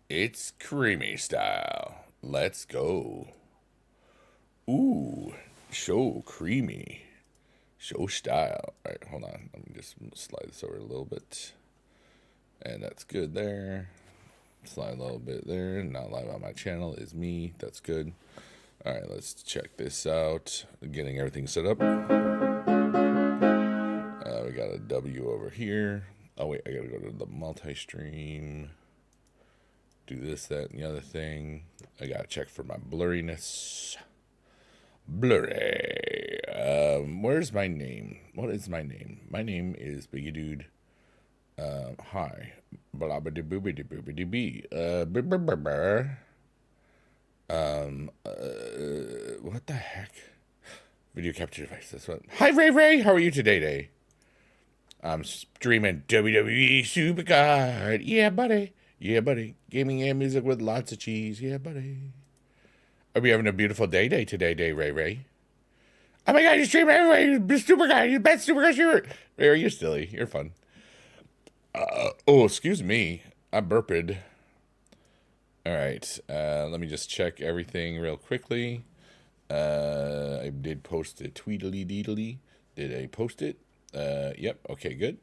It's creamy style. Let's go. Ooh, show creamy. Show style. All right, hold on. Let me just slide this over a little bit. And that's good there. Slide a little bit there. Not live on my channel is me. That's good. All right, let's check this out. Getting everything set up. We got a W over here. Oh, wait, I gotta go to the multi-stream. Do this, that, and the other thing. I gotta check for my blurriness. Blurry. Where's my name? What is my name? My name is Biggie Dude. Hi. Blabba boobity boobity bee. What the heck? Video capture device. That's what. Hi, Ray Ray. How are you today? I'm streaming WWE Supercard. Yeah, buddy. Yeah, buddy. Gaming and music with lots of cheese. Yeah, buddy. Are we having a beautiful day today, Ray Ray? Oh my god, you're streaming everybody. Supercard. You're the best Supercard streamer. Ray, you're silly. You're fun. Oh, excuse me. I burped. All right. Let me just check everything real quickly. I did post a tweedly deedly. Did I post it? Yep. Okay, good.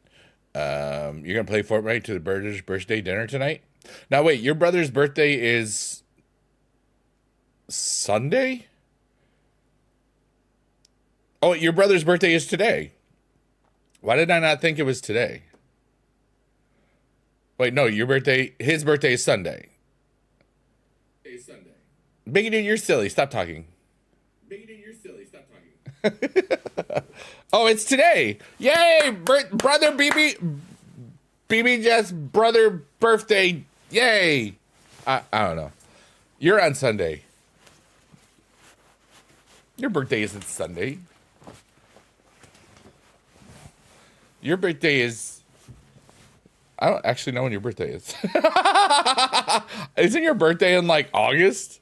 You're gonna play Fortnite to the brother's birthday dinner tonight? Now wait, your brother's birthday is Sunday? Oh, your brother's birthday is today. Why did I not think it was today? Wait, no, his birthday is Sunday. It's Sunday. Biggie dude, you're silly. Stop talking. Biggie dude, you're silly. Stop talking. Oh, it's today. Yay! Brother BB Jess brother birthday. Yay! I don't know. You're on Sunday. Your birthday isn't Sunday. Your birthday is... I don't actually know when your birthday is. Isn't your birthday in like August?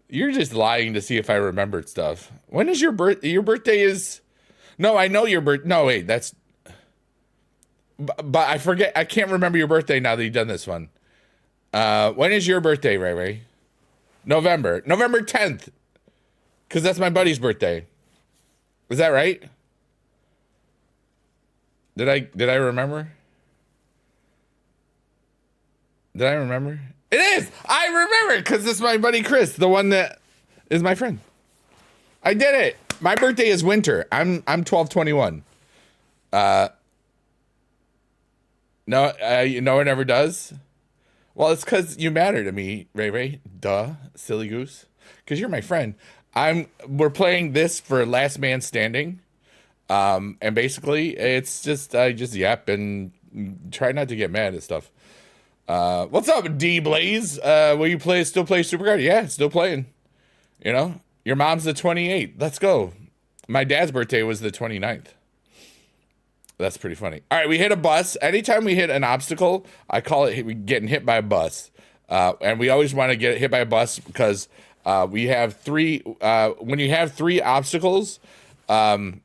You're just lying to see if I remembered stuff. When is your birthday? Your birthday is... No, I know your birth. No, wait, that's... But I forget. I can't remember your birthday now that you've done this one. When is your birthday, Ray Ray? November 10th. Because that's my buddy's birthday. Is that right? Did I remember? Did I remember? It is! I remember because it's my buddy Chris, the one that is my friend. I did it. My birthday is winter. I'm 12/21. No, no one ever does. Well, it's because you matter to me, Ray Ray. Duh, silly goose. Because you're my friend. We're playing this for Last Man Standing. And basically, it's just I just yap and try not to get mad at stuff. What's up, D Blaze? Will you still play Supercard? Yeah, still playing. You know, your mom's the 28th. Let's go. My dad's birthday was the 29th. That's pretty funny. All right, we hit a bus. Anytime we hit an obstacle, I call it getting hit by a bus. And we always want to get hit by a bus because we have three. When you have three obstacles, you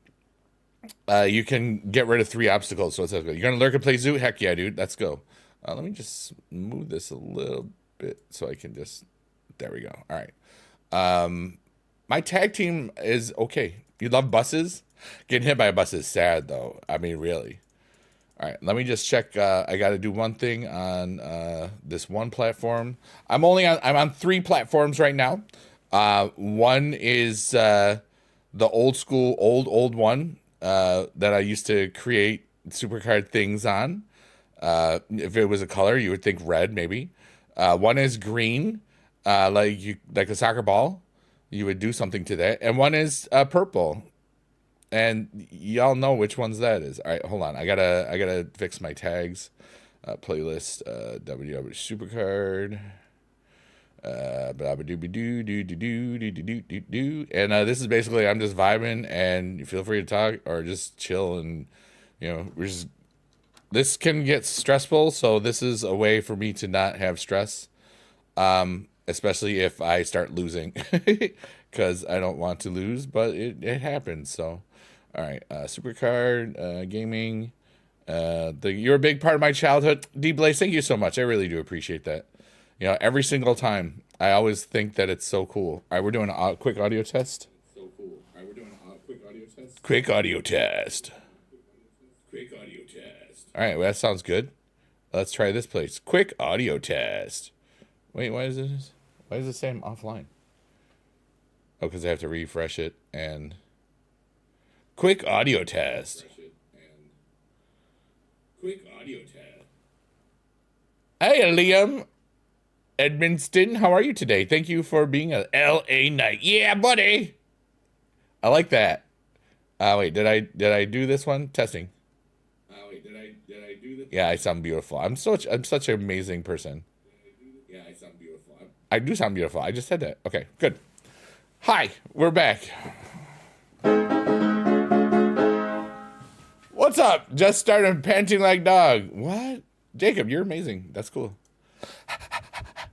can get rid of three obstacles. So it's good. You're gonna lurk and play zoo? Heck yeah, dude. Let's go. Let me just move this a little bit so I can just. There we go. All right. My tag team is okay. You love buses? Getting hit by a bus is sad, though. I mean, really. All right, let me just check. I got to do one thing on this one platform. I'm on three platforms right now. One is the old school, old one that I used to create Supercard things on. If it was a color, you would think red, maybe. One is green, like a soccer ball. You would do something to that. And one is purple. And y'all know which ones that is. All right, hold on. I gotta fix my tags. Playlist WW Supercard. And this is basically I'm just vibing, and you feel free to talk or just chill, and this can get stressful, so this is a way for me to not have stress. Especially if I start losing, because I don't want to lose, but it happens. So, all right, Supercard, gaming. You're a big part of my childhood, D Blaze. Thank you so much. I really do appreciate that. You know, every single time. I always think that it's so cool. All right, we're doing a quick audio test. So cool. All right, we're doing a quick audio test. Quick audio test. Quick audio test. All right, well, that sounds good. Let's try this place. Quick audio test. Wait, why is it saying offline? Oh, because I have to refresh it and quick audio test. Quick audio test. Hey, Liam Edmonston, how are you today? Thank you for being a LA Knight. Yeah, buddy. I like that. Wait, did I do this one? Testing. Wait, did I do this? Yeah, I sound beautiful. I'm such an amazing person. Yeah, I sound beautiful. I do sound beautiful. I just said that. Okay, good. Hi, we're back. What's up? Just started panting like dog. What? Jacob, you're amazing. That's cool.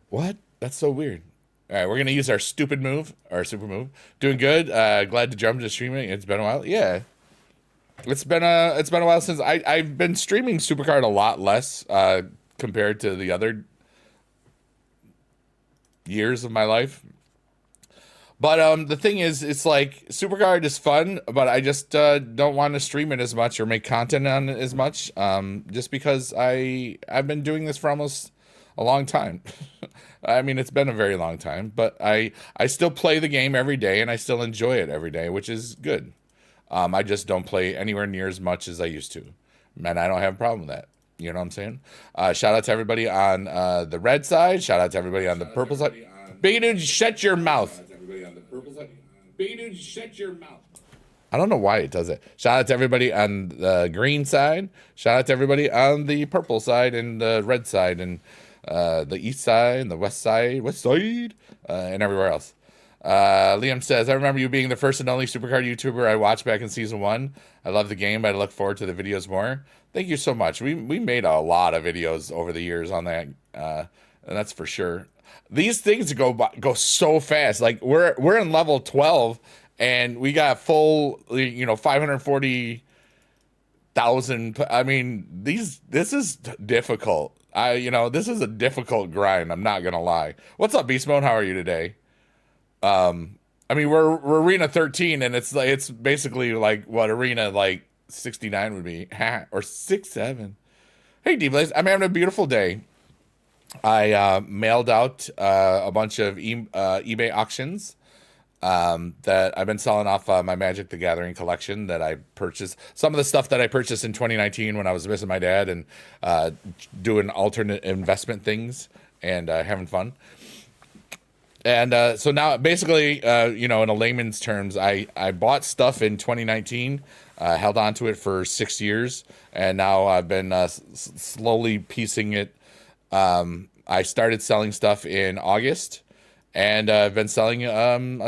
What? That's so weird. All right, we're gonna use our stupid move, our super move. Doing good. Glad to jump to streaming. It's been a while. Yeah, it's been a while since I've been streaming Supercard a lot less compared to the other years of my life. But the thing is, it's like Supercard is fun, but I just don't want to stream it as much or make content on it as much. Just because I've been doing this for almost a long time. I mean, it's been a very long time, but I still play the game every day and I still enjoy it every day, which is good. I just don't play anywhere near as much as I used to, and I don't have a problem with that. You know what I'm saying? Shout out to everybody on the red side. Shout out to everybody on the purple side. Big dude, shut your mouth. Big dude, shut your mouth. I don't know why it does it. Shout out to everybody on the green side. Shout out to everybody on the purple side and the red side and the east side and the west side, and everywhere else. Liam says, I remember you being the first and only Supercard YouTuber I watched back in season 1. I love the game, but I look forward to the videos more. Thank you so much. We made a lot of videos over the years on that, and that's for sure. These things go so fast. Like we're in level 12 and we got full 540,000. I mean, this is difficult. This is a difficult grind. I'm not gonna lie. What's up, Beast Mode? How are you today? I mean, we're arena 13 and it's basically like what arena like 69 would be, or 67. Hey, D-Blaze, I'm having a beautiful day. I mailed out a bunch of eBay auctions that I've been selling off my Magic the Gathering collection that I purchased. Some of the stuff that I purchased in 2019 when I was missing my dad and doing alternate investment things and having fun. And so now, basically, in a layman's terms, I bought stuff in 2019, held on to it for 6 years, and now I've been slowly piecing it. I started selling stuff in August, and I've been selling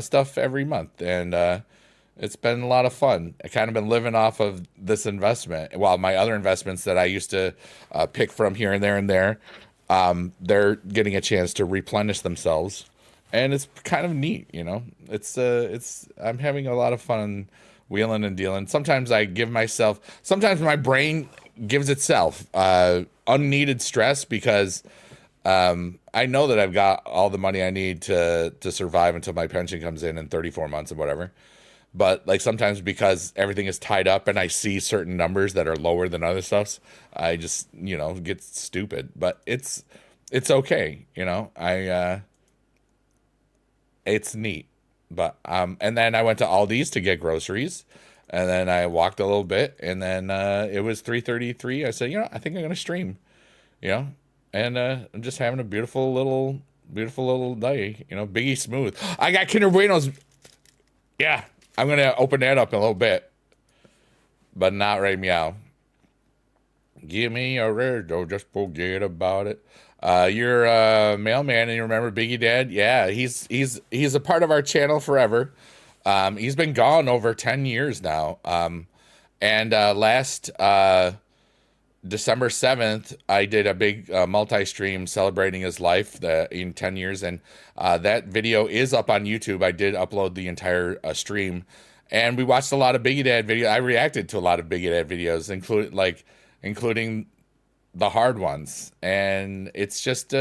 stuff every month, and it's been a lot of fun. I kind of been living off of this investment, while my other investments that I used to pick from here and there, they're getting a chance to replenish themselves, and it's kind of neat. I'm having a lot of fun wheeling and dealing. Sometimes sometimes my brain gives itself unneeded stress because I know that I've got all the money I need to survive until my pension comes in 34 months or whatever. But like sometimes because everything is tied up and I see certain numbers that are lower than other stuffs, I just, get stupid. But it's okay, it's neat. But and then I went to Aldi's to get groceries. And then I walked a little bit, and then it was 3:33. I said, I think I'm gonna stream, and I'm just having a beautiful little day, Biggie Smooth. I got Kinder Buenos. Yeah, I'm gonna open that up in a little bit, but not right meow. Give me a red, don't just forget about it. You're a mailman, and you remember Biggie Dad? Yeah, he's a part of our channel forever. He's been gone over 10 years now. And last December 7th, I did a big multi-stream celebrating his life in 10 years. And that video is up on YouTube. I did upload the entire stream. And we watched a lot of Biggie Dad videos. I reacted to a lot of Biggie Dad videos, including the hard ones. And it's just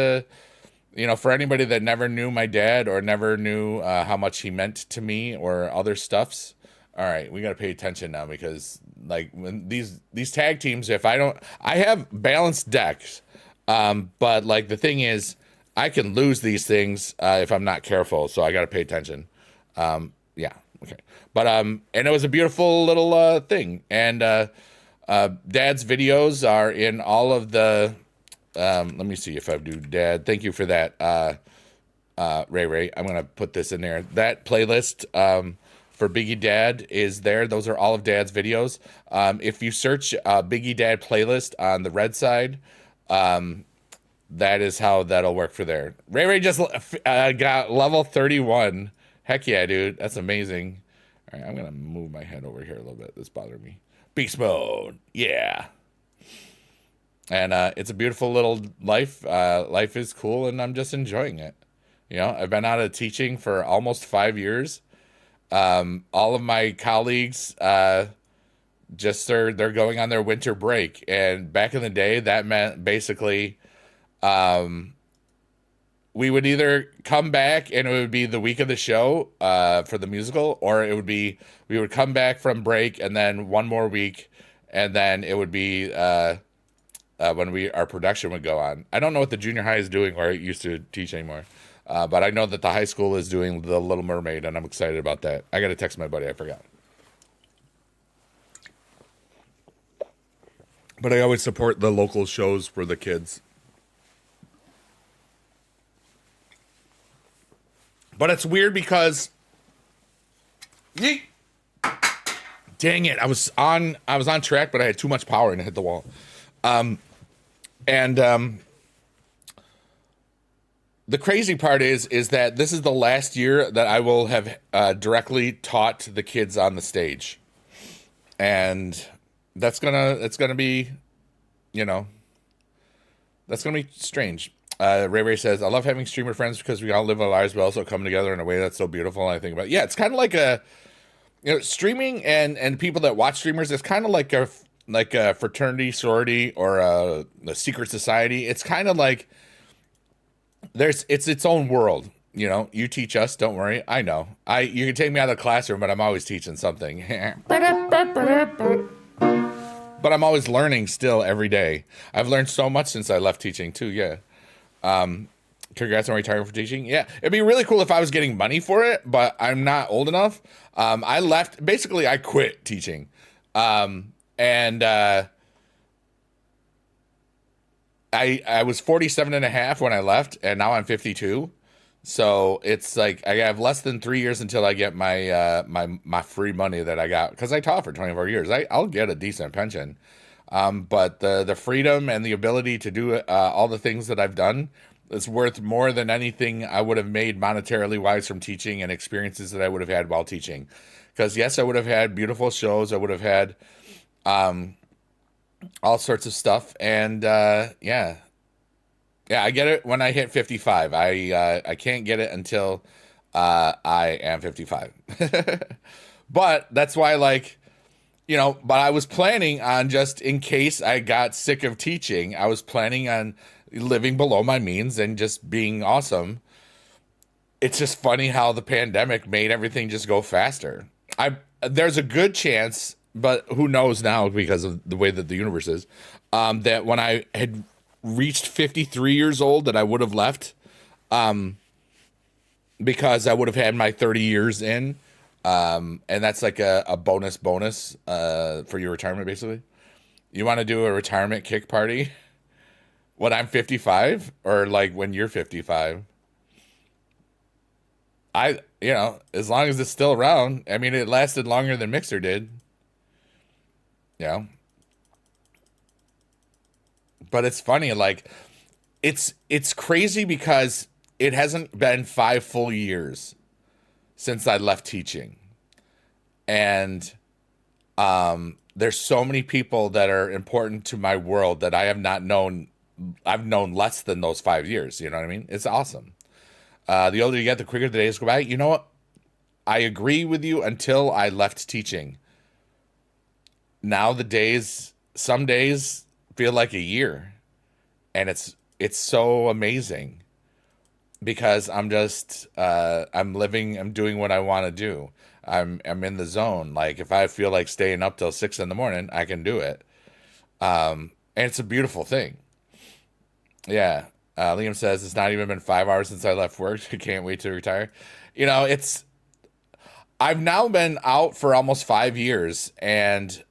For anybody that never knew my dad or never knew how much he meant to me or other stuffs, all right, we got to pay attention now because like when these tag teams, if I don't, I have balanced decks, but like the thing is, I can lose these things if I'm not careful, so I got to pay attention. Yeah, okay, but and it was a beautiful little thing, and Dad's videos are in all of the. Let me see if I do Dad. Thank you for that, Ray Ray. I'm gonna put this in there. That playlist for Biggie Dad is there. Those are all of Dad's videos. If you search Biggie Dad playlist on the red side, that is how that'll work for there. Ray Ray just got level 31. Heck yeah, dude. That's amazing. All right, I'm gonna move my head over here a little bit. This bothered me. Beast mode. Yeah. And it's a beautiful little life. Life is cool, and I'm just enjoying it. I've been out of teaching for almost 5 years. All of my colleagues just they're going on their winter break, and back in the day, that meant basically we would either come back and it would be the week of the show for the musical, or it would be we would come back from break and then one more week, and then it would be. When our production would go on. I don't know what the junior high is doing where I used to teach anymore. But I know that the high school is doing The Little Mermaid, and I'm excited about that. I got to text my buddy. I forgot. But I always support the local shows for the kids. But it's weird because yeet, dang it, I was on track, but I had too much power and it hit the wall. And the crazy part is that this is the last year that I will have directly taught the kids on the stage, and it's gonna be, you know, that's gonna be strange. Ray Ray says, "I love having streamer friends because we all live our lives, but also come together in a way that's so beautiful." And I think about, yeah, it's kind of like streaming and people that watch streamers. It's kind of like a fraternity, sorority, or a secret society. It's kind of like it's its own world. You teach us. Don't worry. I know. You can take me out of the classroom, but I'm always teaching something. But I'm always learning still every day. I've learned so much since I left teaching too. Yeah. Congrats on retiring for teaching. Yeah, it'd be really cool if I was getting money for it, but I'm not old enough. I left. Basically, I quit teaching. And I was 47 and a half when I left, and now I'm 52. So it's like I have less than 3 years until I get my free money that I got because I taught for 24 years. I'll get a decent pension, but the freedom and the ability to do all the things that I've done is worth more than anything I would have made monetarily wise from teaching and experiences that I would have had while teaching. Because yes, I would have had beautiful shows. I would have had all sorts of stuff, and yeah, I get it when I hit 55. I can't get it until I am 55. But that's why, like, but I was planning on, just in case I got sick of teaching, I was planning on living below my means and just being awesome. It's just funny how the pandemic made everything just go faster. There's a good chance, but who knows now because of the way that the universe is, that when I had reached 53 years old that I would have left, because I would have had my 30 years in, and that's like a bonus for your retirement, basically. You want to do a retirement kick party when I'm 55, or like when you're 55? As long as it's still around. I mean, it lasted longer than Mixer did. Yeah. But it's funny, like it's crazy because it hasn't been 5 full years since I left teaching. And there's so many people that are important to my world that I have not known. I've known less than those 5 years. You know what I mean? It's awesome. The older you get, the quicker the days go by. You know what? I agree with you until I left teaching. Now some days feel like a year, and it's so amazing. because I'm just I'm doing what I want to do. I'm in the zone. Like if I feel like staying up till 6 in the morning, I can do it. And it's a beautiful thing. Yeah. Liam says it's not even been 5 hours since I left work. I can't wait to retire. It's I've now been out for almost 5 years, and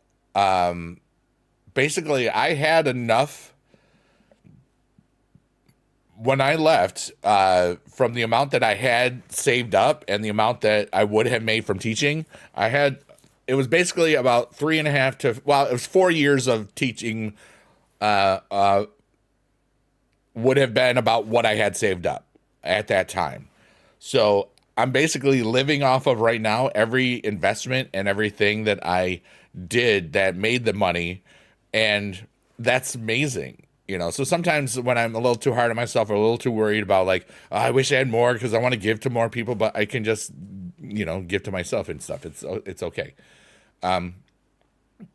basically I had enough when I left, from the amount that I had saved up and the amount that I would have made from teaching. It was basically about 3.5 to, well, it was 4 years of teaching, would have been about what I had saved up at that time. So I'm basically living off of right now every investment and everything that I did that made the money. And that's amazing. So sometimes when I'm a little too hard on myself or a little too worried about like, oh, I wish I had more because I want to give to more people, but I can just, give to myself and stuff. It's okay.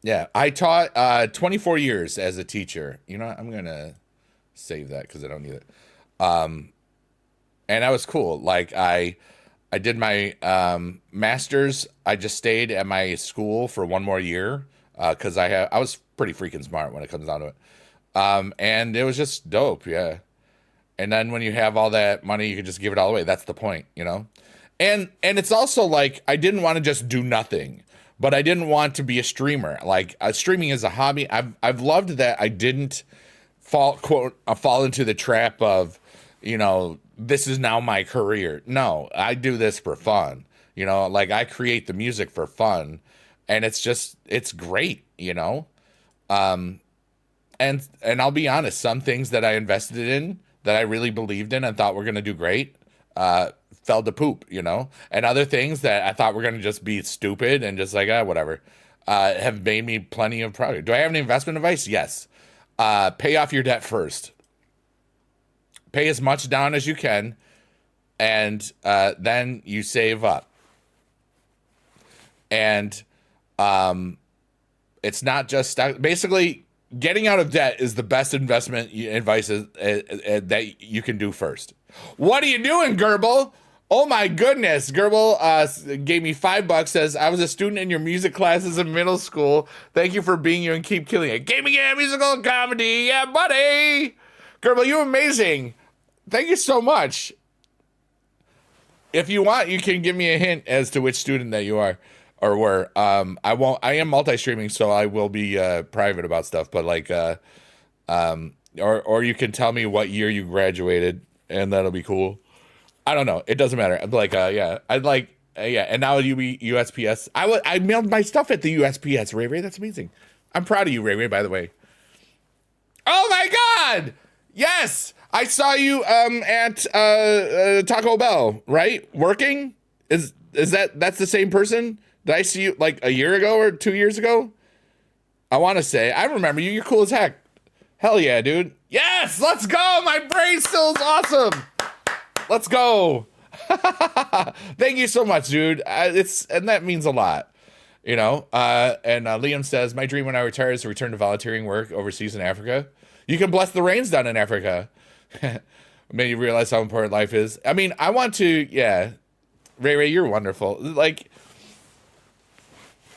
Yeah. I taught 24 years as a teacher. I'm going to save that because I don't need it. And that was cool. Like I did my master's. I just stayed at my school for one more year because I was pretty freaking smart when it comes down to it. And it was just dope, yeah. And then when you have all that money, you can just give it all away. That's the point. And it's also like I didn't want to just do nothing, but I didn't want to be a streamer. Like streaming is a hobby. I've loved that I didn't fall into the trap of, this is now my career. No, I do this for fun. Like I create the music for fun, and it's great. And I'll be honest, some things that I invested in that I really believed in and thought were going to do great, fell to poop. And other things that I thought were going to just be stupid and just like, whatever, have made me plenty of progress. Do I have any investment advice? Yes. Pay off your debt first. Pay as much down as you can, and then you save up. And it's not just basically getting out of debt is the best investment advice that you can do first. What are you doing, Gerbil? Oh my goodness. Gerbil gave me $5, says, I was a student in your music classes in middle school. Thank you for being you and keep killing it. Gaming and musical comedy. Yeah, buddy. Gerbil, you're amazing. Thank you so much. If you want, you can give me a hint as to which student that you are or were. I am multi-streaming, so I will be private about stuff, but like or you can tell me what year you graduated, and that'll be cool. I don't know. It doesn't matter. I'm like, yeah. I'd like, yeah. And now you be USPS. I mailed my stuff at the USPS, Ray Ray. That's amazing. I'm proud of you, Ray Ray, by the way. Oh my God! Yes! I saw you at Taco Bell, right? Working? That's the same person? Did I see you like a year ago or 2 years ago? I want to say. I remember you. You're cool as heck. Hell yeah, dude. Yes! Let's go! My brain still is awesome! Let's go! Thank you so much, dude. And that means a lot. And Liam says, my dream when I retire is to return to volunteering work overseas in Africa. You can bless the rains down in Africa. Made you realize how important life is. I mean, I want to, yeah. Ray, you're wonderful. Like,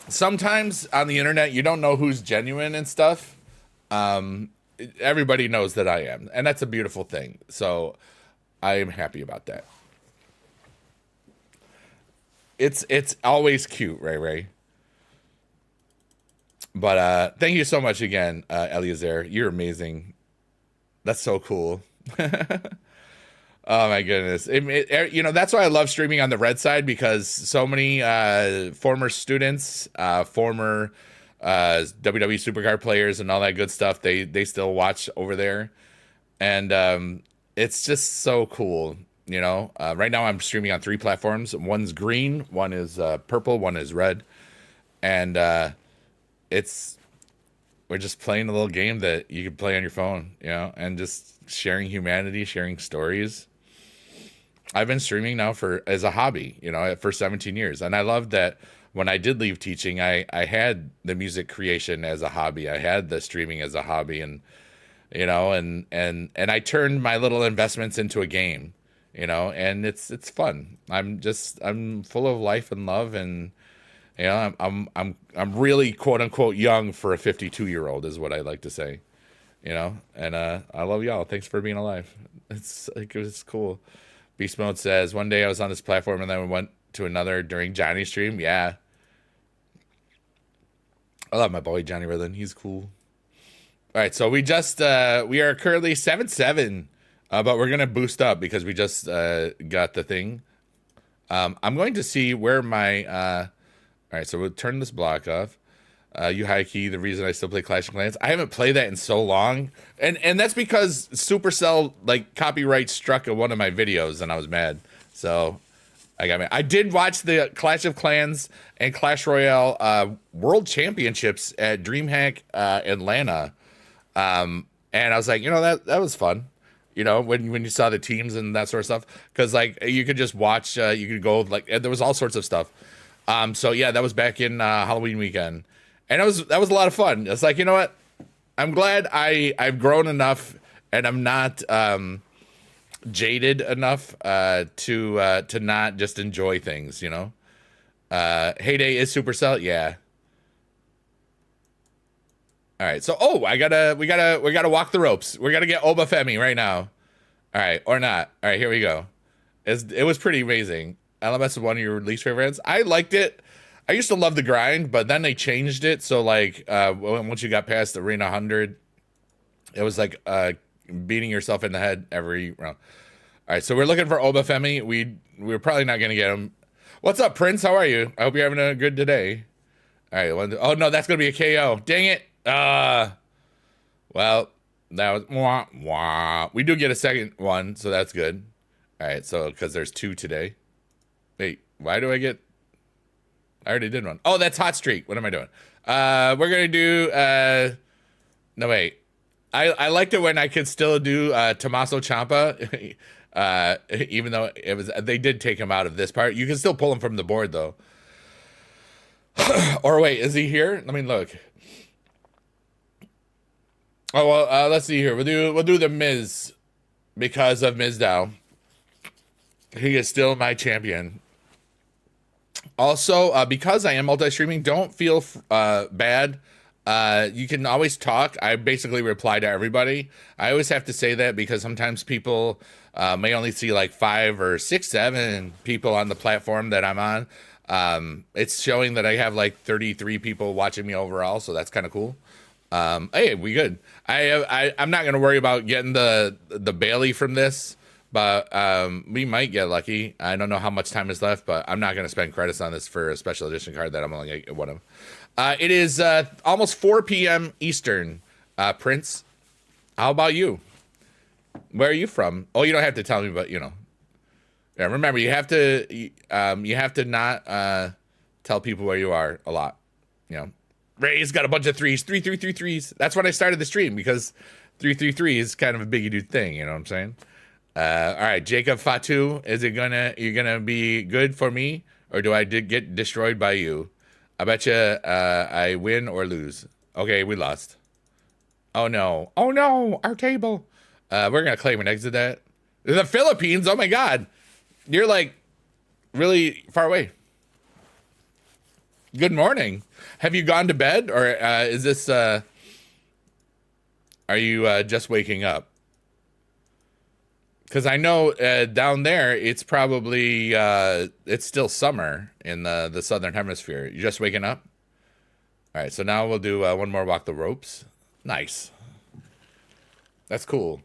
sometimes on the internet, you don't know who's genuine and stuff. Everybody knows that I am. And that's a beautiful thing. So I am happy about that. It's always cute, Ray. But thank you so much again, Eliezer. You're amazing. That's so cool. Oh my goodness. That's why I love streaming on the red side, because so many former students, former WWE Supercard players and all that good stuff, they still watch over there. And it's just so cool. Right now I'm streaming on 3 platforms. One's green, one is purple, one is red. And we're just playing a little game that you can play on your phone, and just sharing humanity, sharing stories. I've been streaming now as a hobby, for 17 years. And I love that when I did leave teaching, I had the music creation as a hobby. I had the streaming as a hobby, and I turned my little investments into a game, you know, and it's fun. I'm full of life and love, and you know, I'm really quote unquote young for a 52-year-old is what I like to say, you know. And I love y'all. Thanks for being alive. It's like it's cool. Beast Mode says one day I was on this platform and then we went to another during Johnny's stream. Yeah, I love my boy Johnny Riddlin. He's cool. All right, so we are currently 7-7, but we're gonna boost up because we just got the thing. I'm going to see where my all right, so we'll turn this block off. You high key, the reason I still play Clash of Clans. I haven't played that in so long, and that's because Supercell like copyright struck at one of my videos, and I was mad. So I got mad. I did watch the Clash of Clans and Clash Royale World Championships at DreamHack Atlanta, and I was like, you know, that was fun. You know, when you saw the teams and that sort of stuff, because like you could just watch, you could go like there was all sorts of stuff. So yeah, that was back in Halloween weekend, and that was a lot of fun. It's like, you know what? I'm glad I've grown enough, and I'm not jaded enough to not just enjoy things. You know, Heyday is Supercell, yeah. All right, so we gotta walk the ropes. We gotta get Obafemi right now. All right, or not. All right, here we go. It was pretty amazing. LMS is one of your least favorites. I liked it. I used to love the grind, but then they changed it. So like once you got past Arena 100, it was like beating yourself in the head every round. All right, so we're looking for Obafemi. We're probably not gonna get him. What's up, Prince? How are you? I hope you're having a good day. All right. Oh no, that's gonna be a KO. Dang it. Well, that was wah, wah. We do get a second one, so that's good. All right, so because there's 2 today. Wait, why do I get? I already did one. Oh, that's Hot Streak. What am I doing? We're gonna do. No wait. I liked it when I could still do Tommaso Ciampa, even though they did take him out of this part. You can still pull him from the board though. Or wait, is he here? Let me look. Oh well, let's see here. We'll do the Miz because of Mizdow. He is still my champion. Also, because I am multi-streaming, don't feel bad. You can always talk. I basically reply to everybody. I always have to say that because sometimes people may only see like 5 or 6, 7 people on the platform that I'm on. It's showing that I have like 33 people watching me overall, so that's kind of cool. Hey, we good. I'm not gonna worry about getting the Bailey from this, but we might get lucky. I don't know how much time is left, but I'm not gonna spend credits on this for a special edition card that I'm only gonna get one of. It is almost 4 p.m. Eastern. Prince, how about you? Where are you from? Oh, you don't have to tell me, but you know. Yeah, remember you have to not tell people where you are a lot. You know. Ray's got a bunch of threes, 3-3-3-3s. That's when I started the stream because 3-3-3 is kind of a biggie dude thing. You know what I'm saying? All right, Jacob Fatu, you gonna be good for me, or do I get destroyed by you? I bet you I win or lose. Okay, we lost. Oh no, our table. We're gonna claim and exit that. The Philippines. Oh my God, you're like really far away. Good morning. Have you gone to bed, or is this? Are you just waking up? Because I know down there it's probably it's still summer in the southern hemisphere. You just waking up? All right. So now we'll do one more walk the ropes. Nice. That's cool.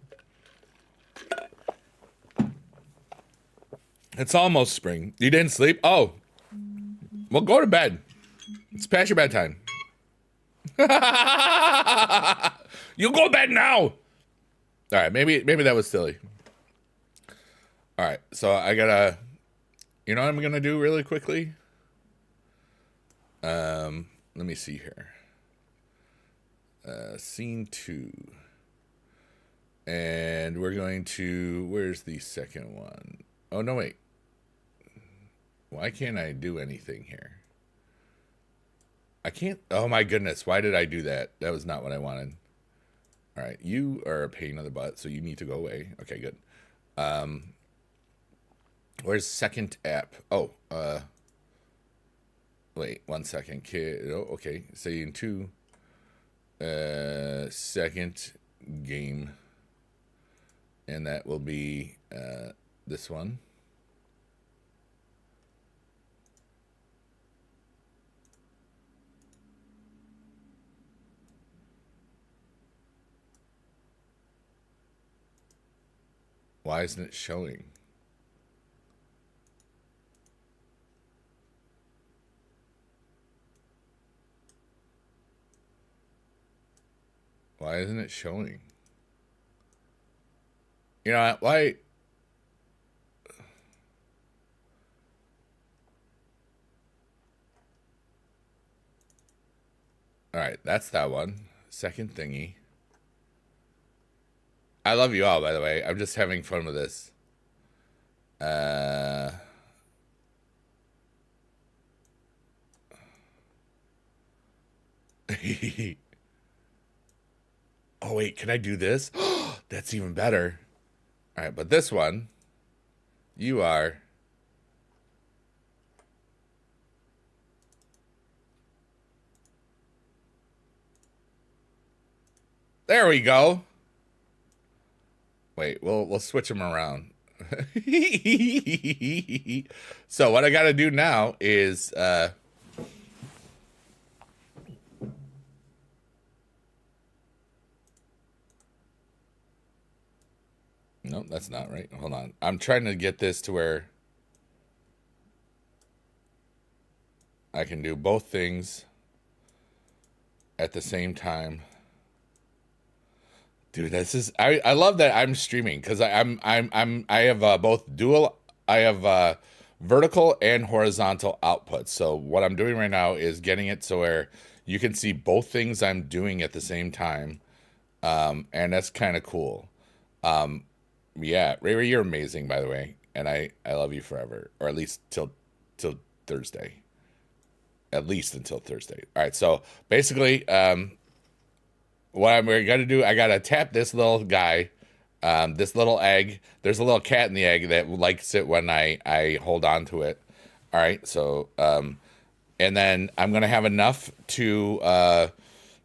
It's almost spring. You didn't sleep? Oh, well, go to bed. It's past your bedtime. You go to bed now. All right, maybe that was silly. All right, so I gotta, you know what I'm gonna do really quickly? Let me see here. Scene 2. And we're going to, where's the second one? Oh, no, wait. Why can't I do anything here? I can't. Oh my goodness. Why did I do that? That was not what I wanted. All right. You are a pain in the butt, so you need to go away. Okay, good. Where's second app? Oh, wait, 1 second. Kid. Oh, okay. Saying two. Second game, and that will be this one. Why isn't it showing? Why isn't it showing? You know why? All right, that's that one. Second thingy. I love you all, by the way. I'm just having fun with this. Uh. Oh wait, can I do this? That's even better. All right, but this one, you are. There we go. Wait, we'll switch them around. So what I got to do now is no, that's not right. Hold on. I'm trying to get this to where I can do both things at the same time. Dude, this is I love that I'm streaming because I have both dual. I have vertical and horizontal outputs. So what I'm doing right now is getting it so where you can see both things I'm doing at the same time, and that's kind of cool. Yeah, Ray Ray, you're amazing, by the way, and I love you forever, or at least till Thursday. At least until Thursday. All right, so basically, what I'm going to do, I got to tap this little guy, this little egg. There's a little cat in the egg that likes it when I hold on to it. All right, so, and then I'm going to have enough to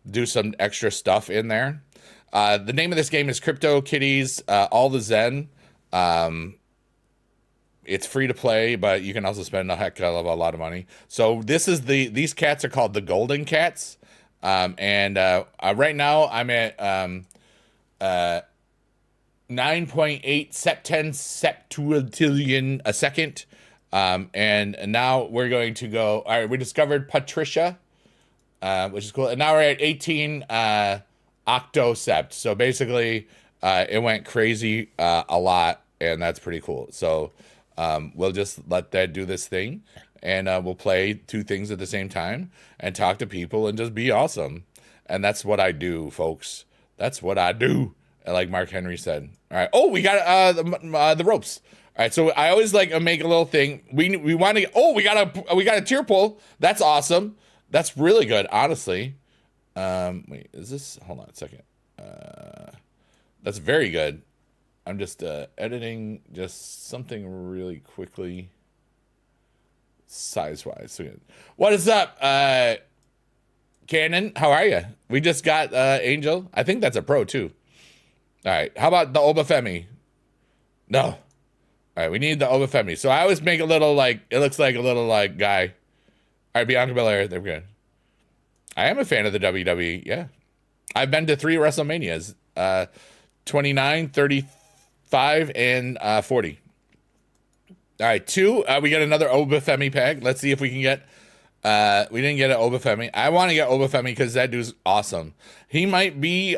do some extra stuff in there. The name of this game is Crypto Kitties All the Zen. It's free to play, but you can also spend a heck of a lot of money. So these cats are called the golden cats. And right now I'm at 9.8 septillion a second. And now we're going to go. All right, we discovered Patricia, which is cool. And now we're at 18 octosept. So basically, it went crazy a lot, and that's pretty cool. So we'll just let that do this thing, and we'll play two things at the same time and talk to people and just be awesome. And that's what I do, folks. That's what I do. Like Mark Henry said. All right. Oh, we got the ropes. All right. So I always like make a little thing. We want to. Oh, we got a tier pull. That's awesome. That's really good, honestly. Wait, is this? Hold on a second. That's very good. I'm just editing just something really quickly, size wise. What is up, Cannon? How are you? We just got Angel. I think that's a pro too. All right. How about the Obafemi? No. All right. We need the Obafemi. So I always make a little like it looks like a little like guy. All right, Bianca Belair. There we go. I am a fan of the WWE. Yeah. I've been to 3 WrestleManias. 29, 35, and 40. All right, 2. We got another Obafemi pack. Let's see if we can get. We didn't get an Obafemi. I want to get Obafemi because that dude's awesome. He might be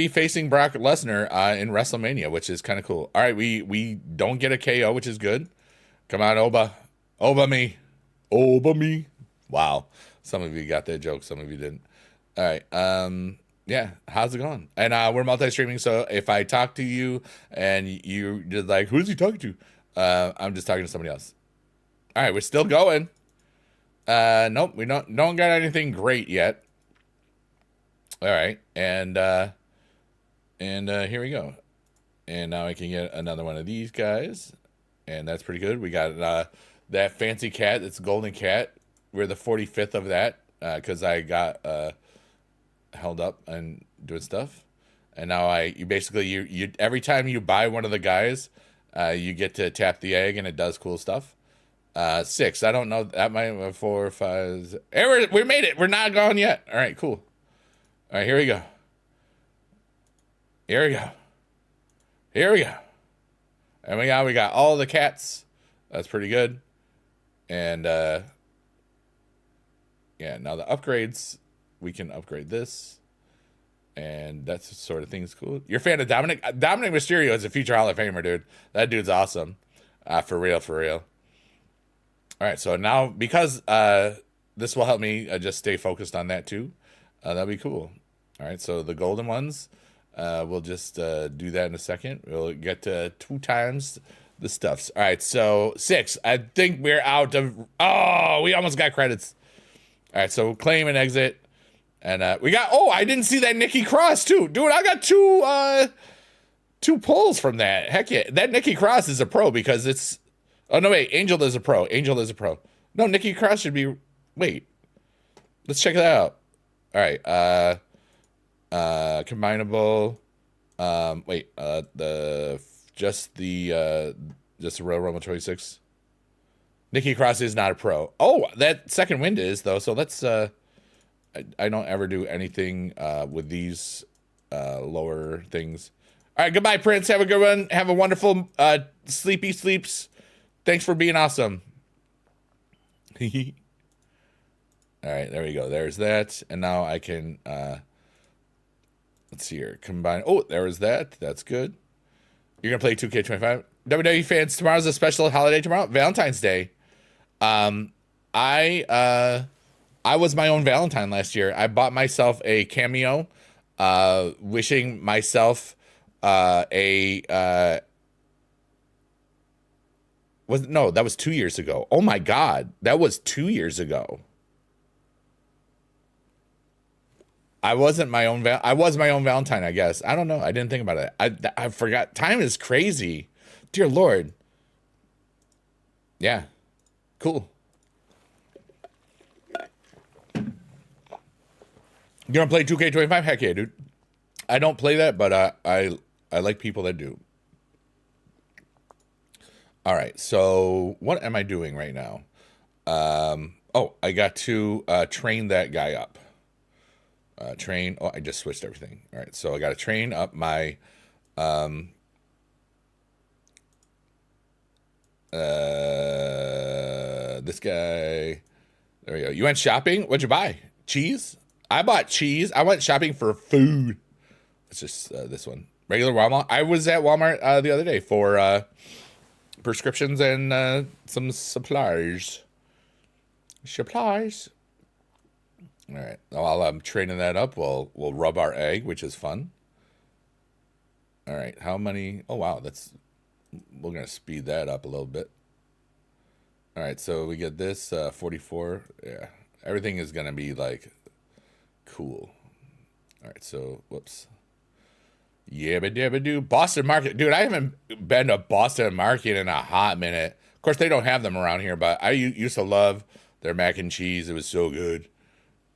facing Brock Lesnar in WrestleMania, which is kind of cool. All right, we don't get a KO, which is good. Come on, Oba me. Wow, some of you got that joke, some of you didn't. All right, yeah, how's it going? And we're multi-streaming, so if I talk to you and you just like, who's he talking to? I'm just talking to somebody else. All right, we're still going. Nope, we don't got anything great yet. All right, and here we go. And now I can get another one of these guys. and that's pretty good. We got that fancy cat. It's a golden cat. We're the 45th of that because I got held up and doing stuff, and now you basically you every time you buy one of the guys, you get to tap the egg and it does cool stuff. 6. I don't know. That might be 4, 5. Hey, we made it. We're not gone yet. All right, cool. All right, here we go. Here we go. Here we go. And we got all the cats. That's pretty good. And yeah, now the upgrades, we can upgrade this. And that's sort of thing's cool. You're a fan of Dominic? Dominic Mysterio is a future Hall of Famer, dude. That dude's awesome. For real, for real. All right, so now because this will help me just stay focused on that too. That'll be cool. All right, so the golden ones, we'll just do that in a second. We'll get to 2 times the stuffs. All right, so 6. I think we're out of. Oh, we almost got credits. All right, so claim and exit, and we got. Oh, I didn't see that Nikki Cross too, dude. I got 2 pulls from that. Heck yeah, that Nikki Cross is a pro because it's. Oh, no, wait. Angel is a pro. Angel is a pro. No, Nikki Cross should be... Wait. Let's check that out. All right. Combinable. Wait. Just the Royal Rumble 26. Nikki Cross is not a pro. Oh, that second wind is, though. So let's... I don't ever do anything with these lower things. All right. Goodbye, Prince. Have a good one. Have a wonderful sleepy sleeps. Thanks for being awesome. All right, there we go. There's that. And now I can, let's see here. Combine. Oh, there was that. That's good. You're going to play 2K25. WWE fans, tomorrow's a special holiday tomorrow. Valentine's Day. I was my own Valentine last year. I bought myself a cameo, wishing myself that was 2 years ago. Oh my God. That was 2 years ago. I wasn't my own, I was my own Valentine, I guess. I don't know. I didn't think about it. I forgot. Time is crazy. Dear Lord. Yeah. Cool. You gonna play 2K25? Heck yeah, dude. I don't play that, but I like people that do. All right, so what am I doing right now? Oh, I got to train that guy up. Train. Oh, I just switched everything. All right, so I got to train up my this guy. There we go. You went shopping? What'd you buy? Cheese? I bought cheese. I went shopping for food. It's just this one. Regular Walmart. I was at Walmart the other day for prescriptions and some supplies. Supplies. All right. While I'm training that up, we'll rub our egg, which is fun. All right. How many? Oh wow, we're gonna speed that up a little bit. All right. So we get this 44. Yeah. Everything is gonna be like cool. All right. So whoops. Yabba dabba doo. Boston Market. Dude, I haven't been to Boston Market in a hot minute. Of course, they don't have them around here, but I used to love their mac and cheese. It was so good.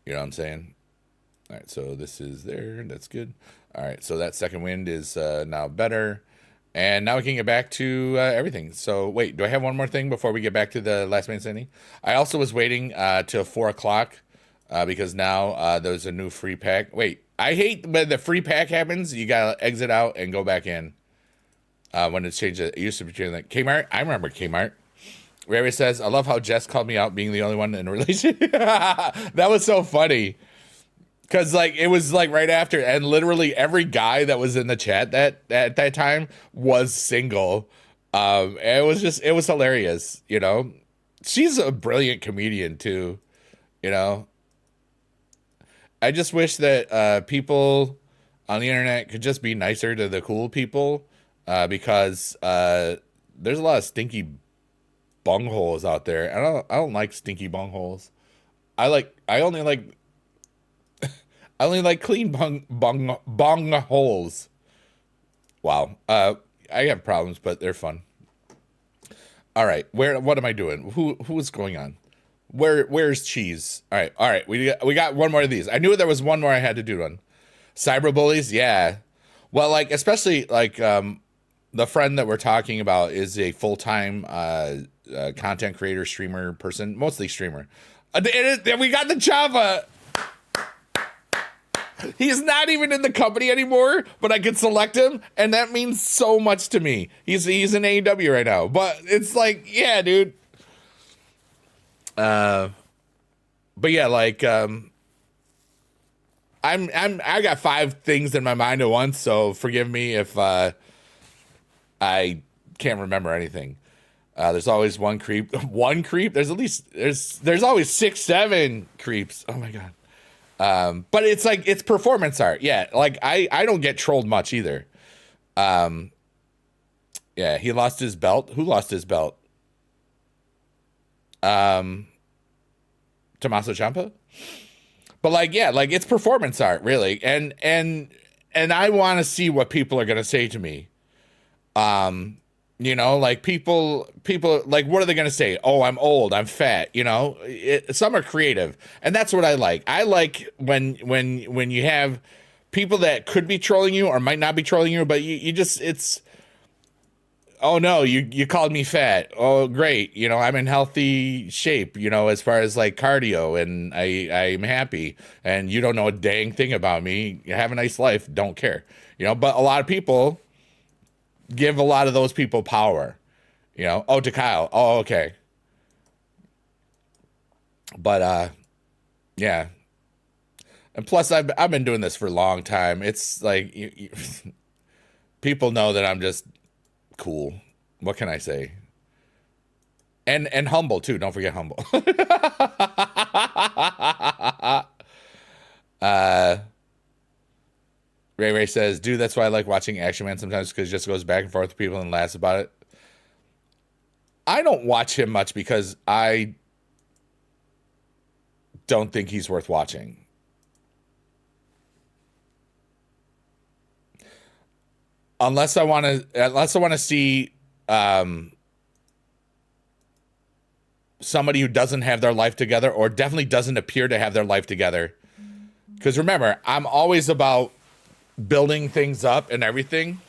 You know what I'm saying? All right, so this is there. That's good. All right, so that second wind is now better. And now we can get back to everything. So wait, do I have one more thing before we get back to the last man standing? I also was waiting till 4 o'clock because now there's a new free pack. Wait. I hate when the free pack happens. You gotta exit out and go back in. When it's changed, it used to be like Kmart. I remember Kmart. Ray says, "I love how Jess called me out being the only one in a relationship." That was so funny, because like it was like right after, and literally every guy that was in the chat that at that time was single. And it was hilarious. You know, she's a brilliant comedian too. You know. I just wish that people on the internet could just be nicer to the cool people because there's a lot of stinky bungholes out there. I don't like stinky bungholes. I only like clean bung holes. Wow. I have problems, but they're fun. All right, what am I doing? Who's going on? Where's cheese? All right. We got one more of these. I knew there was one more I had to do on cyberbullies. Yeah. Well, like especially like the friend that we're talking about is a full-time content creator, streamer person, mostly streamer. We got the Java. He's not even in the company anymore, but I can select him, and that means so much to me. He's in AEW right now, but it's like, yeah, dude. But yeah, like I got five things in my mind at once, so forgive me if I can't remember anything. There's always one creep. One creep. There's at least there's always 6, 7 creeps. Oh my god. But it's like it's performance art. Yeah, like I don't get trolled much either. Yeah, he lost his belt. Who lost his belt? Tommaso Ciampa. But like, yeah, like it's performance art, really, and I want to see what people are gonna say to me. You know, like people like, what are they gonna say? Oh, I'm old, I'm fat. You know, some are creative, and that's what I like. I like when you have people that could be trolling you or might not be trolling you, but you just it's. Oh no, you called me fat. Oh great, you know I'm in healthy shape. You know as far as like cardio, and I'm happy. And you don't know a dang thing about me. You have a nice life. Don't care. You know, but a lot of people give a lot of those people power. You know, oh to Kyle. Oh okay. But yeah. And plus I've been doing this for a long time. It's like people know that I'm just cool. What can I say? And humble too. Don't forget humble. uh Ray says, dude, that's why I like watching Action Man sometimes, because he just goes back and forth with people and laughs about it. I don't watch him much because I don't think he's worth watching. Unless I want to see somebody who doesn't have their life together, or definitely doesn't appear to have their life together. Because remember, I'm always about building things up and everything.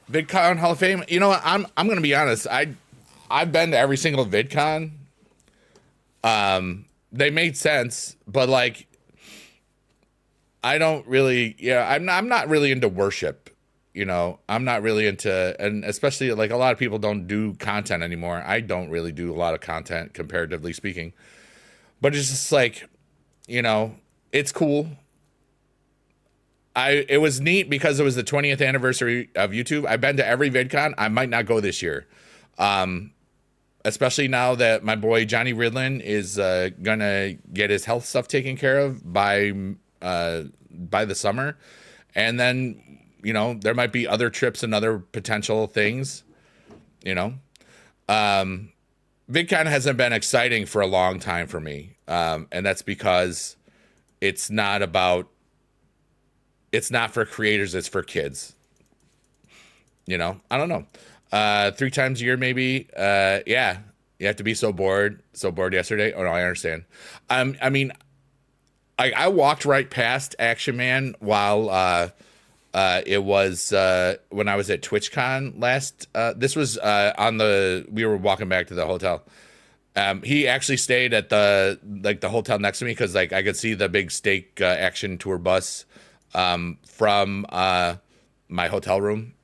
VidCon Hall of Fame. You know what? I'm gonna be honest. I've been to every single VidCon. They made sense, but like I don't really, yeah, I'm not really into worship. You know, I'm not really into, and especially like a lot of people don't do content anymore. I don't really do a lot of content, comparatively speaking. But it's just like, you know, it's cool. It was neat because it was the 20th anniversary of YouTube. I've been to every VidCon. I might not go this year. Especially now that my boy Johnny Ridlin is gonna get his health stuff taken care of by the summer. And then, you know, there might be other trips and other potential things, you know. VidCon hasn't been exciting for a long time for me. And that's because it's not for creators, it's for kids. You know, I don't know. 3 times a year, maybe. Yeah, you have to be so bored yesterday. Oh no, I understand. I mean, I walked right past Action Man while it was when I was at TwitchCon last. This was we were walking back to the hotel. He actually stayed at the hotel next to me, because like I could see the big steak action tour bus from my hotel room.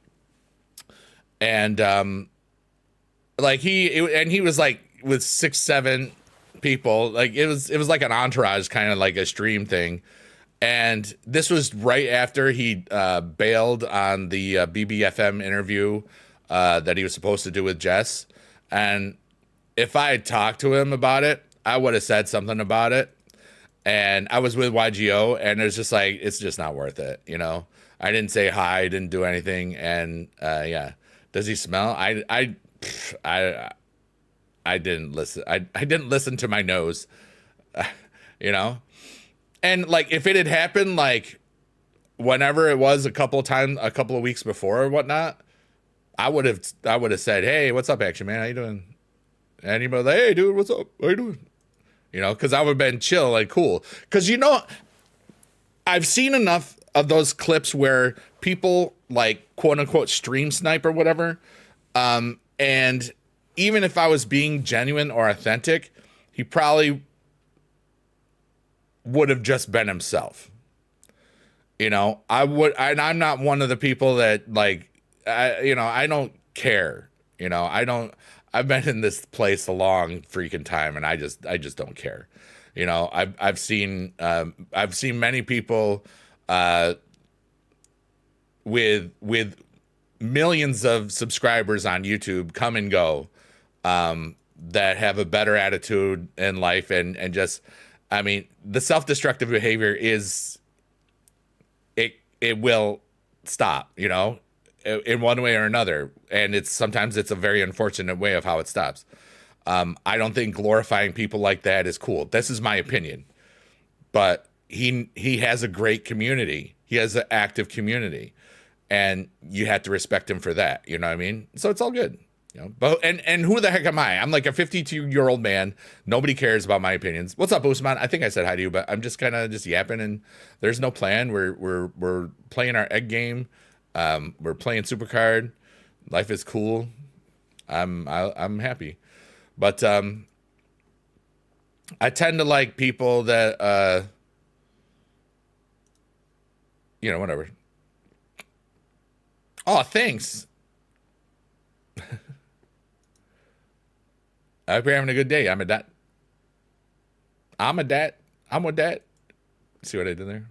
And like he was like with 6, 7 people. Like it was like an entourage, kind of like a stream thing. And this was right after he bailed on the BBFM interview that he was supposed to do with Jess. And if I had talked to him about it, I would have said something about it. And I was with YGO, and it's just like, it's just not worth it, you know? I didn't say hi, I didn't do anything. And yeah. Does he smell? I didn't listen. I didn't listen to my nose, you know? And like, if it had happened, like whenever it was a couple of weeks before or whatnot, I would have said, hey, what's up, Action Man? How you doing? And he'd be like, hey, dude, what's up? How you doing? Because I would have been chill, like cool. Because I've seen enough of those clips where people like quote unquote stream snipe or whatever. And even if I was being genuine or authentic, he probably would have just been himself. I would, and I'm not one of the people that like, I don't care. I've been in this place a long freaking time and I just don't care. I've seen many people, with millions of subscribers on YouTube come and go, that have a better attitude in life and just, I mean, the self-destructive behavior it will stop, in one way or another. And sometimes it's a very unfortunate way of how it stops. I don't think glorifying people like that is cool. This is my opinion. But he has a great community. He has an active community. And you have to respect him for that. You know what I mean? So it's all good. But and who the heck am I? I'm like a 52-year-old man. Nobody cares about my opinions. What's up, Usman? I think I said hi to you, but I'm just kind of just yapping, and there's no plan. We're playing our egg game. We're playing Supercard. Life is cool. I'm happy, but I tend to like people that whatever. Oh, thanks. I hope you're having a good day. I'm a dad. I'm a dad. I'm with dad. See what I did there?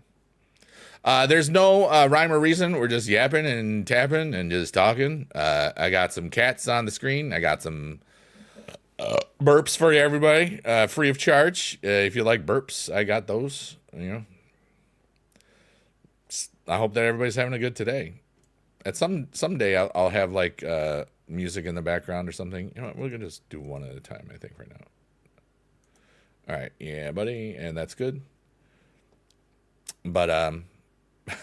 There's no rhyme or reason. We're just yapping and tapping and just talking. I got some cats on the screen. I got some burps for everybody, free of charge. If you like burps, I got those. I hope that everybody's having a good today. At someday I'll have like music in the background or something. We're gonna just do one at a time, I think, right now. All right, yeah, buddy, and that's good. But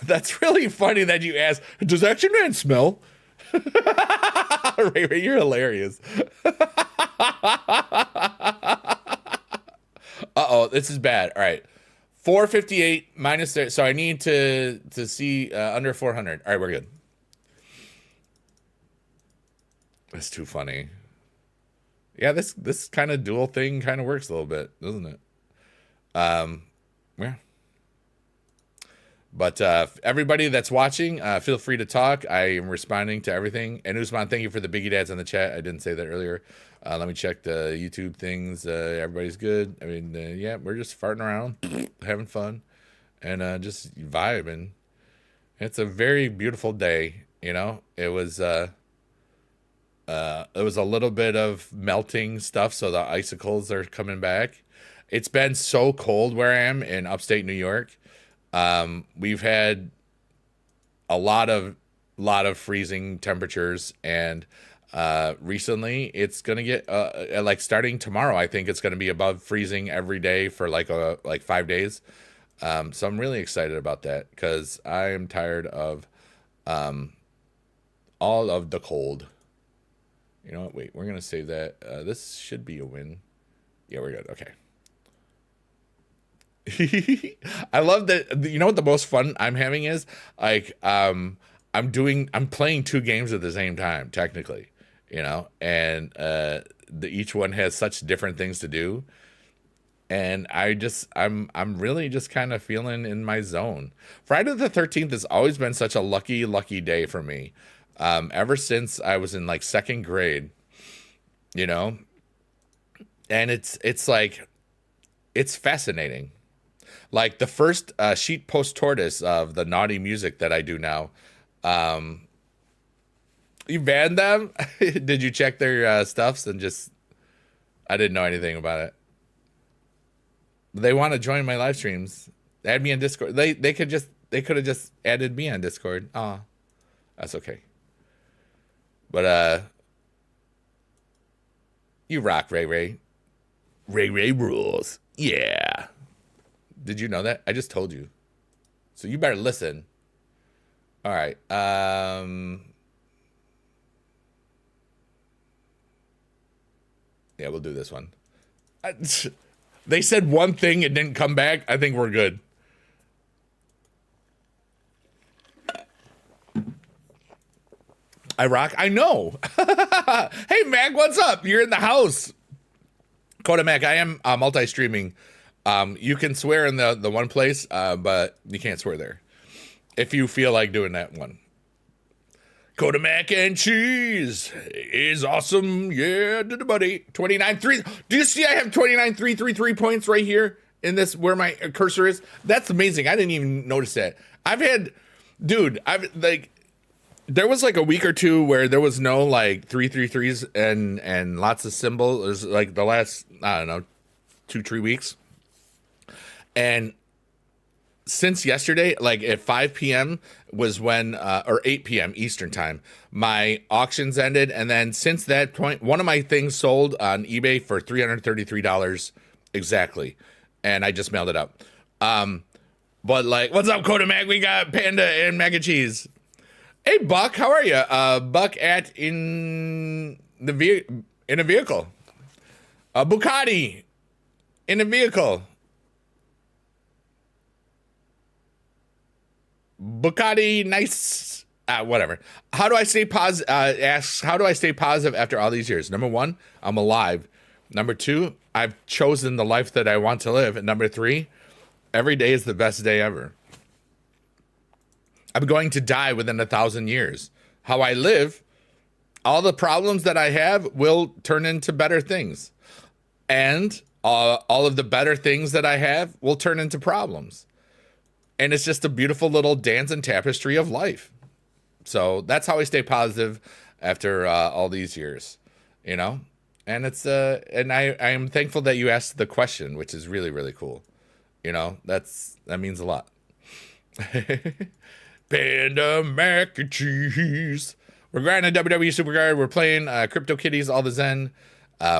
that's really funny that you asked, does Action Man smell? Ray, you're hilarious. Uh-oh, this is bad. All right. 458 minus 30. So I need to see under 400. All right, we're good. That's too funny. Yeah, this kind of dual thing kind of works a little bit, doesn't it? Yeah. But everybody that's watching, feel free to talk. I am responding to everything. And Usman, thank you for the Biggie Dads in the chat. I didn't say that earlier. Let me check the YouTube things. Everybody's good. I mean, yeah, we're just farting around, having fun, and just vibing. It's a very beautiful day. It was a little bit of melting stuff, so the icicles are coming back. It's been so cold where I am in upstate New York. We've had a lot of freezing temperatures, and recently it's gonna get like starting tomorrow. I think it's gonna be above freezing every day for like 5 days. So I'm really excited about that because I am tired of all of the cold. You know what? Wait, we're gonna save that. This should be a win. Yeah, we're good. Okay. I love that. You know what the most fun I'm having is like I'm playing two games at the same time technically, and each one has such different things to do, and I'm really just kind of feeling in my zone. Friday the 13th has always been such a lucky day for me. Ever since I was in like second grade, and it's like it's fascinating. Like the first sheet post tortoise of the naughty music that I do now. You banned them? Did you check their stuffs and just? I didn't know anything about it. They want to join my live streams. Add me on Discord. They could have just added me on Discord. Ah, that's okay. But you rock, Ray Ray. Ray Ray rules. Yeah. Did you know that? I just told you. So you better listen. All right. Yeah, we'll do this one. They said one thing and didn't come back. I think we're good. I rock. I know. Hey, Mac, what's up? You're in the house. Coda Mac, I am multi-streaming. You can swear in the one place, but you can't swear there. If you feel like doing that one. Coda Mac and cheese is awesome. Yeah, buddy. 29-3. Do you see I have 29-3-3 points right here in this where my cursor is? That's amazing. I didn't even notice that. There was like a week or two where there was no like 3-3-3s and lots of symbols. It was like the last, I don't know, 2-3 weeks. And since yesterday, like at 5 p.m. was when, or 8 p.m. Eastern time, my auctions ended. And then since that point, one of my things sold on eBay for $333 exactly. And I just mailed it up. But like, what's up, Coda Mac? We got Panda and Mac and Cheese. Hey, Buck, how are you? Buck in a vehicle. Bucati in a vehicle. Bucati, nice. Whatever. How do I stay positive? Asks, how do I stay positive after all these years? Number one, I'm alive. Number two, I've chosen the life that I want to live. And number three, every day is the best day ever. I'm going to die within 1,000 years. How I live, all the problems that I have will turn into better things. And all of the better things that I have will turn into problems. And it's just a beautiful little dance and tapestry of life. So that's how I stay positive after all these years, you know? And it's and I am thankful that you asked the question, which is really, really cool. You know, that means a lot. Panda Mac and Cheese. We're grinding WWE Supercard. We're playing Crypto Kitties All the Zen.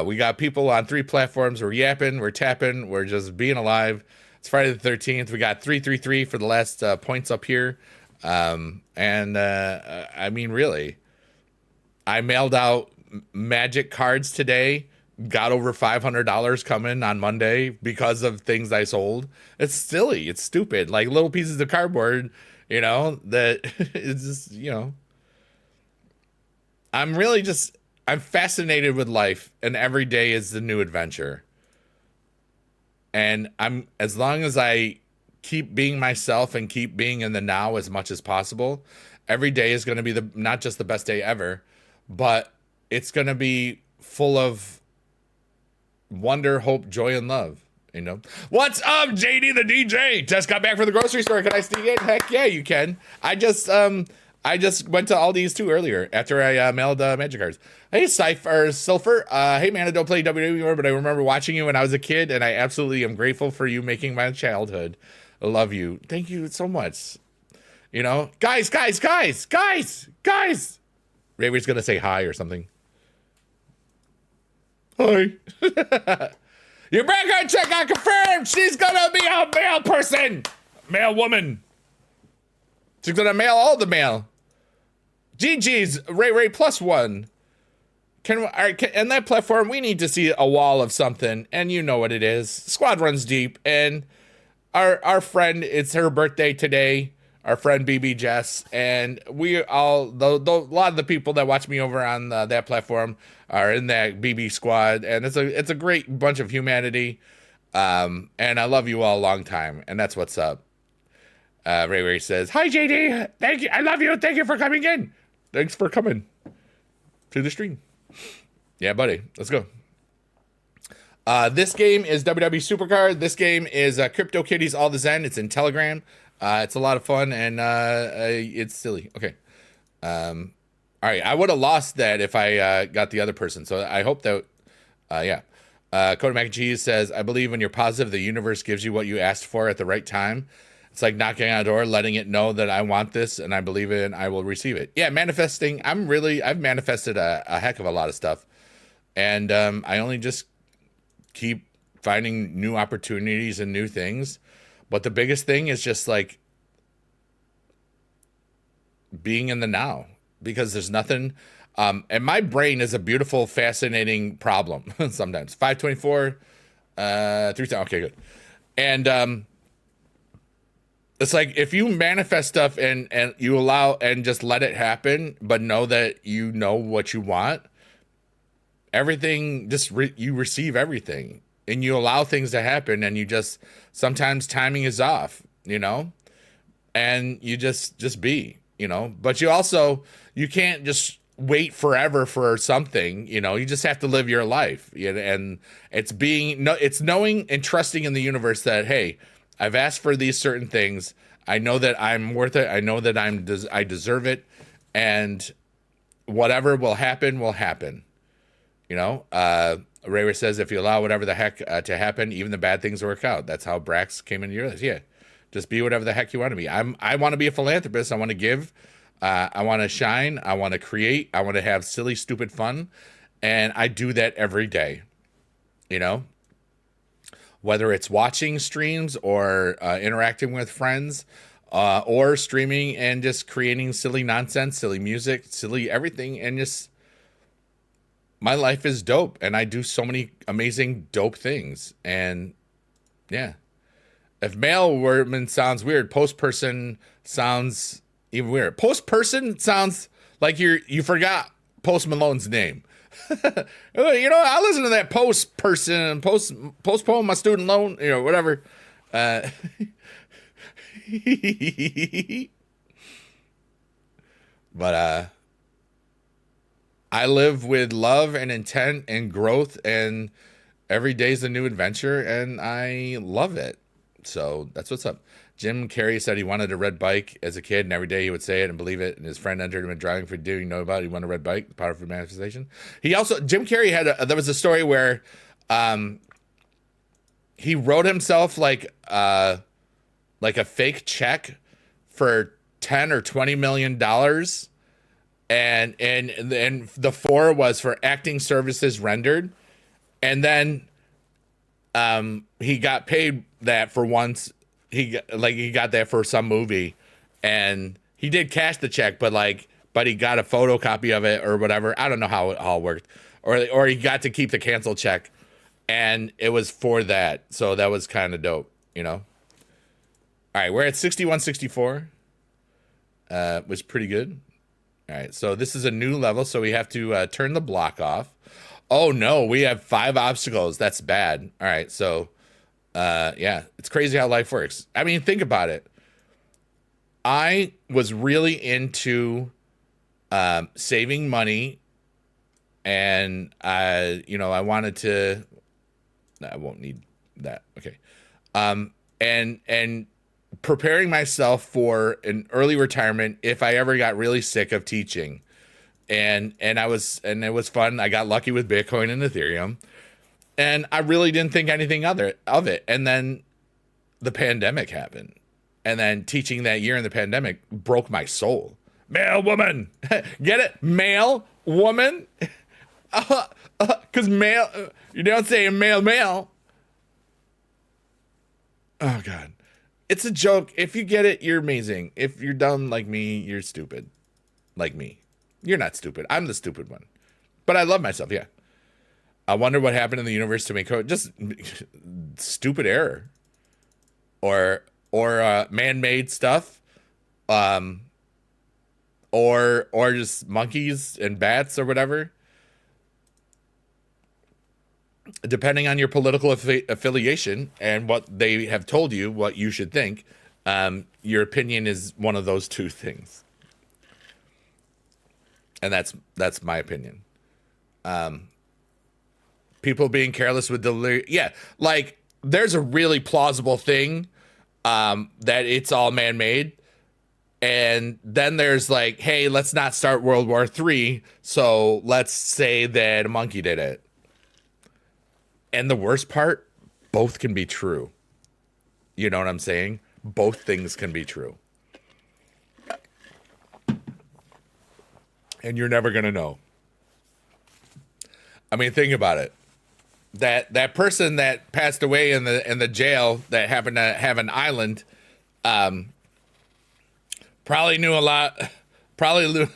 We got people on 3 platforms. We're yapping. We're tapping. We're just being alive. It's Friday the 13th. We got 333 for the last points up here. I mean, really, I mailed out Magic cards today. Got over $500 coming on Monday because of things I sold. It's silly. It's stupid. Like little pieces of cardboard. You know, that it's just, you know, I'm fascinated with life, and every day is the new adventure. And as long as I keep being myself and keep being in the now as much as possible, every day is going to be not just the best day ever, but it's going to be full of wonder, hope, joy, and love. You know, what's up, JD the DJ? Just got back from the grocery store. Can I sneak in? Heck yeah, you can. I just went to Aldi's too earlier after I mailed Magic cards. Hey, Sulfur. Hey man, I don't play WWE anymore, but I remember watching you when I was a kid, and I absolutely am grateful for you making my childhood. I love you. Thank you so much. You know, guys. Ray's gonna say hi or something. Hi. Your background check got confirmed. She's gonna be a male person. Male woman. She's gonna mail all the mail. GG's Ray +1. And that platform, we need to see a wall of something, and you know what it is. Squad runs deep, and our friend, it's her birthday today. Our friend BB Jess, and we all, a lot of the people that watch me over on that platform are in that BB squad, and it's a great bunch of humanity, and I love you all a long time, and that's what's up. Ray says, hi JD, thank you, I love you, thank you for coming in. Thanks for coming to the stream. Yeah, buddy, let's go. This game is WWE Supercard. This game is Crypto Kitties All the Zen. It's in Telegram. It's a lot of fun, and it's silly. Okay. All right. I would have lost that if I got the other person. So I hope that, yeah. Coda Mac and Cheese says, I believe when you're positive, the universe gives you what you asked for at the right time. It's like knocking on a door, letting it know that I want this, and I believe it, and I will receive it. Yeah, manifesting. I've manifested a heck of a lot of stuff. And I only just keep finding new opportunities and new things. But the biggest thing is just like being in the now, because there's nothing. And my brain is a beautiful, fascinating problem sometimes. 524, 3 okay, good. And it's like if you manifest stuff and you allow and just let it happen, but know that you know what you want, everything you receive everything, and you allow things to happen, and you just sometimes timing is off, and you just be, but you can't just wait forever for something, you just have to live your life, and it's knowing and trusting in the universe that, hey, I've asked for these certain things. I know that I'm worth it. I know that I deserve it, and whatever will happen will happen. Ray says, if you allow whatever the heck to happen, even the bad things work out. That's how Brax came into your life. Yeah, just be whatever the heck you want to be. I want to be a philanthropist. I want to give. I want to shine. I want to create. I want to have silly, stupid fun, and I do that every day. Whether it's watching streams or interacting with friends, or streaming and just creating silly nonsense, silly music, silly everything, and just my life is dope, and I do so many amazing dope things. And yeah, if male woman sounds weird, post person sounds even weird. Post person sounds like you forgot Post Malone's name. I listen to that post person, postpone my student loan, whatever. But I live with love and intent and growth, and every day's a new adventure, and I love it. So that's what's up. Jim Carrey said he wanted a red bike as a kid, and every day he would say it and believe it. And his friend entered him in driving for doing know about it. He wanted a red bike, the power of manifestation. Jim Carrey there was a story where he wrote himself like a fake check for 10 or 20 million dollars, and the 4 was for acting services rendered, and then he got paid that for once. He got that for some movie, and he did cash the check, but he got a photocopy of it or whatever. I don't know how it all worked, or he got to keep the cancel check, and it was for that. So that was kind of dope, All right, we're at 6164. Was pretty good. All right, so this is a new level, so we have to turn the block off. Oh no, we have 5 obstacles. That's bad. All right, so yeah, it's crazy how life works. I mean, think about it. I was really into saving money, and I wanted to. I won't need that. Okay, and preparing myself for an early retirement if I ever got really sick of teaching, and it was fun. I got lucky with Bitcoin and Ethereum. And I really didn't think anything of it. And then the pandemic happened. And then teaching that year in the pandemic broke my soul. Male woman. Get it? Male woman? Because male, you don't say male. Oh, God. It's a joke. If you get it, you're amazing. If you're dumb like me, you're stupid. Like me. You're not stupid. I'm the stupid one. But I love myself, yeah. I wonder what happened in the universe to make just stupid error, or man-made stuff, or just monkeys and bats or whatever. Depending on your political affiliation and what they have told you, what you should think, your opinion is one of those two things, and that's my opinion. People being careless with delivery. Yeah, there's a really plausible thing that it's all man-made. And then there's hey, let's not start World War III, so let's say that a monkey did it. And the worst part, both can be true. You know what I'm saying? Both things can be true. And you're never going to know. I mean, think about it. That person that passed away in the jail that happened to have an island, probably knew a lot. Probably knew.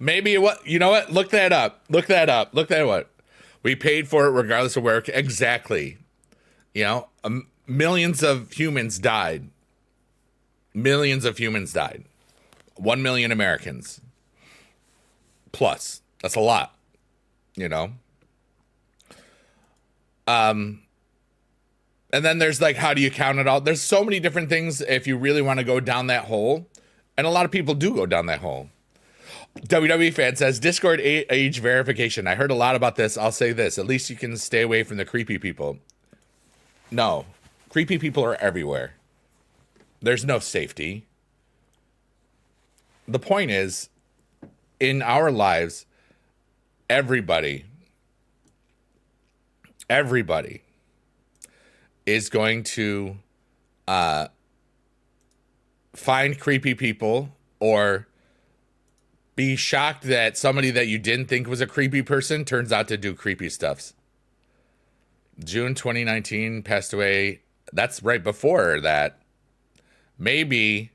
Maybe what you know what? Look that up. Look that up. Look that what? We paid for it regardless of where exactly. You know, millions of humans died. Millions of humans died. 1 million Americans. Plus. That's a lot. You know? And then there's like, how do you count it all? There's so many different things if you really want to go down that hole. And a lot of people do go down that hole. WWE fan says, Discord age verification. I heard a lot about this. I'll say this. At least you can stay away from the creepy people. No. Creepy people are everywhere. There's no safety. The point is, in our lives, everybody is going to find creepy people or be shocked that somebody that you didn't think was a creepy person turns out to do creepy stuffs. June 2019 passed away. That's right before that. Maybe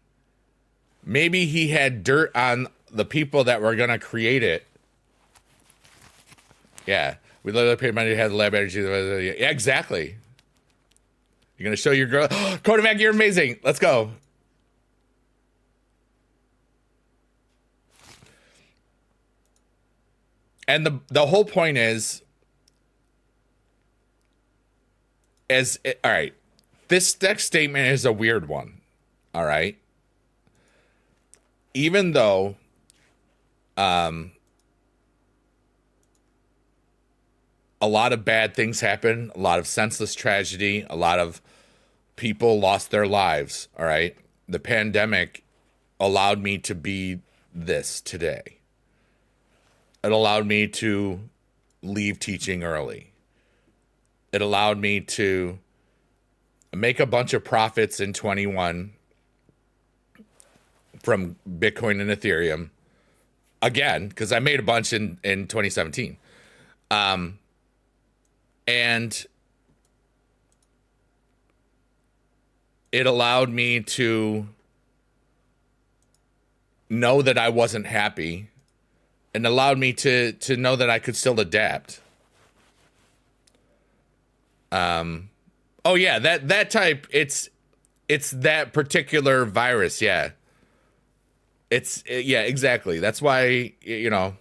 he had dirt on the people that were going to create it. Yeah. We literally paid money to have the lab energy. Yeah, exactly. You're going to show your girl. Kodamak, you're amazing. Let's go. And the whole point is, all right, this next statement is a weird one. All right. Even though, a lot of bad things happen, a lot of senseless tragedy, a lot of people lost their lives. All right. The pandemic allowed me to be this today. It allowed me to leave teaching early. It allowed me to make a bunch of profits in 21 from Bitcoin and Ethereum. Again, because I made a bunch in 2017. And it allowed me to know that I wasn't happy, and allowed me to know that I could still adapt. Oh yeah, that type, it's that particular virus, yeah. Yeah, exactly. That's why, you know.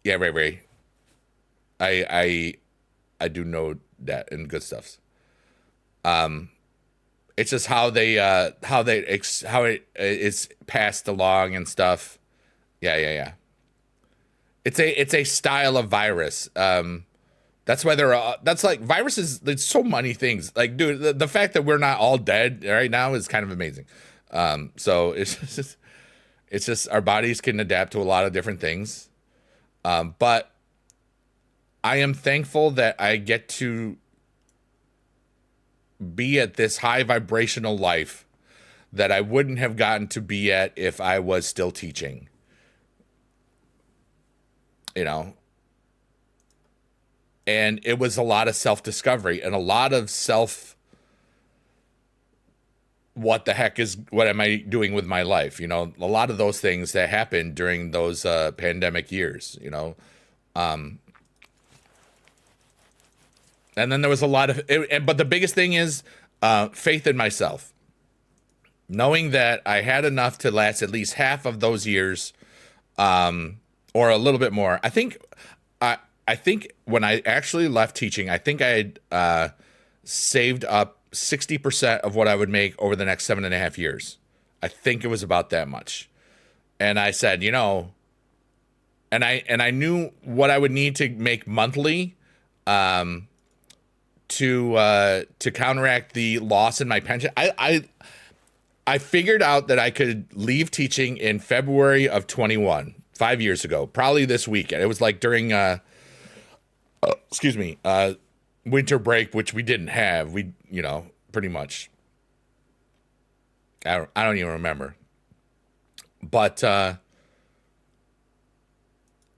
Yeah, Ray. I do know that and good stuffs. It's just how it is passed along and stuff. Yeah. It's a style of virus. That's why that's like viruses. There's so many things. Like, dude, the fact that we're not all dead right now is kind of amazing. So it's just our bodies can adapt to a lot of different things. But I am thankful that I get to be at this high vibrational life that I wouldn't have gotten to be at if I was still teaching. You know? And it was a lot of self-discovery and a lot of what am I doing with my life? You know, a lot of those things that happened during those pandemic years, you know. And then there was a lot of, but the biggest thing is faith in myself. Knowing that I had enough to last at least half of those years, or a little bit more. I think when I actually left teaching, I think I had saved up 60% of what I would make over the next 7.5 years. I think it was about that much. And I said, you know, and I knew what I would need to make monthly, to counteract the loss in my pension. I figured out that I could leave teaching in February of 21, 5 years ago, probably this weekend. It was like during, winter break, which we didn't have. We, you know, pretty much. I don't even remember. But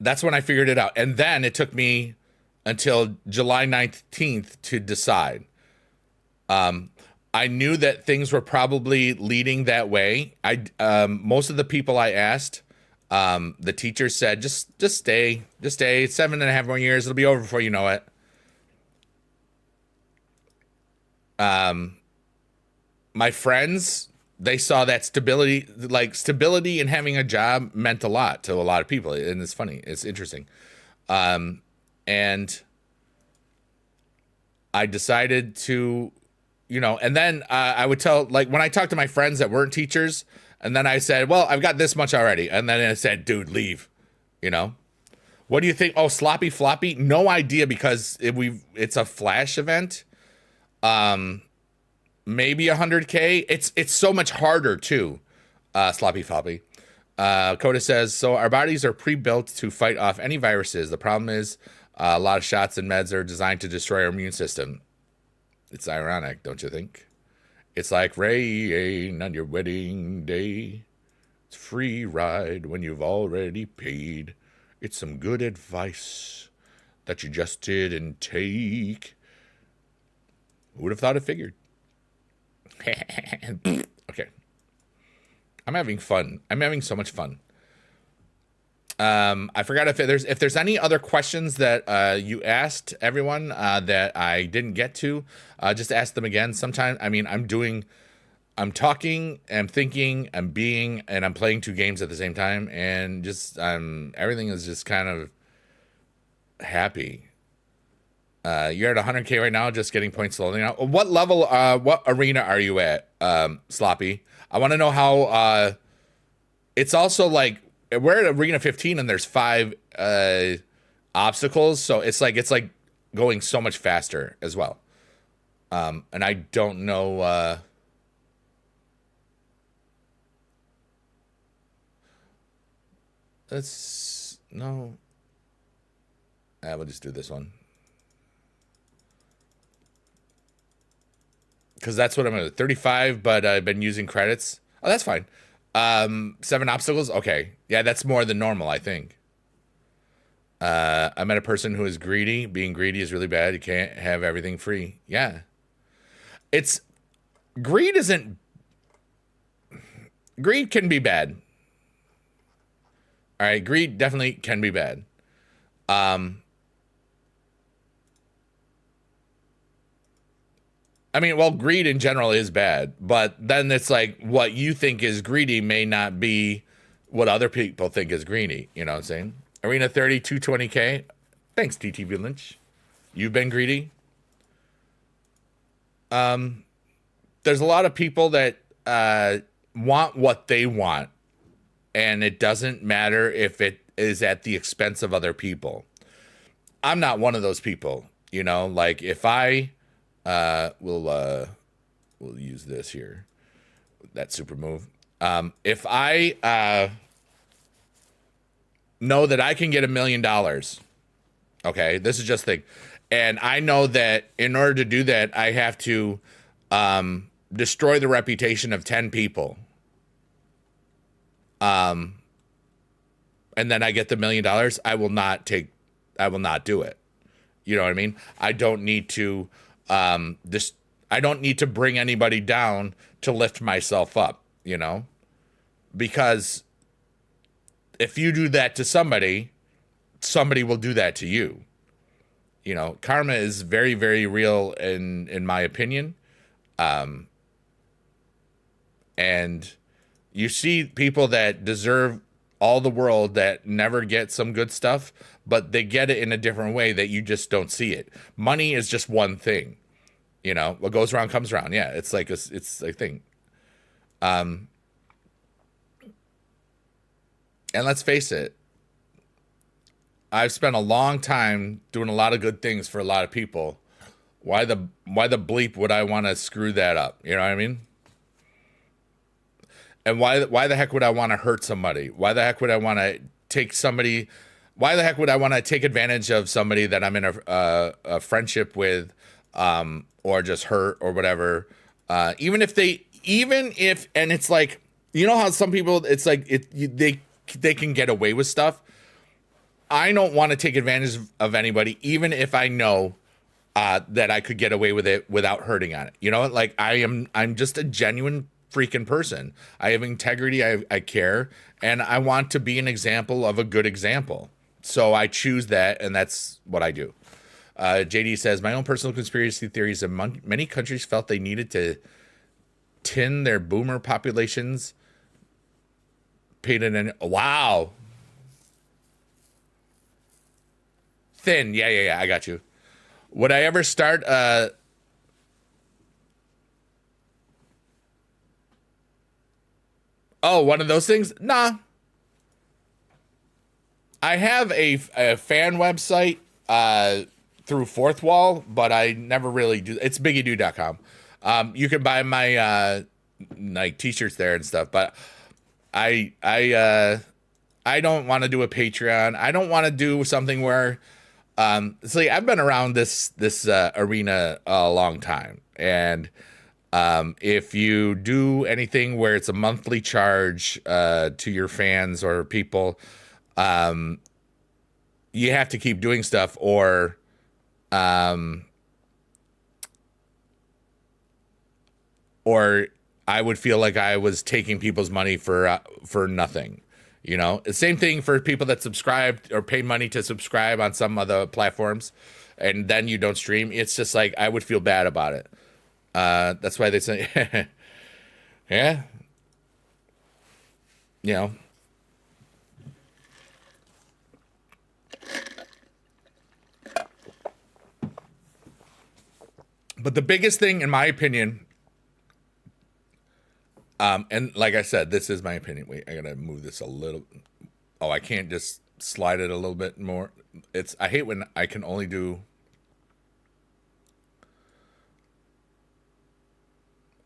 that's when I figured it out. And then it took me until July 19th to decide. I knew that things were probably leading that way. Most of the people I asked, the teachers said, just stay, just stay. 7.5 more years, it'll be over before you know it. My friends, they saw that stability, like stability and having a job meant a lot to a lot of people. And it's funny, it's interesting. And I decided to, and then I would tell, like, when I talked to my friends that weren't teachers, and then I said, well, I've got this much already. And then I said, dude, leave, you know? What do you think? Oh, sloppy floppy? No idea, because it's a flash event. Maybe 100K. It's so much harder too. Sloppy floppy. Coda says, so our bodies are pre-built to fight off any viruses. The problem is a lot of shots and meds are designed to destroy our immune system. It's ironic, don't you think? It's like rain on your wedding day. It's free ride when you've already paid. It's some good advice that you just didn't take. Who would have thought it figured? Okay. I'm having fun. I'm having so much fun. I forgot if there's any other questions that you asked everyone that I didn't get to. Just ask them again. Sometime. I mean, I'm talking, I'm thinking, I'm being, and I'm playing 2 games at the same time, and just everything is just kind of happy. You're at 100K right now, just getting points slowly now. What level? What arena are you at, Sloppy? I want to know how. It's also like we're at arena 15 and there's 5 obstacles, so it's like going so much faster as well. And I don't know. Let's no. We'll just do this one. Because that's what I'm at. 35, but I've been using credits. Oh, that's fine. 7 obstacles? Okay. Yeah, that's more than normal, I think. I met a person who is greedy. Being greedy is really bad. You can't have everything free. Yeah. Greed can be bad. All right, greed definitely can be bad. I mean, well, greed in general is bad, but then it's like what you think is greedy may not be what other people think is greedy. You know what I'm saying? Arena 30, 220K. Thanks, TTV Lynch. You've been greedy. There's a lot of people that want what they want, and it doesn't matter if it is at the expense of other people. I'm not one of those people. Like if I we'll use this here, that super move. If I know that I can get $1 million, okay, this is just thing, and I know that in order to do that, I have to destroy the reputation of 10 people. And then I get the $1 million. I will not do it. You know what I mean? I don't need to. I don't need to bring anybody down to lift myself up, because if you do that to somebody will do that to you. Karma is very, very real in my opinion. And you see people that deserve all the world that never get some good stuff, but they get it in a different way that you just don't see it. Money is just one thing. What goes around comes around. Yeah, it's like it's a thing. And let's face it, I've spent a long time doing a lot of good things for a lot of people. Why the bleep would I want to screw that up? You know what I mean? And why the heck would I want to hurt somebody? Why the heck would I want to take somebody? Why the heck would I want to take advantage of somebody that I'm in a friendship with, or just hurt or whatever? Even if, and it's like, how some people, it's like they can get away with stuff. I don't want to take advantage of anybody, even if I know that I could get away with it without hurting on it. You know, like I'm just a genuine freaking person. I have integrity. I care, and I want to be an example of a good example. So I choose that, and that's what I do. JD says, my own personal conspiracy theories that many countries felt they needed to tin their boomer populations. Paid in. Wow. Thin. Yeah. I got you. Would I ever start one of those things? Nah. I have a fan website through Fourth Wall, but I never really do. It's biggiedo.com. You can buy my like t-shirts there and stuff, but I don't want to do a Patreon. I don't want to do something where see, I've been around this arena a long time, and if you do anything where it's a monthly charge to your fans or people, you have to keep doing stuff, or I would feel like I was taking people's money for nothing. You know, the same thing for people that subscribe or pay money to subscribe on some other platforms, and then you don't stream. It's just like I would feel bad about it. That's why they say, yeah, you know. But the biggest thing, in my opinion, and like I said, this is my opinion. Wait, I gotta move this a little. Oh, I can't just slide it a little bit more. I hate when I can only do.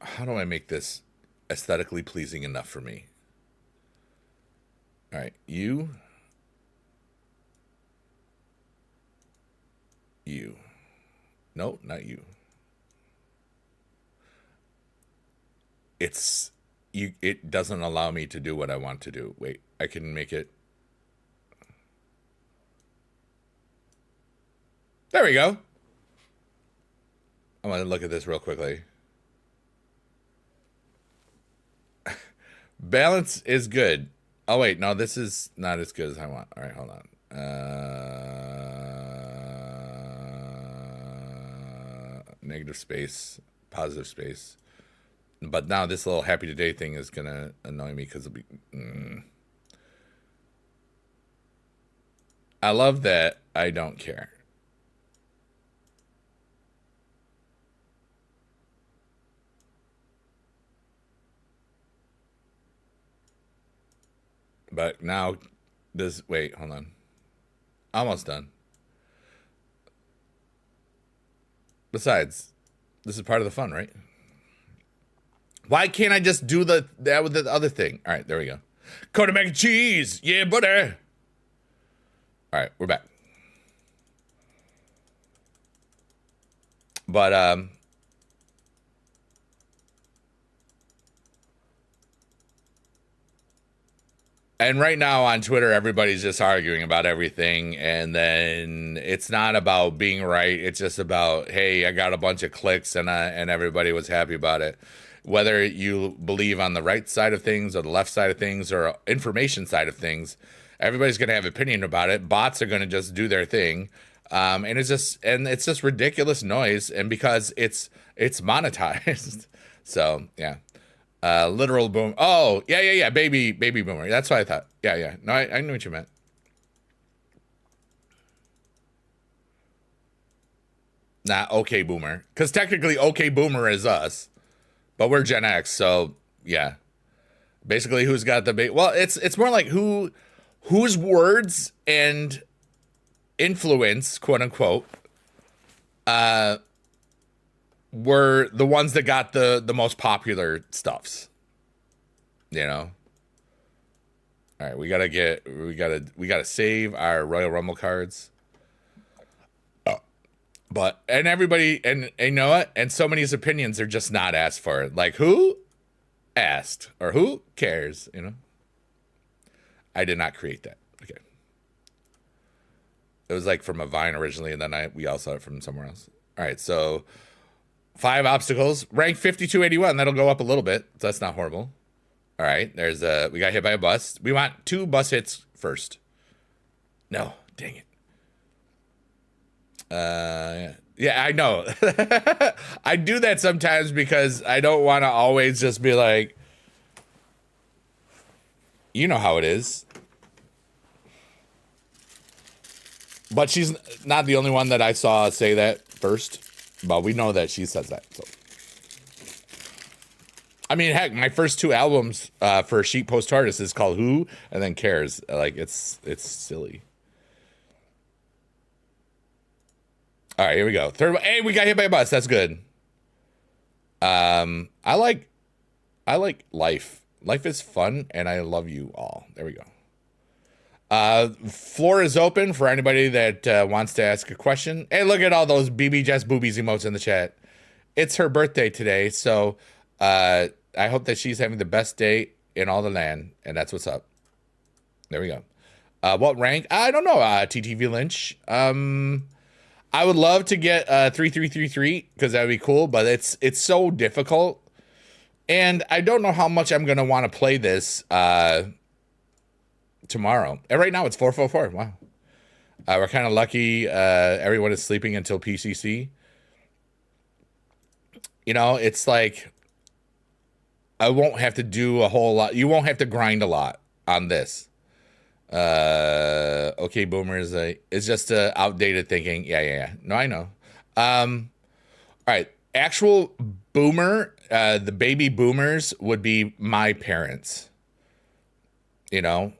How do I make this aesthetically pleasing enough for me? All right, you. No, not you. It doesn't allow me to do what I want to do. Wait, I can make it. There we go. I'm gonna look at this real quickly. Balance is good. Oh wait, no, this is not as good as I want. All right, hold on. Negative space, positive space. But now this little happy today thing is gonna annoy me because it'll be. I love that I don't care. But now, wait, hold on. Almost done. Besides, this is part of the fun, right? Why can't I just do that with the other thing? All right, there we go. Coda mac and cheese, yeah, buddy. All right, we're back. But and right now on Twitter, everybody's just arguing about everything. And then it's not about being right. It's just about, hey, I got a bunch of clicks and everybody was happy about it. Whether you believe on the right side of things or the left side of things or information side of things, everybody's going to have opinion about it. Bots are going to just do their thing. And it's just ridiculous noise. And because it's monetized. So, yeah. Literal boom. Oh, yeah. Baby boomer. That's what I thought. Yeah. No, I knew what you meant. Nah, okay boomer. Because technically okay boomer is us. But we're Gen X, so yeah. Basically who's got the well, it's more like whose words and influence, quote unquote, were the ones that got the most popular stuffs. You know? All right, we gotta save our Royal Rumble cards. But and everybody and you know what? And so many's opinions are just not asked for. Like who asked or who cares? You know? I did not create that. It was like from a Vine originally, and then we all saw it from somewhere else. All right, so 5 obstacles, rank 5281. That'll go up a little bit, so that's not horrible. All right, there's we got hit by a bus. We want 2 bus hits first. No, dang it. Yeah, I know. I do that sometimes because I don't want to always just be like, you know how it is. But she's not the only one that I saw say that first. But we know that she says that. So, I mean, heck, my first 2 albums for Sheep Post Artist is called Who and then Cares. Like, it's silly. All right, here we go. Third one. Hey, we got hit by a bus. That's good. I like life. Life is fun, and I love you all. There we go. Floor is open for anybody that wants to ask a question. Hey, look at all those BB Jess boobies emotes in the chat. It's her birthday today, so I hope that she's having the best day in all the land, and that's what's up. There we go. What rank? I don't know. TTV Lynch. I would love to get 3333 because that would be cool, but it's so difficult. And I don't know how much I'm going to want to play this tomorrow. And right now it's 444. Wow. We're kind of lucky. Everyone is sleeping until PCC. You know, it's like I won't have to do a whole lot. You won't have to grind a lot on this. Okay, boomers, it's just outdated thinking. Yeah. No, I know. All right, actual boomer, the baby boomers would be my parents. You know,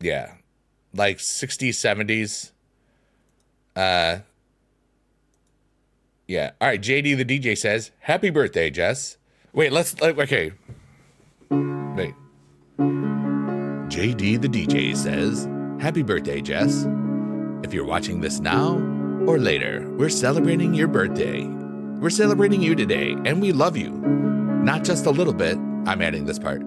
yeah, like 60s, 70s. Yeah. All right. JD the DJ says, "Happy birthday, Jess." Wait, okay. Wait. JD the DJ says, "Happy birthday, Jess. If you're watching this now or later, we're celebrating your birthday. We're celebrating you today, and we love you. Not just a little bit, I'm adding this part,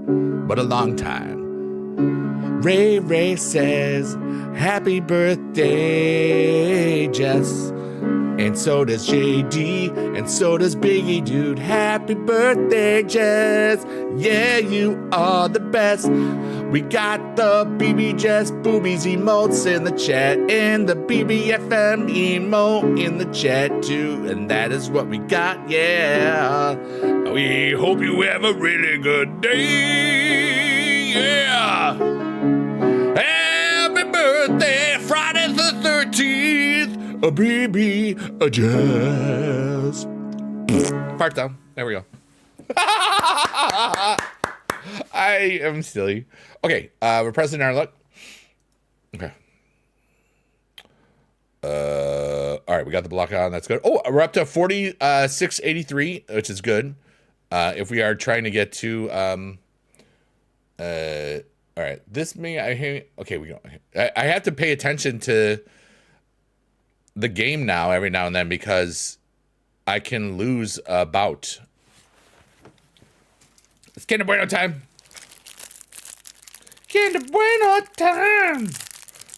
but a long time." Ray says, "Happy birthday, Jess." And so does JD, and so does Biggie, dude. Happy birthday, Jess. Yeah, you are the best. We got the BB Jess boobies emotes in the chat, and the BBFM emote in the chat, too. And that is what we got, yeah. We hope you have a really good day, yeah. Happy birthday, Friday the 13th. A BB, a Jess. Part down. There we go. I am silly. Okay, we're pressing our luck. Okay. All right, we got the block on. That's good. Oh, we're up to 4683, which is good. If we are trying to get to all right, this may okay, we go. I have to pay attention to the game now every now and then because I can lose a bout. It's Kinder Bueno time. Kinder Bueno time.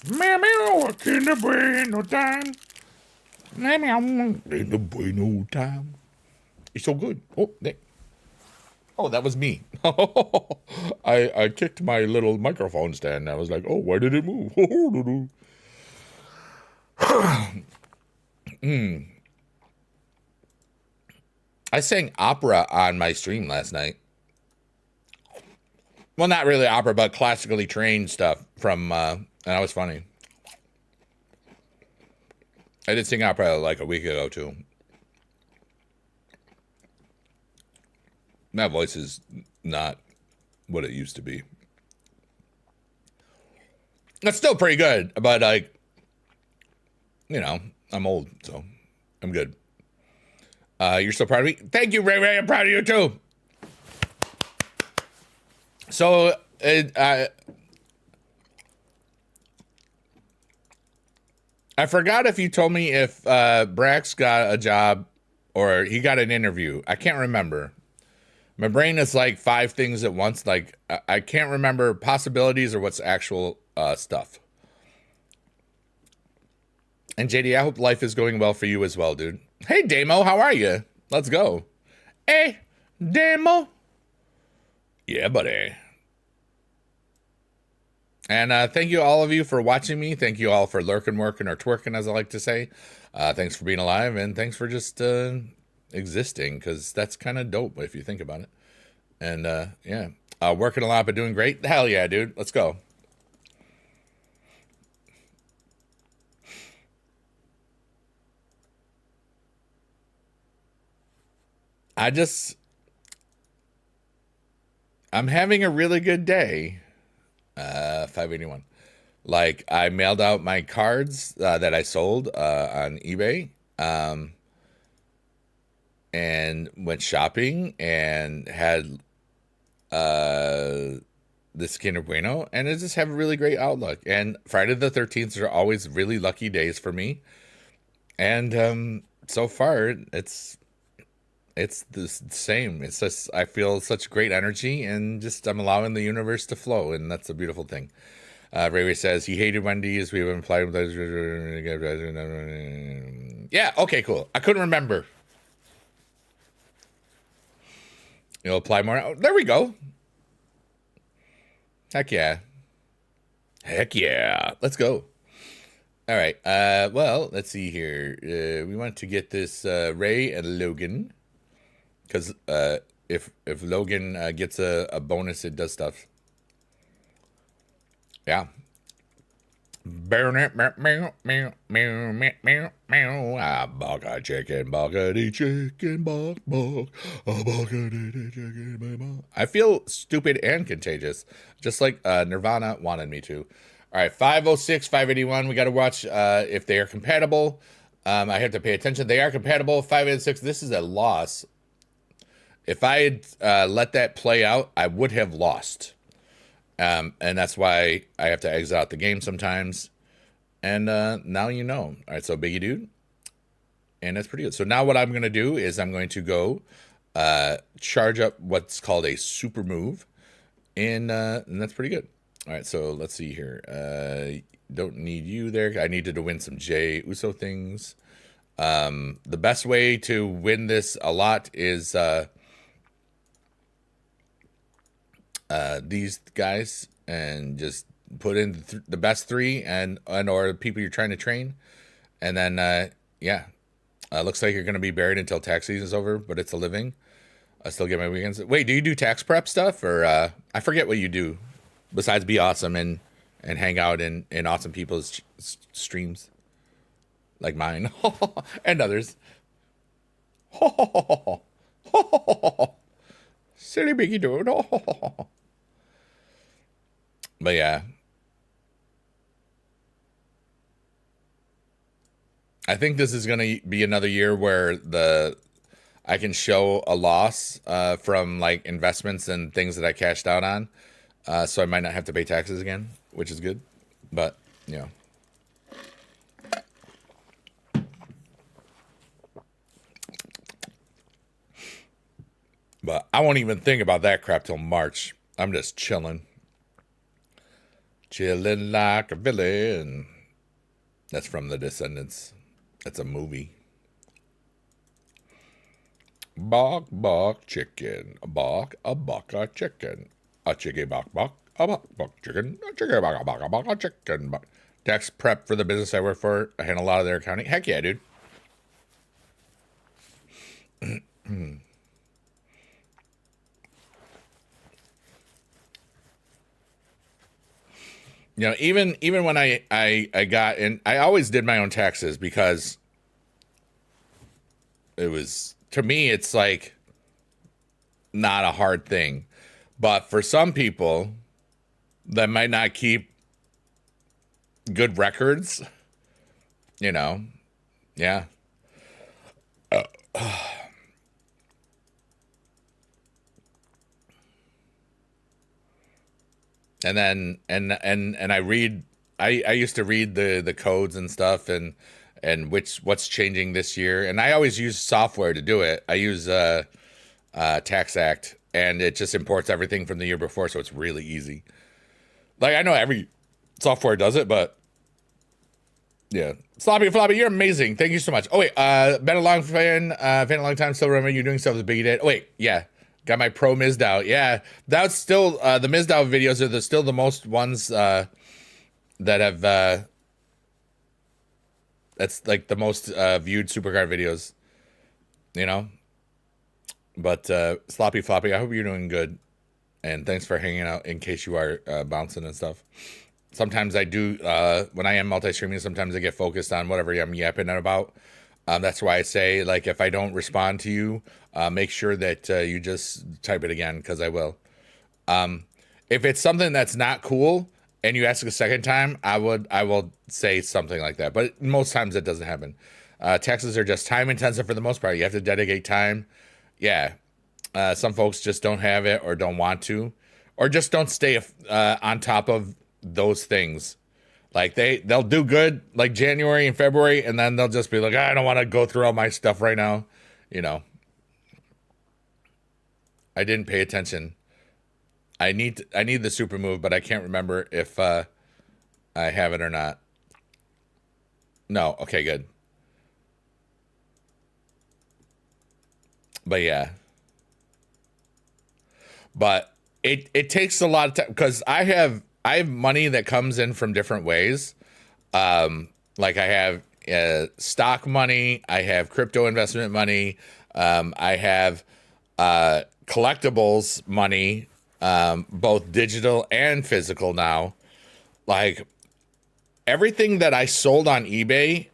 Meow meow. Kinder Bueno time. Meow meow. Kinder Bueno time. It's so good. Oh, that was me. I kicked my little microphone stand. I was like, oh, why did it move? I sang opera on my stream last night. Well, not really opera, but classically trained stuff from, and that was funny. I did sing opera like a week ago, too. My voice is not what it used to be. It's still pretty good, but like, you know, I'm old, so I'm good. You're so proud of me. Thank you, Ray. I'm proud of you too. So, I forgot if you told me if Brax got a job or he got an interview. I can't remember. My brain is like five things at once. Like I can't remember possibilities or what's actual stuff. And JD, I hope life is going well for you as well, dude. Hey, Damo, how are you? Let's go. Hey, Damo. Yeah, buddy. And thank you all of you for watching me. Thank you all for lurking, working, or twerking, as I like to say. Thanks for being alive, and thanks for just existing, because that's kind of dope if you think about it. And yeah, working a lot, but doing great. Hell yeah, dude. Let's go. I'm having a really good day. 581. Like, I mailed out my cards that I sold on eBay, and went shopping and had this Kinder Bueno, and I just have a really great outlook. And Friday the 13th are always really lucky days for me. And so far, it's the same. It's just I feel such great energy, and just I'm allowing the universe to flow, and that's a beautiful thing. Ray Ray says he hated Wendy's. We have implied. Yeah. Okay. Cool. I couldn't remember. You'll apply more. Oh, there we go. Heck yeah. Heck yeah. Let's go. All right. Well, let's see here. We want to get this Ray and Logan, because if Logan gets a bonus, it does stuff. Yeah. Baka chicken, baka chicken, I feel stupid and contagious, just like Nirvana wanted me to. All right, 506, 581. We got to watch if they are compatible. I have to pay attention. They are compatible. 586. This is a loss. If I had let that play out, I would have lost. And that's why I have to exit out the game sometimes. And now you know. All right, so Biggie Dude. And that's pretty good. So now what I'm going to do is I'm going to go charge up what's called a super move. And that's pretty good. All right, so let's see here. Don't need you there. I needed to win some Jey Uso things. The best way to win this a lot is these guys, and just put in the best three and or the people you're trying to train, and then yeah, looks like you're gonna be buried until tax season's over, but it's a living. I still get my weekends. Wait, do you do tax prep stuff, or I forget what you do besides be awesome and hang out in awesome people's streams like mine and others. Silly Biggie Dude. But yeah, I think this is going to be another year where I can show a loss from like investments and things that I cashed out on. So I might not have to pay taxes again, which is good. But, you know. But I won't even think about that crap till March. I'm just chilling. Chilling like a villain. That's from The Descendants. That's a movie. Bark, bark, chicken. A bark, a chicken. A chicky bark, bark. A bark, chicken. A chicky bark, a chicken. Bark. Tax prep for the business I work for. I handle a lot of their accounting. Heck yeah, dude. You know, even when I got in, I always did my own taxes, because it was, to me, it's like not a hard thing. But for some people that might not keep good records, you know, yeah. And then and I used to read the codes and stuff, and what's changing this year, and I always use software to do it. I use Tax Act, and it just imports everything from the year before, so it's really easy. Like, I know every software does it, but yeah. Sloppy Floppy, you're amazing. Thank you so much. Oh wait, been a long fan a long time. Still remember you doing stuff with Biggie Dad. Oh wait, yeah. Got my pro Mizd out. Yeah. That's still the Mizd out videos are still the most ones that have that's like the most viewed supercard videos, you know? But Sloppy Floppy, I hope you're doing good. And thanks for hanging out in case you are bouncing and stuff. Sometimes I do, when I am multi-streaming, sometimes I get focused on whatever I'm yapping about. That's why I say, like, if I don't respond to you, make sure that you just type it again, because I will. If it's something that's not cool and you ask a second time, I will say something like that. But most times it doesn't happen. Taxes are just time intensive for the most part. You have to dedicate time. Yeah. Some folks just don't have it or don't want to, or just don't stay on top of those things. Like they'll do good like January and February, and then they'll just be like, I don't want to go through all my stuff right now. You know, I didn't pay attention. I need the super move, but I can't remember if I have it or not. No, okay, good. But yeah. But it takes a lot of time because I have money that comes in from different ways. Like I have stock money, I have crypto investment money, I have collectibles money, both digital and physical now. Like everything that I sold on eBay,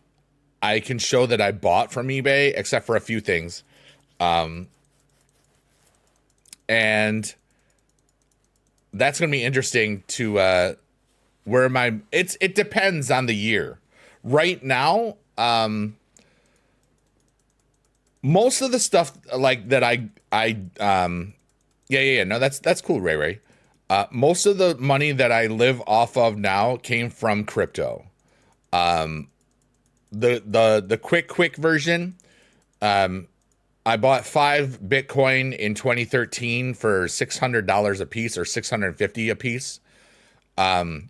I can show that I bought from eBay, except for a few things. And that's going to be interesting to where my it depends on the year. Right now, most of the stuff like that yeah, no, that's cool, Ray. Most of the money that I live off of now came from crypto. The quick version, I bought 5 Bitcoin in 2013 for $600 a piece or $650 a piece. And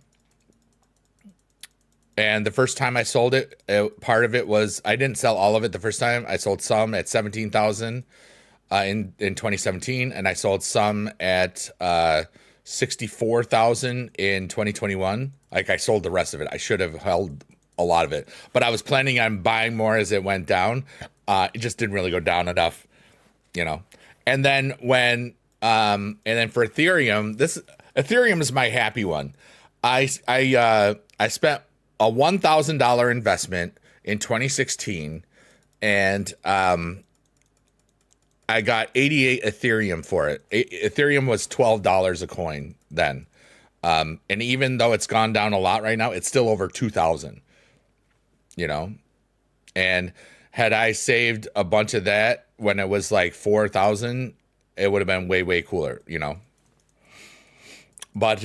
the first time I sold it, part of it was I didn't sell all of it the first time. I sold some at 17,000 in 2017, and I sold some at 64,000 in 2021. Like I sold the rest of it. I should have held a lot of it, but I was planning on buying more as it went down. It just didn't really go down enough, you know. And then and then for Ethereum, Ethereum is my happy one. I spent a $1,000 investment in 2016, and I got 88 Ethereum for it. Ethereum was $12 a coin then. And even though it's gone down a lot right now, it's still over 2,000, you know? And had I saved a bunch of that when it was like 4,000, it would have been way, way cooler, you know? But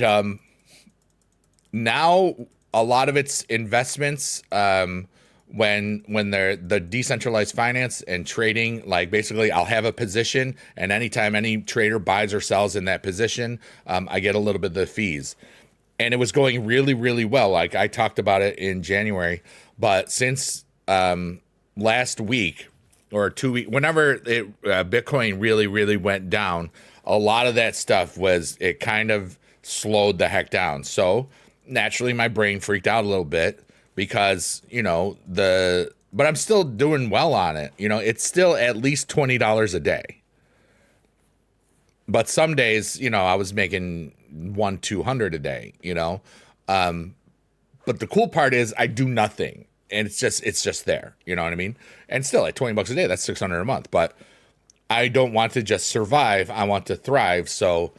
now a lot of its investments, when they're the decentralized finance and trading, like basically I'll have a position, and anytime any trader buys or sells in that position, I get a little bit of the fees. And it was going really, really well. Like I talked about it in January, but since last week or 2 weeks, whenever Bitcoin really, really went down, a lot of that stuff it kind of slowed the heck down. So naturally my brain freaked out a little bit because, you know, but I'm still doing well on it. You know, it's still at least $20 a day. But some days, you know, I was making 200 a day, you know. But the cool part is I do nothing, and it's just there, you know what I mean? And still at $20 a day, that's $600 a month. But I don't want to just survive, I want to thrive. So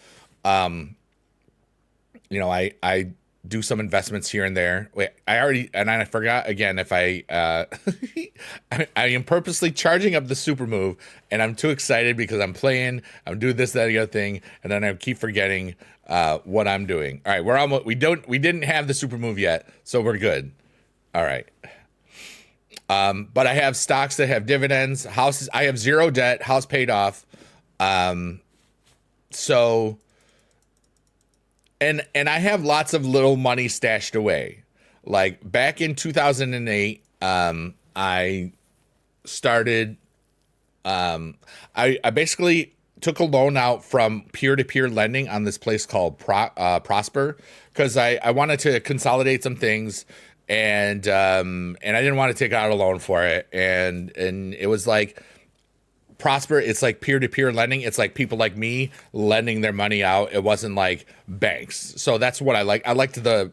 you know, I do some investments here and there. Wait, I forgot again if I I am purposely charging up the super move, and I'm too excited because I'm doing this, that, the other thing, and then I keep forgetting what I'm doing. All right, we didn't have the super move yet, so we're good. All right. But I have stocks that have dividends, houses. I have zero debt, house paid off. So and I have lots of little money stashed away. Like back in 2008, I started I basically took a loan out from peer-to-peer lending on this place called Prosper because I wanted to consolidate some things and I didn't want to take out a loan for it and it was like Prosper, it's like peer-to-peer lending. It's like people like me lending their money out. It wasn't like banks. So that's what I like. I liked the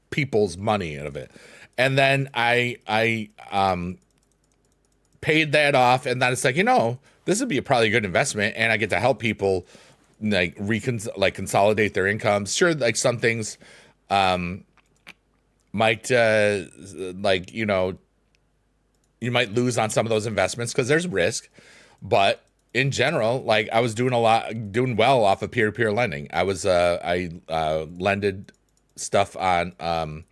people's money out of it. And then I paid that off, and then it's like, this would be probably a good investment, and I get to help people like consolidate their incomes. Sure, like some things might you might lose on some of those investments because there's risk. But in general, like I was doing well off of peer-to-peer lending. I lended stuff on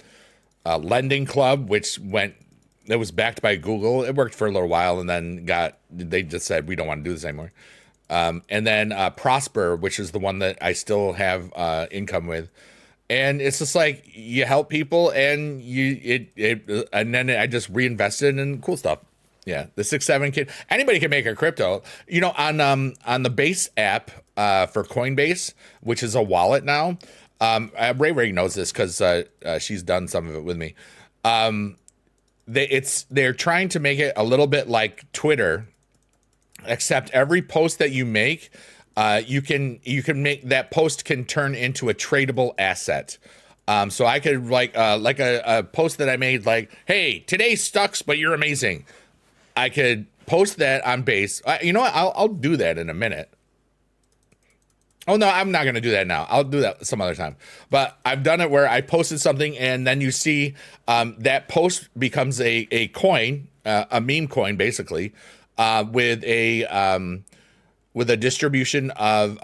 Lending Club, which it was backed by Google. It worked for a little while and then they just said, we don't want to do this anymore. And then Prosper, which is the one that I still have income with. And it's just like you help people and and then I just reinvested in cool stuff. Yeah, the 6-7 kid. Anybody can make a crypto. On the Base app for Coinbase, which is a wallet now. Ray knows this because she's done some of it with me. They're trying to make it a little bit like Twitter, except every post that you make, you can make that post can turn into a tradable asset. So I could like a post that I made like, "Hey, today sucks, but you're amazing." I could post that on Base. You know what? I'll do that in a minute. Oh no, I'm not gonna do that now. I'll do that some other time. But I've done it where I posted something, and then you see that post becomes a coin, a meme coin, basically, with a distribution of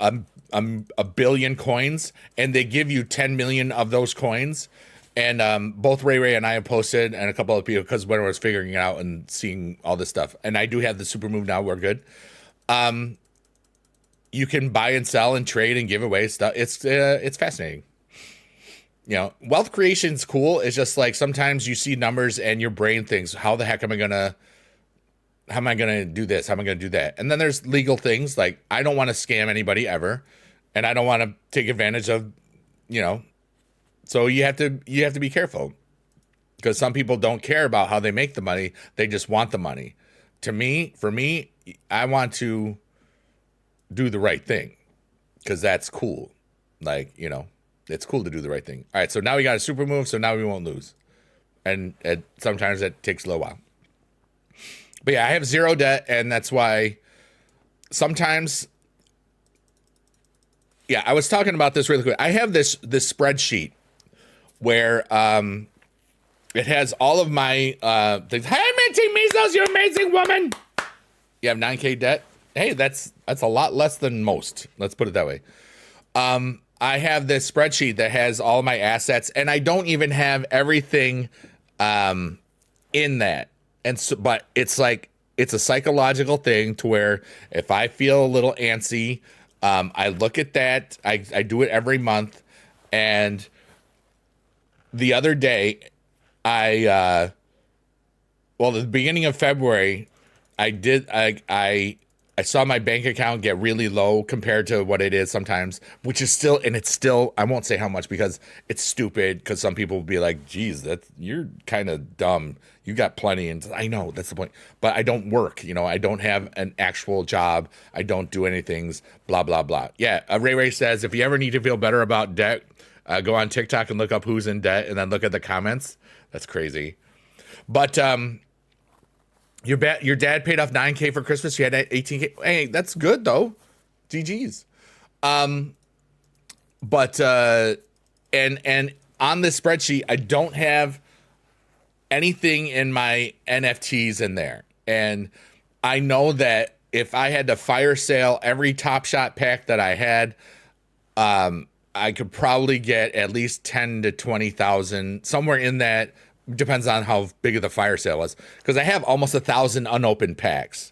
a billion coins, and they give you 10 million of those coins. And both Ray and I have posted, and a couple of people, because when I was figuring it out and seeing all this stuff, and I do have the super move now. We're good. You can buy and sell and trade and give away stuff. It's fascinating. Wealth creation's cool. It's just like sometimes you see numbers and your brain thinks, how the heck am I gonna do this? How am I gonna do that? And then there's legal things like I don't want to scam anybody ever, and I don't want to take advantage of, So you have to be careful because some people don't care about how they make the money. They just want the money. For me, I want to do the right thing because that's cool. Like, it's cool to do the right thing. All right. So now we got a super move. So now we won't lose. And sometimes that takes a little while. But yeah, I have zero debt. And that's why sometimes, yeah, I was talking about this really quick. I have this spreadsheet where it has all of my things. Hey, Minty Measles, you amazing woman. You have 9K debt. Hey, that's a lot less than most. Let's put it that way. I have this spreadsheet that has all my assets, and I don't even have everything in that. And so, but it's like it's a psychological thing to where if I feel a little antsy, I look at that. I do it every month, and the other day, at the beginning of February, I saw my bank account get really low compared to what it is sometimes, which is still, I won't say how much because it's stupid because some people will be like, geez, you're kind of dumb. You got plenty. And I know that's the point, but I don't work. I don't have an actual job. I don't do anything, blah, blah, blah. Yeah. Ray says, if you ever need to feel better about debt, go on TikTok and look up who's in debt and then look at the comments. That's crazy. But, your dad paid off 9K for Christmas. You had 18K. Hey, that's good though. GG's. But and on this spreadsheet, I don't have anything in my NFTs in there. And I know that if I had to fire sale every Top Shot pack that I had, I could probably get at least 10 to 20,000, somewhere in that. Depends on how big of the fire sale was, because I have almost 1,000 unopened packs,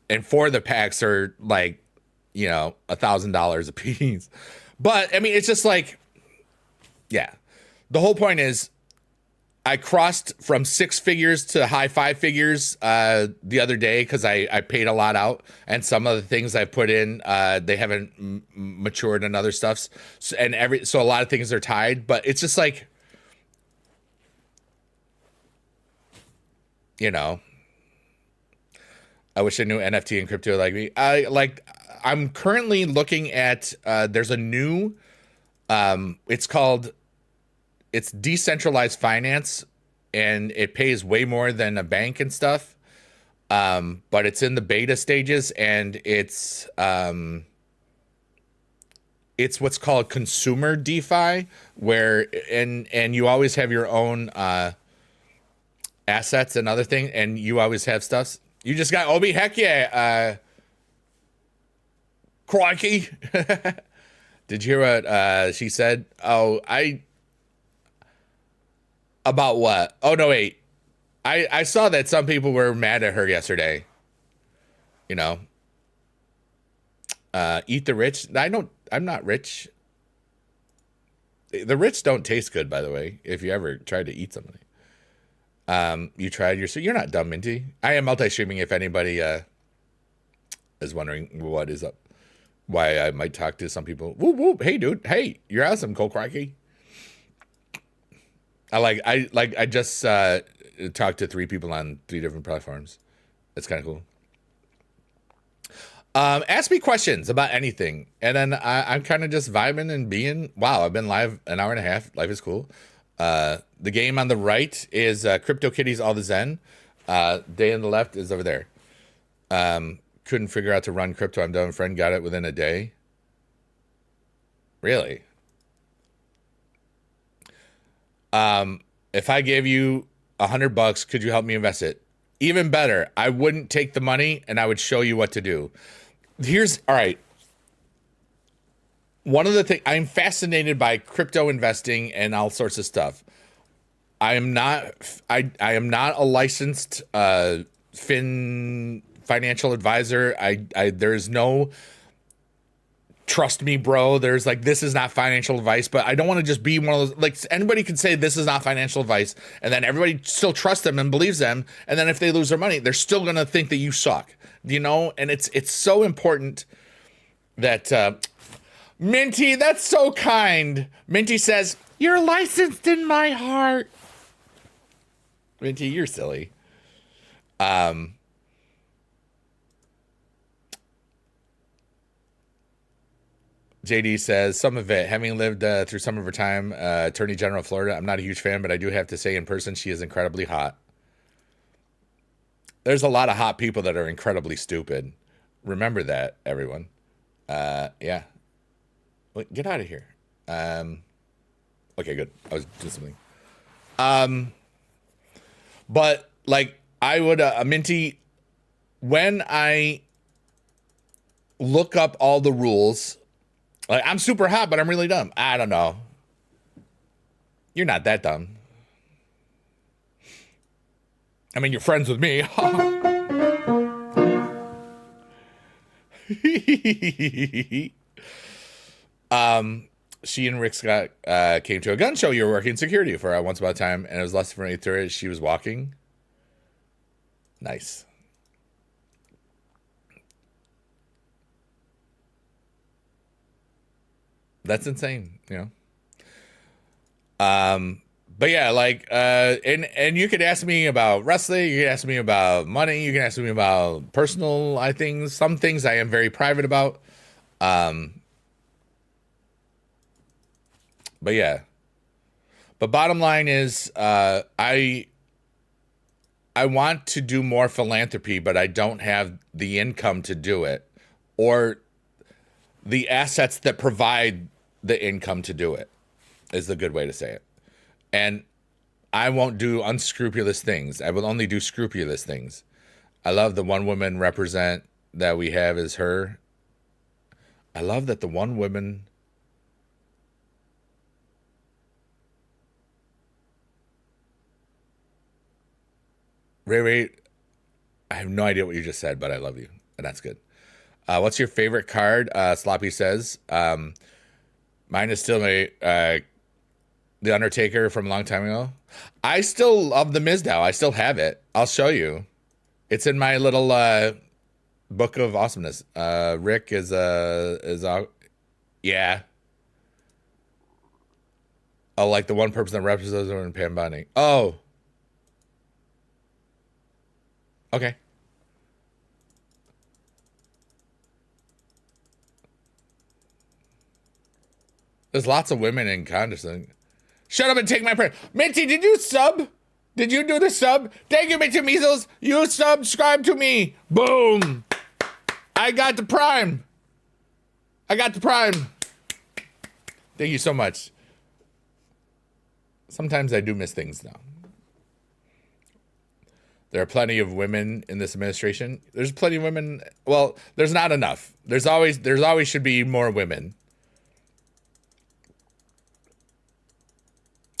and 4 of the packs are like $1,000 a piece. But I mean, it's just like, yeah. The whole point is I crossed from 6 figures to high 5 figures the other day because I paid a lot out, and some of the things I put in they haven't matured and other stuffs, so a lot of things are tied. But it's just like, I wish I knew NFT and crypto like me. I'm currently looking at there's a new it's decentralized finance, and it pays way more than a bank and stuff. But it's in the beta stages, and it's what's called consumer DeFi, where and you always have your own assets and other things, and you always have stuff. You just got Obi, heck yeah, crikey. Did you hear what she said? Oh, about what? Oh no, wait. I saw that some people were mad at her yesterday. You know, eat the rich. I'm not rich. The rich don't taste good, by the way. If you ever tried to eat something, you tried you're not dumb, Minty. I am multi-streaming. If anybody is wondering what is up, why I might talk to some people. Whoop whoop. Hey, dude. Hey, you're awesome, Cole Crikey. I just talked to 3 people on 3 different platforms. It's kind of cool. Ask me questions about anything, and then I'm kind of just vibing and being. Wow, I've been live an hour and a half. Life is cool. The game on the right is CryptoKitties All the Zen. Day on the left is over there. Couldn't figure out to run crypto. I'm done. Friend got it within a day. Really? If I gave you $100, could you help me invest it? Even better, I wouldn't take the money and I would show you what to do. All right. One of the things, I'm fascinated by crypto investing and all sorts of stuff. I am not a licensed financial advisor. There's no trust me, bro. There's this is not financial advice, but I don't want to just be one of those, anybody can say this is not financial advice, and then everybody still trusts them and believes them. And then if they lose their money, they're still going to think that you suck, and it's so important that, Minty, that's so kind. Minty says, you're licensed in my heart. Minty, you're silly. JD says, some of it, having lived through some of her time, Attorney General of Florida, I'm not a huge fan, but I do have to say in person, she is incredibly hot. There's a lot of hot people that are incredibly stupid. Remember that, everyone. Yeah. Wait, get out of here. Okay, good. I was doing something. But, I would, Minty, when I look up all the rules, I'm super hot, but I'm really dumb. I don't know. You're not that dumb. I mean, you're friends with me. She and Rick Scott came to a gun show. You were working security for once upon a time, and it was less than 8:30. She was walking. Nice. That's insane, But yeah, and you could ask me about wrestling, you can ask me about money, you can ask me about personal things. Some things I am very private about. But yeah. But bottom line is, I want to do more philanthropy, but I don't have the income to do it, or the assets that provide the income to do it, is the good way to say it. And I won't do unscrupulous things. I will only do scrupulous things. I love the one woman represent that we have is her. I love that the one woman. Ray, I have no idea what you just said, but I love you. And that's good. What's your favorite card? Sloppy says. Mine is still my The Undertaker from a long time ago. I still love the Miz now. I still have it. I'll show you. It's in my little book of awesomeness. Rick is yeah. Oh, like the one person that represents her in Pam Bondi. Oh. Okay. There's lots of women in condescending. Shut up and take my prayer. Minty, did you sub? Did you do the sub? Thank you, Minty Measles. You subscribe to me. Boom. I got the prime. I got the prime. Thank you so much. Sometimes I do miss things now. There are plenty of women in this administration. There's plenty of women. Well, there's not enough. There's always should be more women.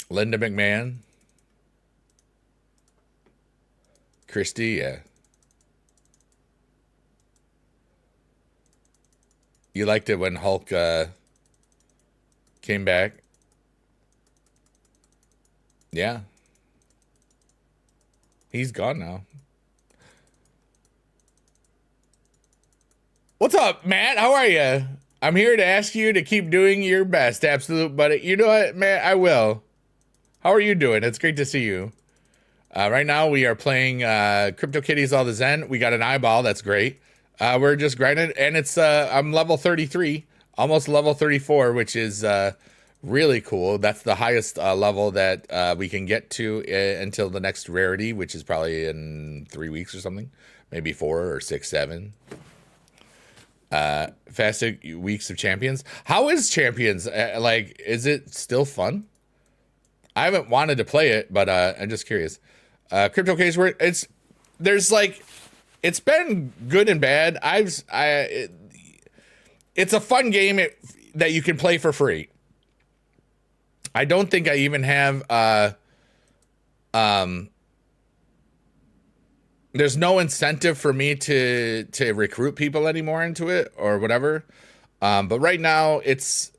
Linda McMahon. Christy, yeah. You liked it when Hulk came back. Yeah. He's gone now. What's up, Matt? How are you? I'm here to ask you to keep doing your best, absolute buddy. You know what, Matt? I will. How are you doing? It's great to see you. Right now we are playing CryptoKitties All the Zen. We got an eyeball. That's great. We're just grinding, and it's I'm level 33, almost level 34, which is really cool. That's the highest level that we can get to until the next rarity, which is probably in 3 weeks or something, maybe 4 or 6, 7. Fastest weeks of Champions. How is Champions? Like, is it still fun? I haven't wanted to play it, but I'm just curious. Crypto case where it's been good and bad. It's a fun game that you can play for free. I don't think I even have there's no incentive for me to recruit people anymore into it or whatever. But right now it's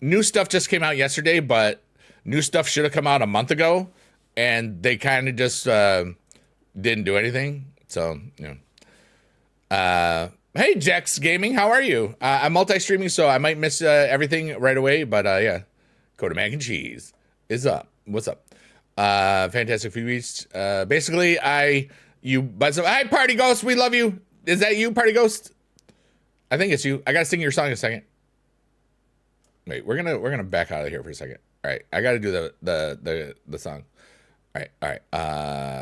new stuff just came out yesterday, but new stuff should have come out a month ago, and they kind of just didn't do anything. So, you know. Hey, Jex Gaming, how are you? I'm multi-streaming, so I might miss everything right away, but yeah. Coda Mac and Cheese is up. What's up? Fantastic few weeks. Basically, hi, Party Ghost, we love you. Is that you, Party Ghost? I think it's you. I gotta sing your song in a second. Wait, we're gonna back out of here for a second. All right, I gotta do the song. All right.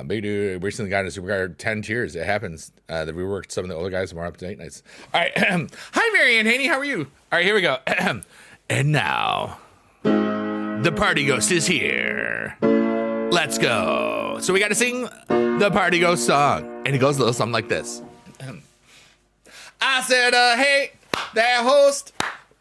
Big dude recently got into Supercard 10 tiers. It happens. That we worked some of the older guys more up to date. Nice. All right. Hi, Marianne Haney. How are you? All right, here we go. And now, the Party Ghost is here. Let's go. So we got to sing the Party Ghost song, and it goes a little something like this. I said, hey, that host.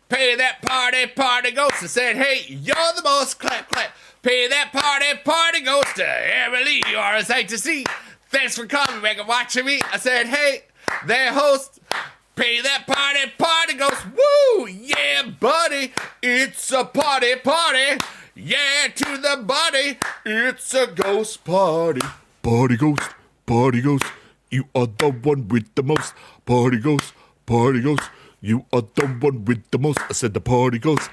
Pay that party ghost. I said, hey, you're the most, clap, clap. Pay that party ghost. Emily, you are a sight to see. Thanks for coming back and watching me. I said, hey, that host. Pay that party ghost. Woo, yeah, buddy. It's a party. Yeah, to the body. It's a ghost party. Party ghost. You are the one with the most. Party ghost. You are the one with the most. I said the party ghost.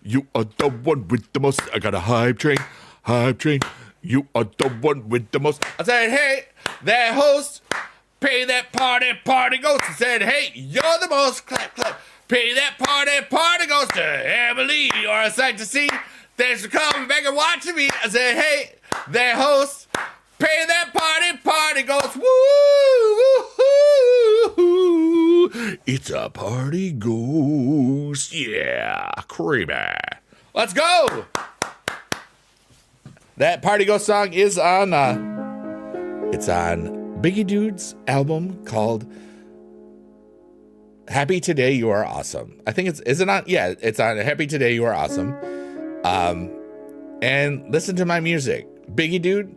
You are the one with the most. I got a hype train. You are the one with the most. I said, hey, that host. Pay that party ghost. I said, hey, you're the most. Clap, clap. Pay that party ghost. Emily, you are a sight to see. Thanks for coming back and watching me. I said, hey, that host. Pay that party ghost. Woo! It's a party ghost. Yeah, creamy. Let's go. That party ghost song is on. It's on Biggie Dude's album called "Happy Today You Are Awesome." I think is it on? Yeah, it's on "Happy Today You Are Awesome." And listen to my music, Biggie Dude.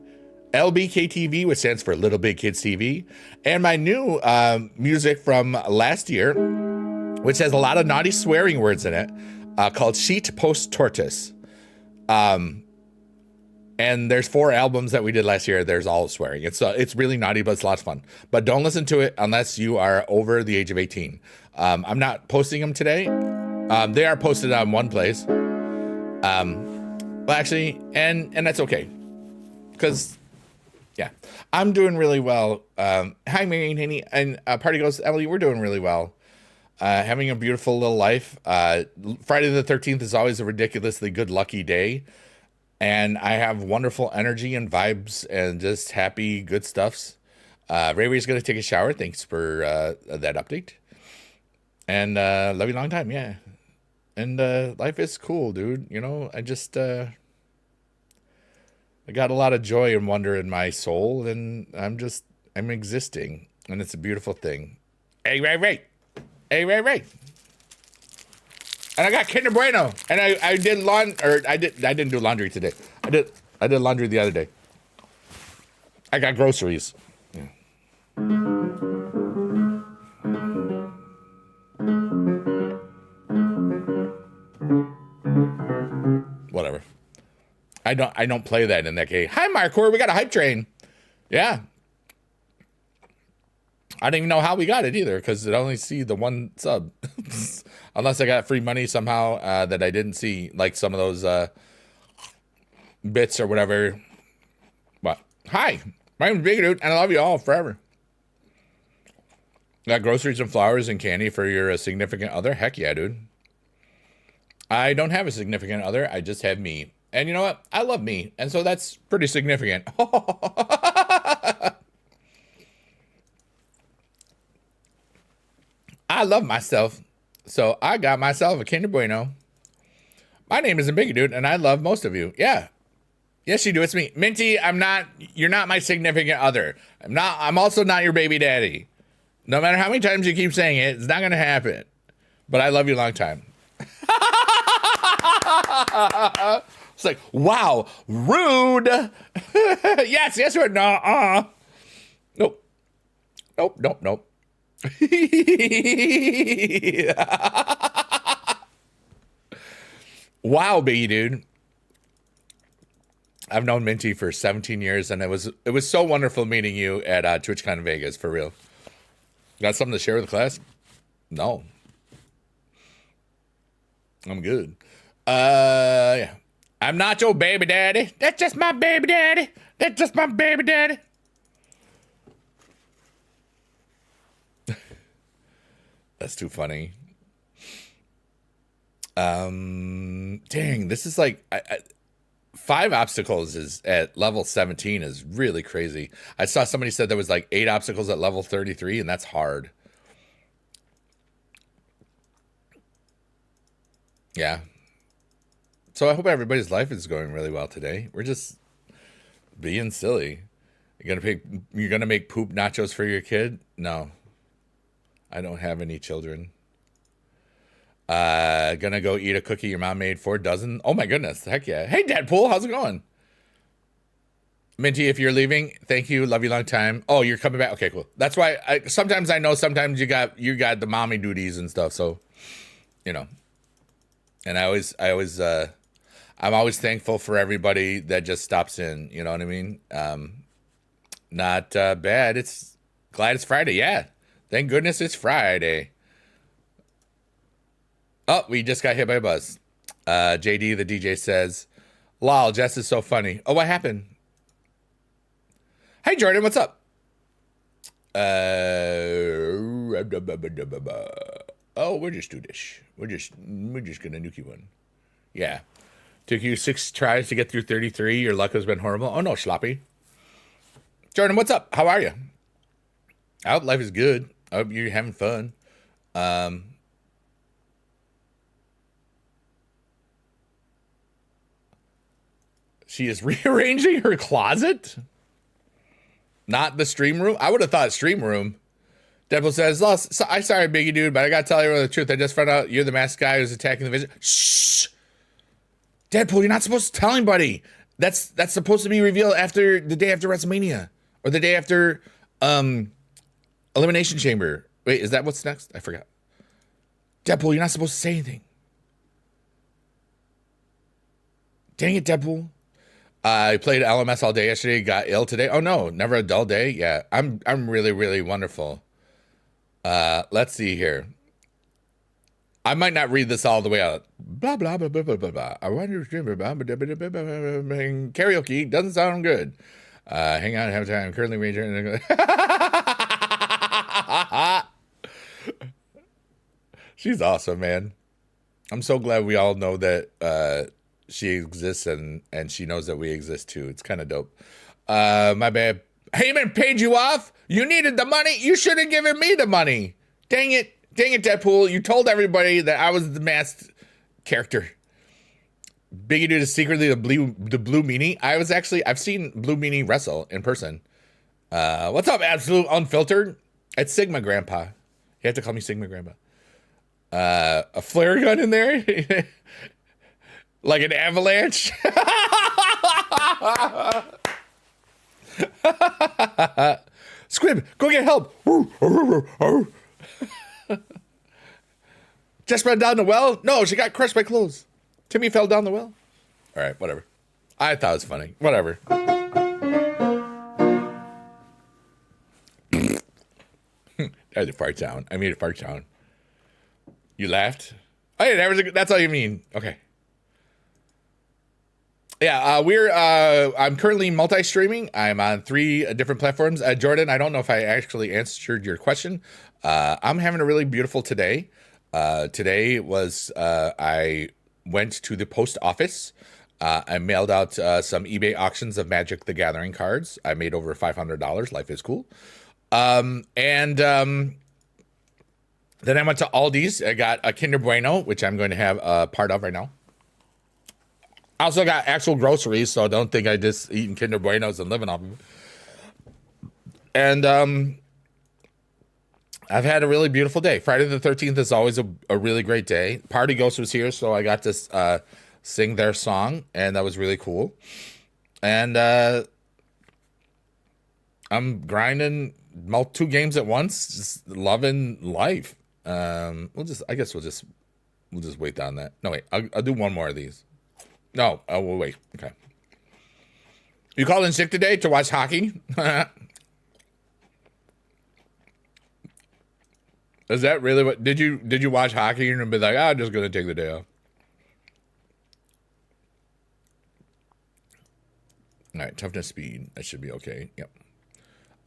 LBKTV, which stands for Little Big Kids TV, and my new music from last year, which has a lot of naughty swearing words in it, called Sheet Post Tortoise. And there's 4 albums that we did last year. There's all swearing. It's really naughty, but it's lots of fun. But don't listen to it unless you are over the age of 18. I'm not posting them today. They are posted on one place. Well, actually, and that's okay, because yeah, I'm doing really well. Hi, Mary and Haney, and Party Goes Emily. We're doing really well. Having a beautiful little life. Friday the 13th is always a ridiculously good lucky day, and I have wonderful energy and vibes and just happy good stuffs. Ray Ray's gonna take a shower. Thanks for that update. And love you long time, yeah. And life is cool, dude. You know, I got a lot of joy and wonder in my soul, and I'm existing, and it's a beautiful thing. Hey, Ray Ray. Hey, Ray Ray. And I got Kinder Bueno, and I didn't do laundry today. I did laundry the other day. I got groceries. Yeah. Whatever. I don't play that in that game. Hi, Marcor. We got a hype train. Yeah. I don't even know how we got it either, because I only see the one sub. Unless I got free money somehow that I didn't see, like some of those bits or whatever. But hi, my name's Big Dude, and I love you all forever. Got groceries and flowers and candy for your significant other? Heck yeah, dude. I don't have a significant other. I just have me. And you know what? I love me. And so that's pretty significant. I love myself. So I got myself a Kinder Bueno. My name isn't Big Dude, and I love most of you. Yeah. Yes, you do. It's me. Minty, you're not my significant other. I'm also not your baby daddy. No matter how many times you keep saying it, it's not going to happen. But I love you a long time. It's like, wow, rude. yes, or no. Nope. Wow, baby dude. I've known Minty for 17 years, and it was so wonderful meeting you at TwitchCon in Vegas, for real. Got something to share with the class? No. I'm good. Yeah. I'm not your baby daddy. That's just my baby daddy. That's just my baby daddy. That's too funny. Dang, this is like 5 obstacles is at level 17 is really crazy. I saw somebody said there was like 8 obstacles at level 33, and that's hard. Yeah. So I hope everybody's life is going really well today. We're just being silly. You're gonna make poop nachos for your kid? No. I don't have any children. Gonna go eat a cookie your mom made 4 dozen. Oh my goodness. Heck yeah. Hey Deadpool, how's it going? Minty, if you're leaving, thank you. Love you long time. Oh, you're coming back. Okay, cool. That's why sometimes I know sometimes you got the mommy duties and stuff, so you know. And I'm always thankful for everybody that just stops in, you know what I mean? Not bad. It's glad it's Friday. Yeah. Thank goodness it's Friday. Oh, we just got hit by a buzz. JD, the DJ, says, lol, Jess is so funny. Oh, what happened? Hey, Jordan, what's up? Oh, we're just do this. We're just gonna nuke you one. Yeah. Took you 6 tries to get through 33. Your luck has been horrible. Oh, no, sloppy. Jordan, what's up? How are you? I hope life is good. I hope you're having fun. She is rearranging her closet? Not the stream room? I would have thought stream room. Deadpool says, I'm sorry, Biggie Dude, but I gotta tell you the truth. I just found out you're the masked guy who's attacking the visitor. Shh! Deadpool, you're not supposed to tell anybody. That's supposed to be revealed after the day after WrestleMania or the day after Elimination Chamber. Wait, is that what's next? I forgot. Deadpool, you're not supposed to say anything. Dang it, Deadpool. I played LMS all day yesterday. Got ill today. Oh no, never a dull day. Yeah, I'm really really wonderful. Let's see here. I might not read this all the way out. Blah blah blah blah blah blah blah. I wonder if karaoke doesn't sound good. Hang on, have time. Currently raging. She's awesome, man. I'm so glad we all know that she exists and she knows that we exist too. It's kind of dope. My bad. Heyman paid you off. You needed the money. You should have given me the money. Dang it. Dang it, Deadpool. You told everybody that I was the masked character. Biggie Dude is secretly the Blue Meanie. I've seen Blue Meanie wrestle in person. What's up, Absolute Unfiltered? It's Sigma Grandpa. You have to call me Sigma Grandpa. A flare gun in there? Like an avalanche? Squib, go get help. Just ran down the well? No, she got crushed by clothes. Timmy fell down the well. All right, whatever. I thought it was funny. Whatever. That was a fart sound. I made a fart sound. You laughed? Oh, yeah, that's all you mean. Okay. Yeah, I'm currently multi-streaming. I'm on 3 different platforms. Jordan, I don't know if I actually answered your question. I'm having a really beautiful today. Today was, I went to the post office. I mailed out some eBay auctions of Magic the Gathering cards. I made over $500. Life is cool. Then I went to Aldi's. I got a Kinder Bueno, which I'm going to have a part of right now. I also got actual groceries, so don't think I just eating Kinder Buenos and living off of it. And I've had a really beautiful day. Friday the 13th is always a really great day. Party Ghost was here, so I got to sing their song, and that was really cool. And I'm grinding 2 games at once, just loving life. I guess we'll just wait on that. No, wait, I'll do one more of these. No, we'll wait. Okay. You called in sick today to watch hockey? Is that really what? Did you watch hockey and be like, I'm just gonna take the day off? All right, toughness, speed. That should be okay. Yep.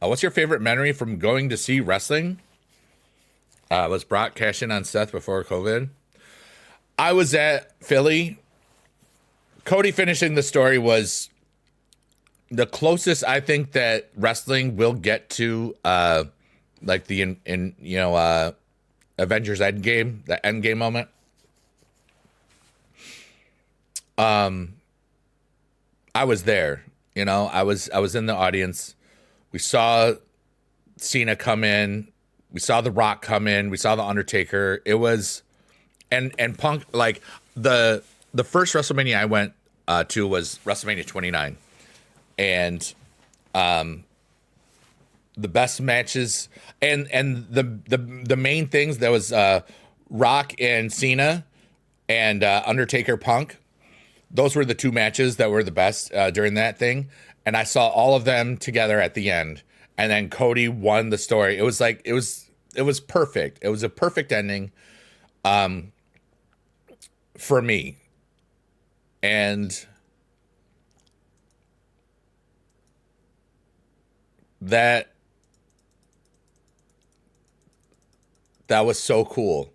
What's your favorite memory from going to see wrestling? Was Brock cashing on Seth before COVID? I was at Philly. Cody finishing the story was the closest I think that wrestling will get to like the Avengers Endgame, the Endgame moment. I was there, I was in the audience. We saw Cena come in, we saw The Rock come in, we saw The Undertaker. It was and Punk, like the first WrestleMania I went to was WrestleMania 29, and the best matches and the main things, that was Rock and Cena and Undertaker Punk. Those were the 2 matches that were the best during that thing, and I saw all of them together at the end. And then Cody won the story. It was like it was perfect. It was a perfect ending for me. And that was so cool.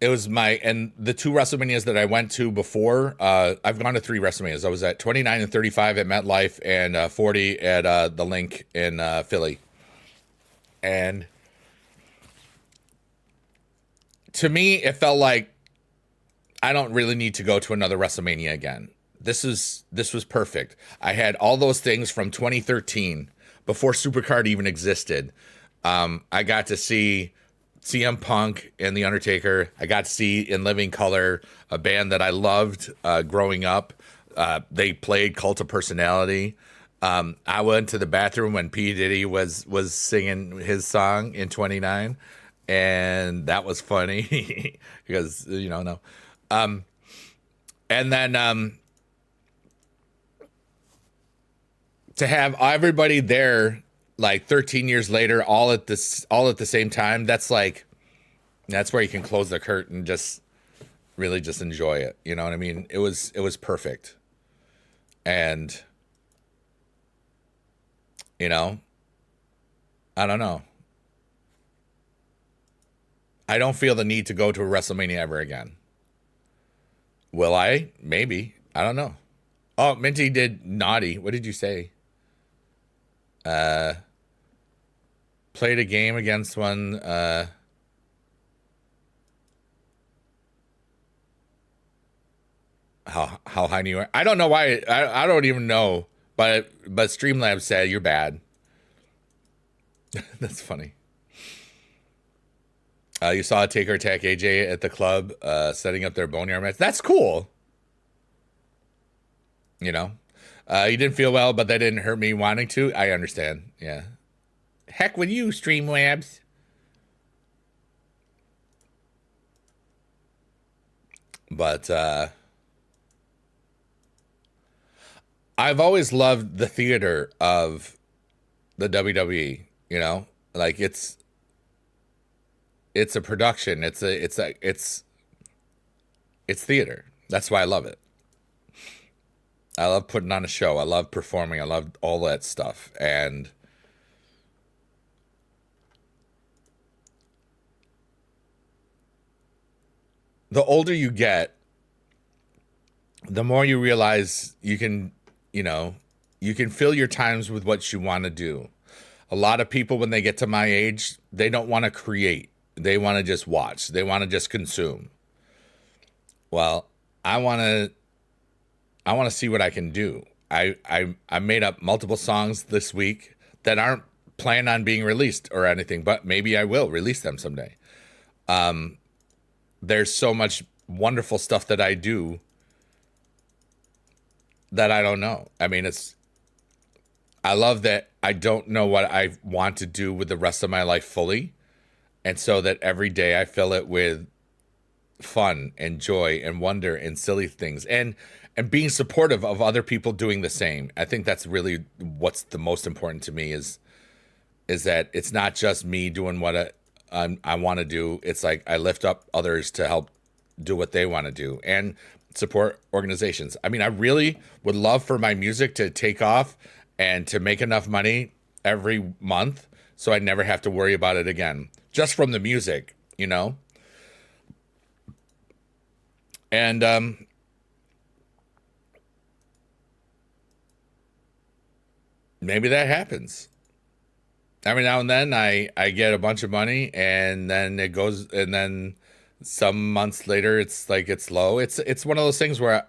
It was and the 2 WrestleManias that I went to before, I've gone to 3 WrestleManias. I was at 29 and 35 at MetLife and 40 at the Link in Philly. And to me, it felt like I don't really need to go to another WrestleMania again. This was perfect. I had all those things from 2013 before Supercard even existed. I got to see CM Punk and The Undertaker. I got to see in living color a band that I loved growing up. They played Cult of Personality. I went to the bathroom when P Diddy was singing his song in '29, and that was funny because no. And then to have everybody there like 13 years later, all at the same time, that's where you can close the curtain, just really just enjoy it. You know what I mean? It was perfect. And I don't know. I don't feel the need to go to a WrestleMania ever again. Will I? Maybe. I don't know. Oh, Minty did naughty. What did you say? Played a game against one. How high New York? I don't know why. I don't even know. But Streamlabs said you're bad. That's funny. You saw Taker attack AJ at the club, setting up their boneyard match. That's cool. You didn't feel well, but that didn't hurt me wanting to. I understand. Yeah. Heck with you, Streamlabs. But I've always loved the theater of the WWE. Like it's a production. It's theater. That's why I love it. I love putting on a show. I love performing. I love all that stuff. And the older you get, the more you realize you can fill your times with what you want to do. A lot of people, when they get to my age, they don't want to create. They want to just watch. They want to just consume. Well, I want to see what I can do. I made up multiple songs this week that aren't planned on being released or anything, but maybe I will release them someday. There's so much wonderful stuff that I do that I don't know. I mean, I love that I don't know what I want to do with the rest of my life fully. And so that every day I fill it with fun and joy and wonder and silly things and being supportive of other people doing the same. I think that's really what's the most important to me is that it's not just me doing what I want to do. It's like I lift up others to help do what they want to do and support organizations. I mean, I really would love for my music to take off and to make enough money every month so I never have to worry about it again, just from the music, And maybe that happens. Every now and then I get a bunch of money and then it goes, and then some months later it's like it's low. It's one of those things where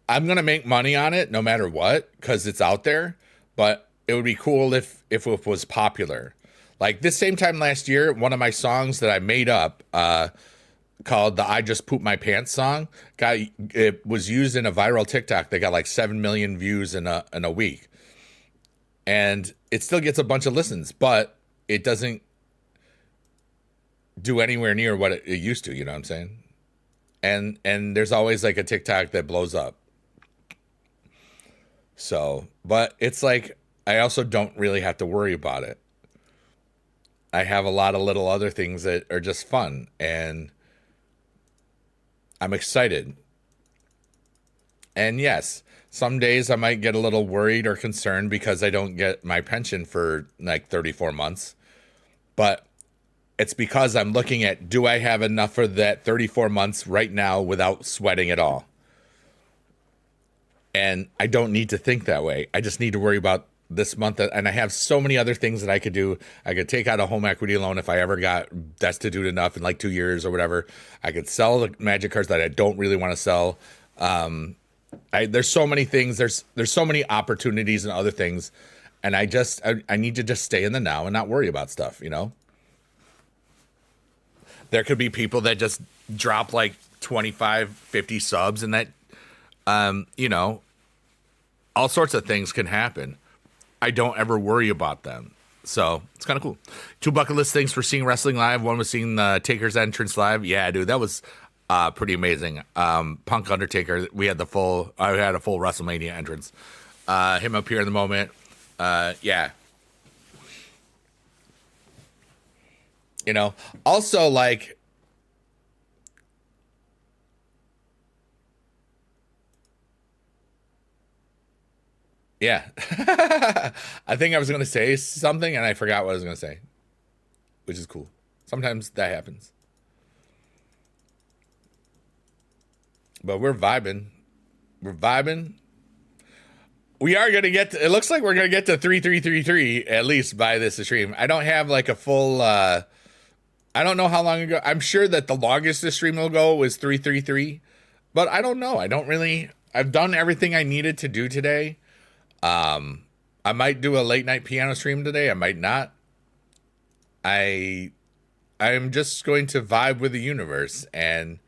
I'm gonna make money on it no matter what because it's out there. But it would be cool if it was popular. Like this same time last year, one of my songs that I made up called the "I Just Pooped My Pants" song it was used in a viral TikTok that got like 7 million views in a week, and it still gets a bunch of listens, but it doesn't do anywhere near what it used to. You know what I'm saying? And there's always like a TikTok that blows up. So, but it's like I also don't really have to worry about it. I have a lot of little other things that are just fun, and I'm excited. And yes, some days I might get a little worried or concerned because I don't get my pension for like 34 months. But it's because I'm looking at, do I have enough for that 34 months right now without sweating at all? And I don't need to think that way. I just need to worry about this month. And I have so many other things that I could do. I could take out a home equity loan if I ever got destitute enough in like 2 years or whatever. I could sell the magic cards that I don't really want to sell. There's so many things. There's so many opportunities and other things. And I need to just stay in the now and not worry about stuff, There could be people that just drop like 25, 50 subs, and that, you know, all sorts of things can happen. I don't ever worry about them. So it's kind of cool. 2 bucket list things for seeing wrestling live. One was seeing the Taker's entrance live. Yeah, dude, that was pretty amazing. Punk Undertaker. I had a full WrestleMania entrance. Him up here in the moment. Yeah. You know, also like, yeah. I think I was going to say something and I forgot what I was going to say, which is cool. Sometimes that happens. But we're vibing. We're vibing. We are going to get to, it looks like we're going to get to 3333 at least by this stream. I don't have like a full, I don't know how long ago. I'm sure that the longest this stream will go was 333, but I don't know. I've done everything I needed to do today. I might do a late night piano stream today. I might not. I'm just going to vibe with the universe and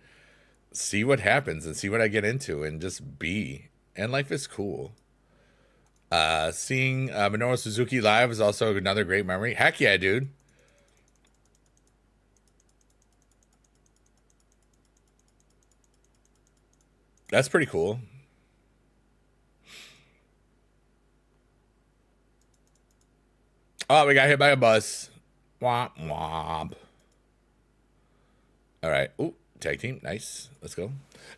see what happens and see what I get into and just be. And life is cool. Seeing Minoru Suzuki live is also another great memory. Heck yeah, dude. That's pretty cool. Oh, we got hit by a bus. Womp womp. All right. Ooh, tag team. Nice. Let's go.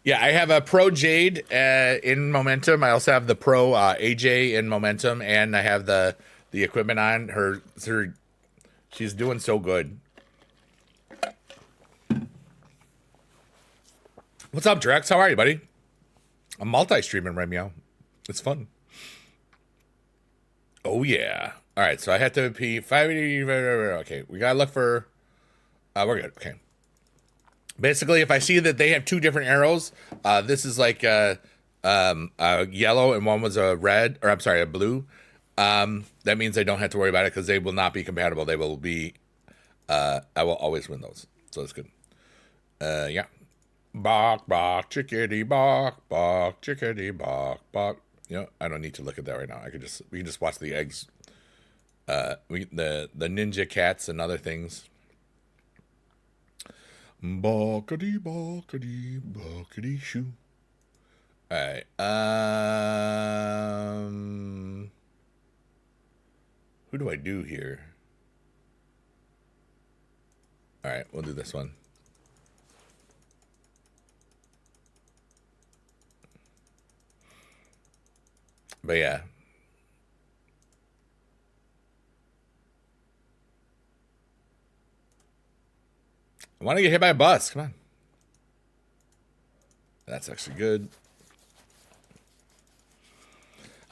Yeah, I have a Pro Jade in Momentum. I also have the Pro AJ in Momentum, and I have the equipment on her. She's doing so good. What's up, Drex? How are you, buddy? I'm multi-streaming right now. It's fun. Oh yeah. All right, so I have to pee 5. Okay, we gotta look for. We're good. Okay. Basically, if I see that they have 2 different arrows, this is like a yellow and one was a red, or I'm sorry, a blue. That means I don't have to worry about it because they will not be compatible. They will be. I will always win those, so that's good. Yeah. Bok bok chickadee bok bok chickadee bok bok. You know, I don't need to look at that right now. We can just watch the eggs. The ninja cats and other things. Balkity, balkity, balkity, shoo. All right. Who do I do here? All right, we'll do this one. But yeah. I want to get hit by a bus. Come on. That's actually good.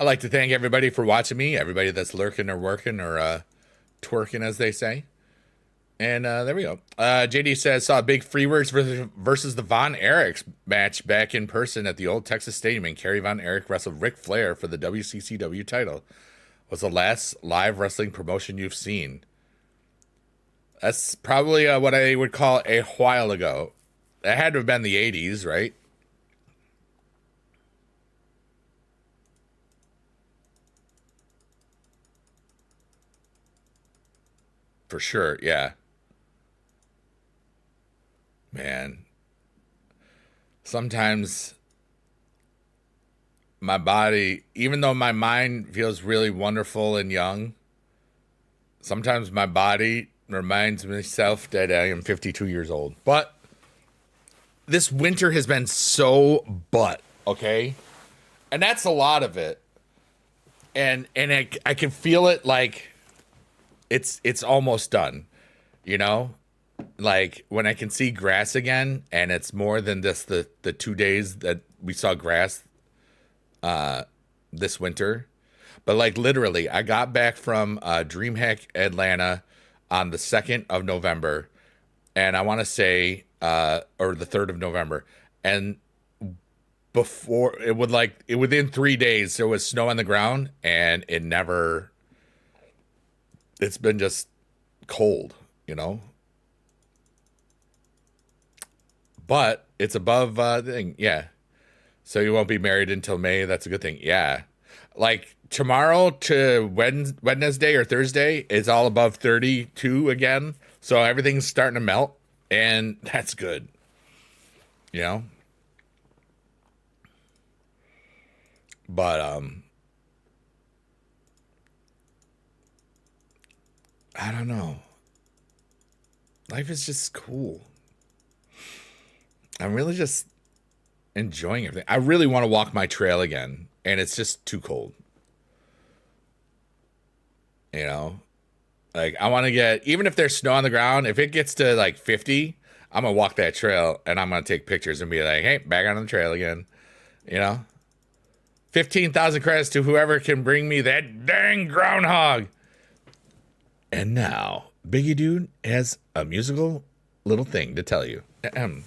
I'd like to thank everybody for watching me, everybody that's lurking or working or twerking, as they say. And there we go. JD says, saw Big Freeworks versus the Von Erichs match back in person at the old Texas Stadium, and Kerry Von Erich wrestled Ric Flair for the WCCW title. Was the last live wrestling promotion you've seen? That's probably what I would call a while ago. That had to have been the 80s, right? For sure, yeah. Man. Sometimes my body, even though my mind feels really wonderful and young, sometimes my body reminds myself that I am 52 years old. But this winter has been so okay? And that's a lot of it. And I can feel it like it's almost done, you know? Like when I can see grass again, and it's more than just the 2 days that we saw grass this winter. But like literally, I got back from DreamHack Atlanta on the 2nd of November, and I want to say or the 3rd of November, and before it would within 3 days there was snow on the ground, and it's been just cold, you know. but it's above the thing. Yeah. So you won't be married until May. That's a good thing. Yeah. Like tomorrow to Wednesday or Thursday is all above 32 again. So everything's starting to melt, and that's good. You know? But I don't know. Life is just cool. I'm really just enjoying everything. I really want to walk my trail again, and it's just too cold. You know? Like I want to get, even if there's snow on the ground, if it gets to like 50, I'm gonna walk that trail and I'm gonna take pictures and be like, hey, back on the trail again. You know? 15,000 credits to whoever can bring me that dang groundhog. And now, Biggie Dude has a musical little thing to tell you. Ahem.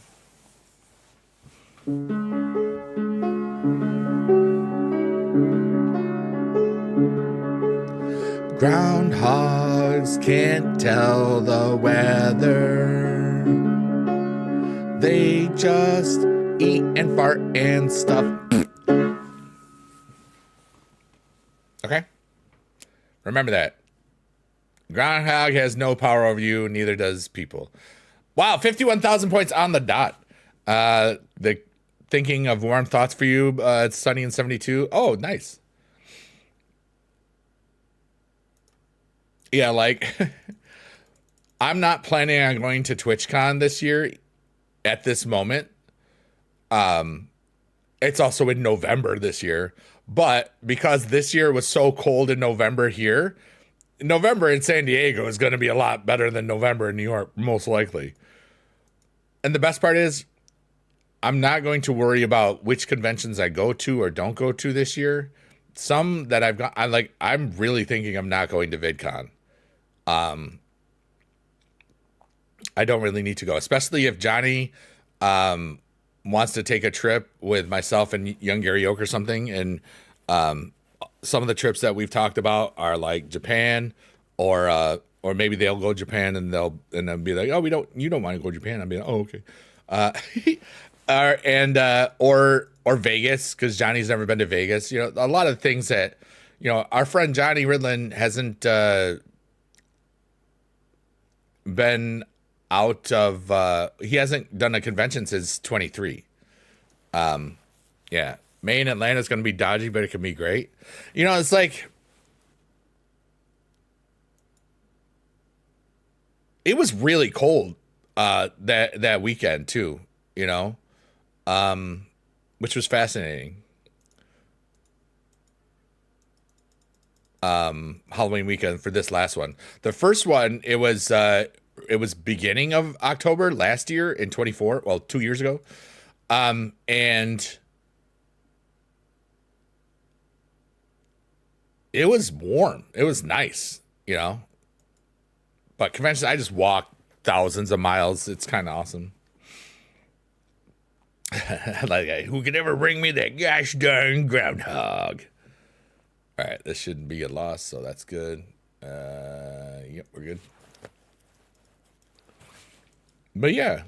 Groundhogs can't tell the weather. They just eat and fart and stuff. Okay? Remember that. Groundhog has no power over you, neither does people. Wow, 51,000 points on the dot. The thinking of warm thoughts for you. It's sunny and 72. Oh, nice. Yeah, like I'm not planning on going to TwitchCon this year at this moment. It's also in November this year, but because this year was so cold in November here, November in San Diego is going to be a lot better than November in New York, most likely. And the best part is, I'm not going to worry about which conventions I go to or don't go to this year. Some that I've got, I'm really thinking I'm not going to VidCon. I don't really need to go, especially if Johnny wants to take a trip with myself and young Gary Oak or something. And some of the trips that we've talked about are like Japan, or maybe they'll go to Japan and they'll be like, oh, you don't want to go to Japan. I'll be like, oh, okay. Or Vegas, because Johnny's never been to Vegas. You know, a lot of things that, you know, our friend Johnny Ridlin hasn't been out of. He hasn't done a convention since 23. Yeah, May in Atlanta is going to be dodgy, but it can be great. You know, it's like it was really cold that weekend too. You know, which was fascinating. Halloween weekend for this last one. The first one, it was beginning of October last year in 24. Well, 2 years ago, and it was warm. It was nice, you know. But conventions, I just walk thousands of miles. It's kind of awesome. Like, who could ever bring me that gosh darn groundhog? All right, this shouldn't be a loss, so that's good. Yep, we're good. But yeah.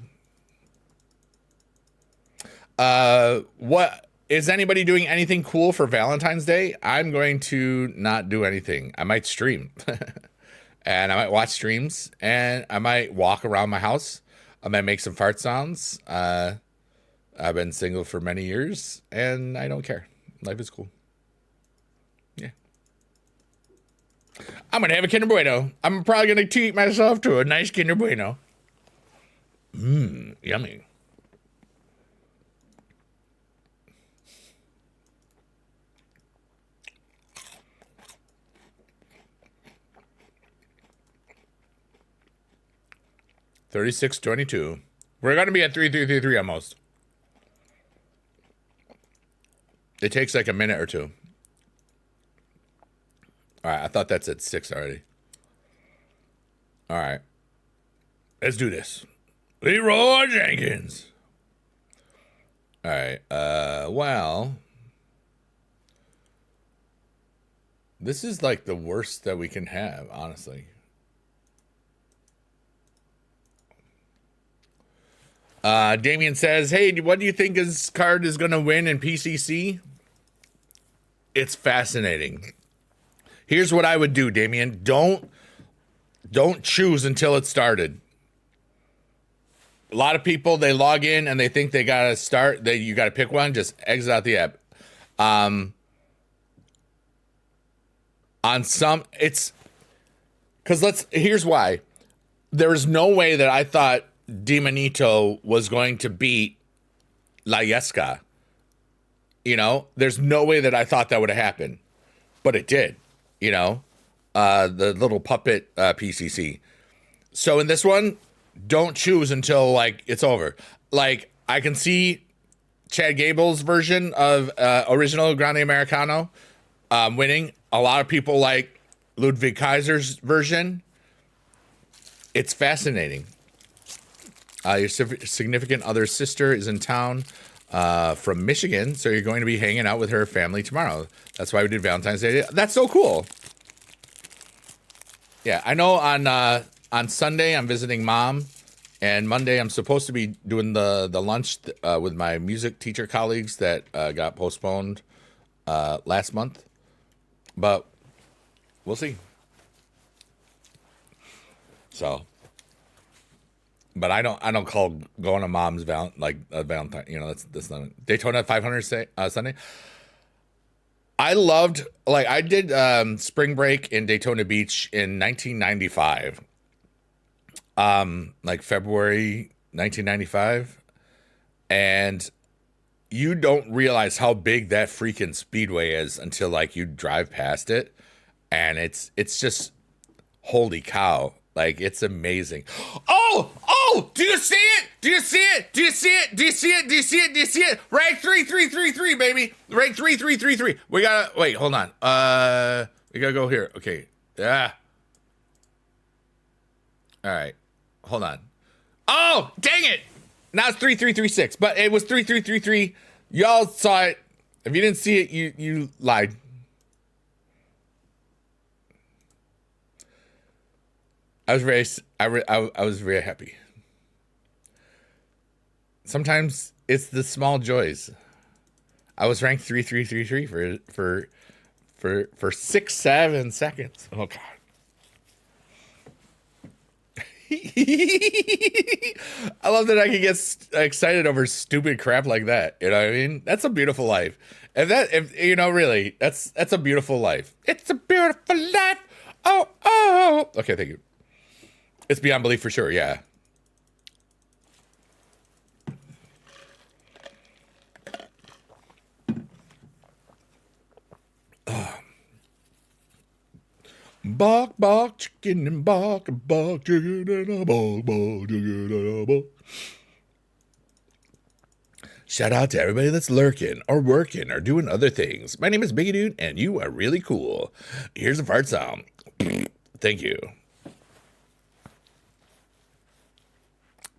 What is anybody doing anything cool for Valentine's Day? I'm going to not do anything. I might stream. And I might watch streams, and I might walk around my house. I might make some fart sounds. I've been single for many years, and I don't care. Life is cool. Yeah. I'm going to have a Kinder Bueno. I'm probably going to treat myself to a nice Kinder Bueno. Yummy. $36.22. We're going to be at 3,333 almost. It takes like a minute or two. All right, I thought that's at 6 already. All right. Let's do this. Leroy Jenkins. All right. Well, this is like the worst that we can have, honestly. Damien says, hey, what do you think his card is going to win in PCC? It's fascinating. Here's what I would do, Damien. Don't choose until it started. A lot of people, they log in and they think they got to start. You got to pick one. Just exit out the app. On some, it's because here's why. There's no way that I thought Dimanito was going to beat La Yesca. You know, there's no way that I thought that would have happened, but it did. You know, the little puppet PCC. So in this one, don't choose until like it's over. Like I can see Chad Gable's version of original Grande Americano winning. A lot of people like Ludwig Kaiser's version. It's fascinating. Your significant other's sister is in town from Michigan, so you're going to be hanging out with her family tomorrow. That's why we did Valentine's Day. That's so cool. Yeah, I know on Sunday I'm visiting mom, and Monday I'm supposed to be doing the lunch with my music teacher colleagues that got postponed last month. But we'll see. So, but I don't call going to mom's Valentine. You know, that's not Daytona 500 Sunday. I loved I did spring break in Daytona Beach in 1995. Like February 1995, and you don't realize how big that freaking speedway is until like you drive past it, and it's just holy cow. Like, it's amazing. Oh, do you see it? Do you see it? Do you see it? Do you see it? Do you see it? Do you see it? Rank 3333, baby. Rank 3333. We gotta wait, hold on. We gotta go here. Okay. Yeah. All right. Hold on. Oh, dang it. Now it's 3336, but it was 3333. Y'all saw it. If you didn't see it, you lied. I was very happy. Sometimes it's the small joys. I was ranked 3333 for 6-7 seconds. Oh god. I love that I can get excited over stupid crap like that. You know what I mean? That's a beautiful life. If you know, really, that's a beautiful life. It's a beautiful life. Oh. Okay, thank you. It's beyond belief for sure. Yeah. Bark, bark, chicken and bark, chicken and a bark, chicken and a bark. Shout out to everybody that's lurking or working or doing other things. My name is Biggie Dude, and you are really cool. Here's a fart sound. Thank you.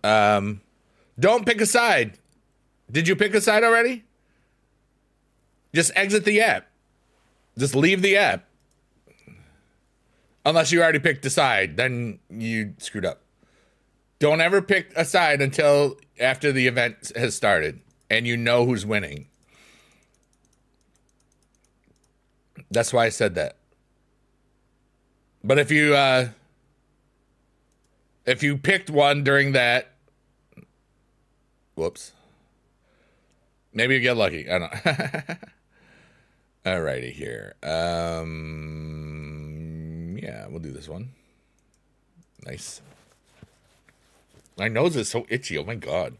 Don't pick a side. Did you pick a side already? Just exit the app. Just leave the app. Unless you already picked a side, then you screwed up. Don't ever pick a side until after the event has started and you know who's winning. That's why I said that. But if you picked one during that, whoops. Maybe you get lucky. I don't know. Alrighty here. Yeah, we'll do this one. Nice. My nose is so itchy. Oh my god.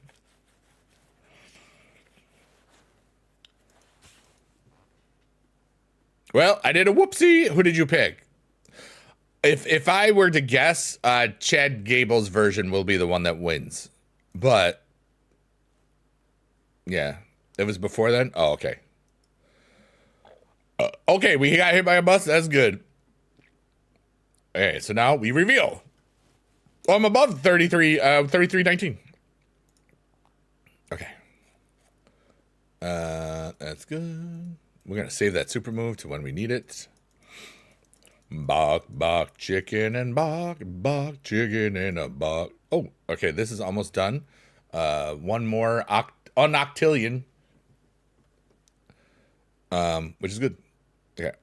Well, I did a whoopsie. Who did you pick? If I were to guess, Chad Gable's version will be the one that wins. But yeah, it was before then. Oh, okay. Okay, we got hit by a bus. That's good. Okay, so now we reveal. Oh, I'm above 3319. Okay. That's good. We're going to save that super move to when we need it. Bok, bok, chicken and bok, chicken and a bok. Oh, okay, this is almost done. One more Octillion, which is good. Yeah.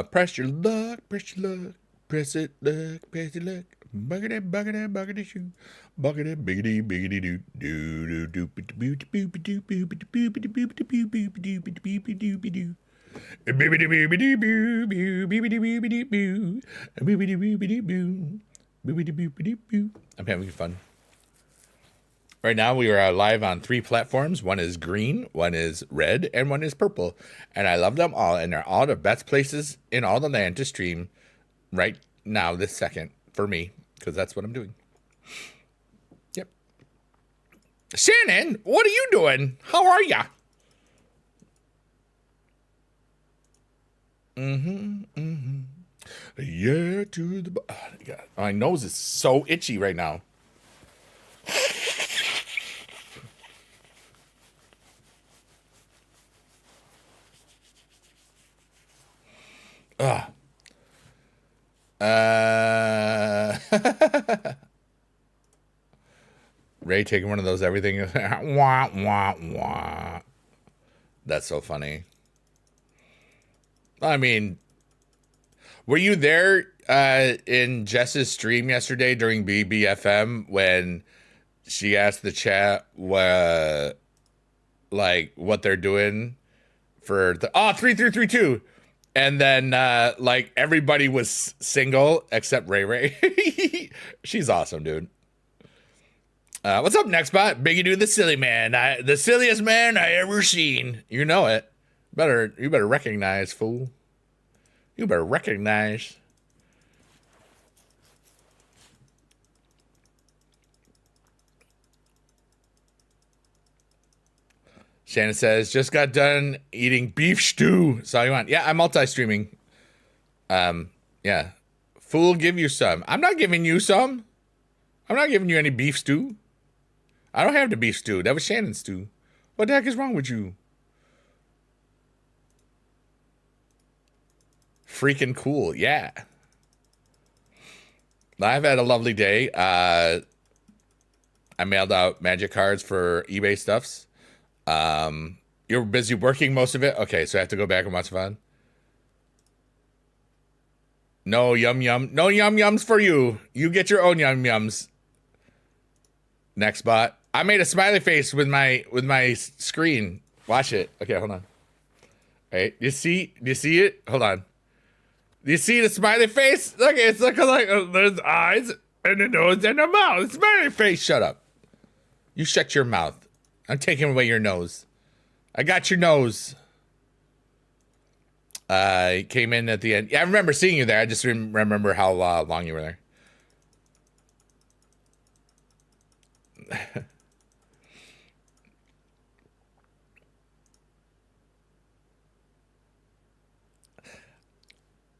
Press your luck, press your luck, press it, luck, press your luck. Buggity, buggity, buggity, shoo. Buggity, biggity, biggity, doo, doo, doo, doo, doo, doo, doo, doo, doo, doo, doo, doo, doo, doo, doo, doo, doo, doo. I'm having fun. Right now, we are live on 3 platforms. One is green, one is red, and one is purple. And I love them all, and they're all the best places in all the land to stream right now, this second, for me, because that's what I'm doing. Yep. Shannon, what are you doing? How are ya? Yeah, to the... Oh, God. My nose is so itchy right now. Ray taking one of those everything. Wah, wah, wah. That's so funny. I mean, were you there in Jess's stream yesterday during BBFM when she asked the chat like what they're doing for the 3332, and then like everybody was single except Ray Ray. She's awesome, dude. What's up, next bot? Biggie Dude, the silly man, the silliest man I ever seen. You know it. You better recognize, fool. You better recognize. Shannon says, just got done eating beef stew. That's all you want. Yeah, I'm multi-streaming. Yeah. Fool, give you some. I'm not giving you some. I'm not giving you any beef stew. I don't have the beef stew. That was Shannon's stew. What the heck is wrong with you? Freaking cool. Yeah. I've had a lovely day. I mailed out magic cards for eBay stuffs. You're busy working most of it? Okay, so I have to go back and watch fun. No yum yum. No yum yums for you. You get your own yum yums. Next bot. I made a smiley face with my screen. Watch it. Okay, hold on. Hey, do you see it? Hold on. Do you see the smiley face? Look, it's like there's eyes and a nose and a mouth. Smiley face. Shut up. You shut your mouth. I'm taking away your nose. I got your nose. Came in at the end. Yeah, I remember seeing you there. I just remember how long you were there.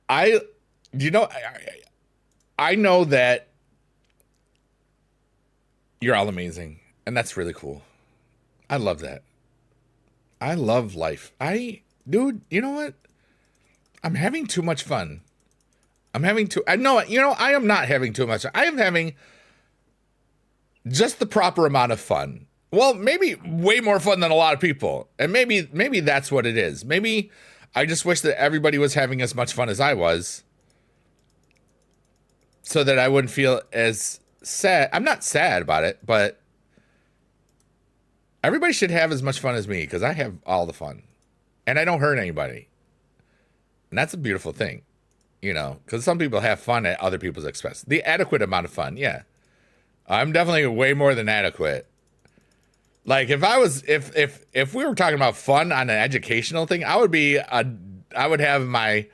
I know that you're all amazing, and that's really cool. I love that. I love life. Dude, you know what? I'm having too much fun. I am not having too much. I am having just the proper amount of fun. Well, maybe way more fun than a lot of people. And maybe that's what it is. Maybe I just wish that everybody was having as much fun as I was, so that I wouldn't feel as sad. I'm not sad about it, but everybody should have as much fun as me, because I have all the fun. And I don't hurt anybody. And that's a beautiful thing, because some people have fun at other people's expense. The adequate amount of fun, yeah. I'm definitely way more than adequate. Like if we were talking about fun on an educational thing, I would have my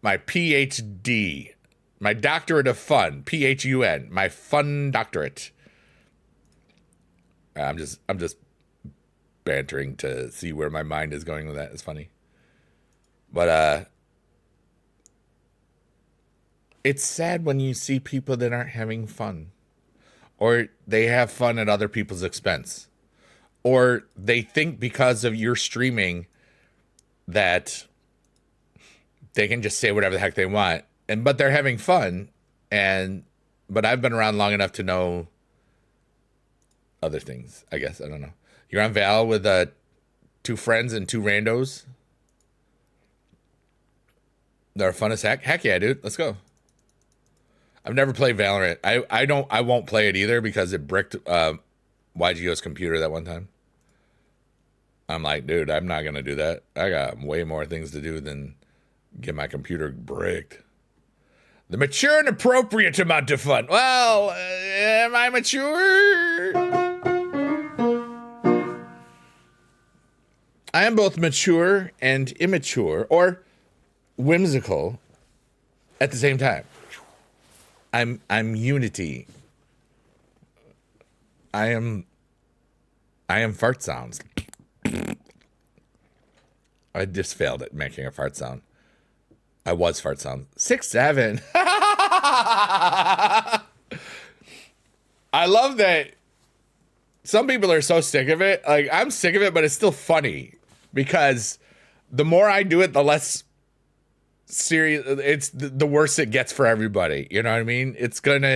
PhD, my doctorate of fun, PHUN, my fun doctorate. I'm just bantering to see where my mind is going with that. It's funny. But it's sad when you see people that aren't having fun, or they have fun at other people's expense, or they think because of your streaming that they can just say whatever the heck they want, but they're having fun. But I've been around long enough to know other things, I guess. I don't know. You're on Val with two friends and two randos. They're fun as heck. Heck yeah, dude. Let's go. I've never played Valorant. I won't play it either because it bricked YGO's computer that one time. I'm like, dude, I'm not gonna do that. I got way more things to do than get my computer bricked. The mature and appropriate amount of fun. Well, am I mature? I am both mature and immature, or whimsical, at the same time. I'm unity. I am fart sounds. I just failed at making a fart sound. I was fart sound. 6'7". I love that some people are so sick of it. Like, I'm sick of it, but it's still funny because the more I do it, the less serious it's, the worse it gets for everybody. You know what I mean? It's gonna,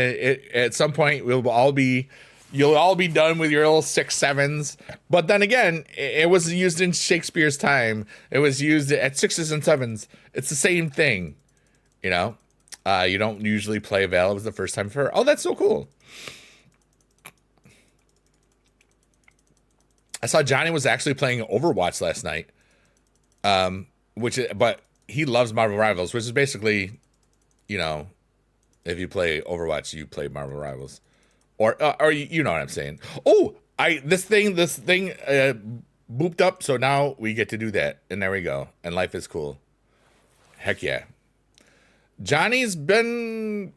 at some point you'll all be done with your little 6'7s. But then again, it was used in Shakespeare's time. It was used at 6s and 7s. It's the same thing, you know. You don't usually play Val. It was the first time for her. Oh, that's so cool. I saw Johnny was actually playing Overwatch last night. But he loves Marvel Rivals, which is basically, you know, if you play Overwatch, you play Marvel Rivals, or you know what I'm saying. Oh, this thing booped up, so now we get to do that, and there we go, and life is cool. Heck yeah, Johnny's been.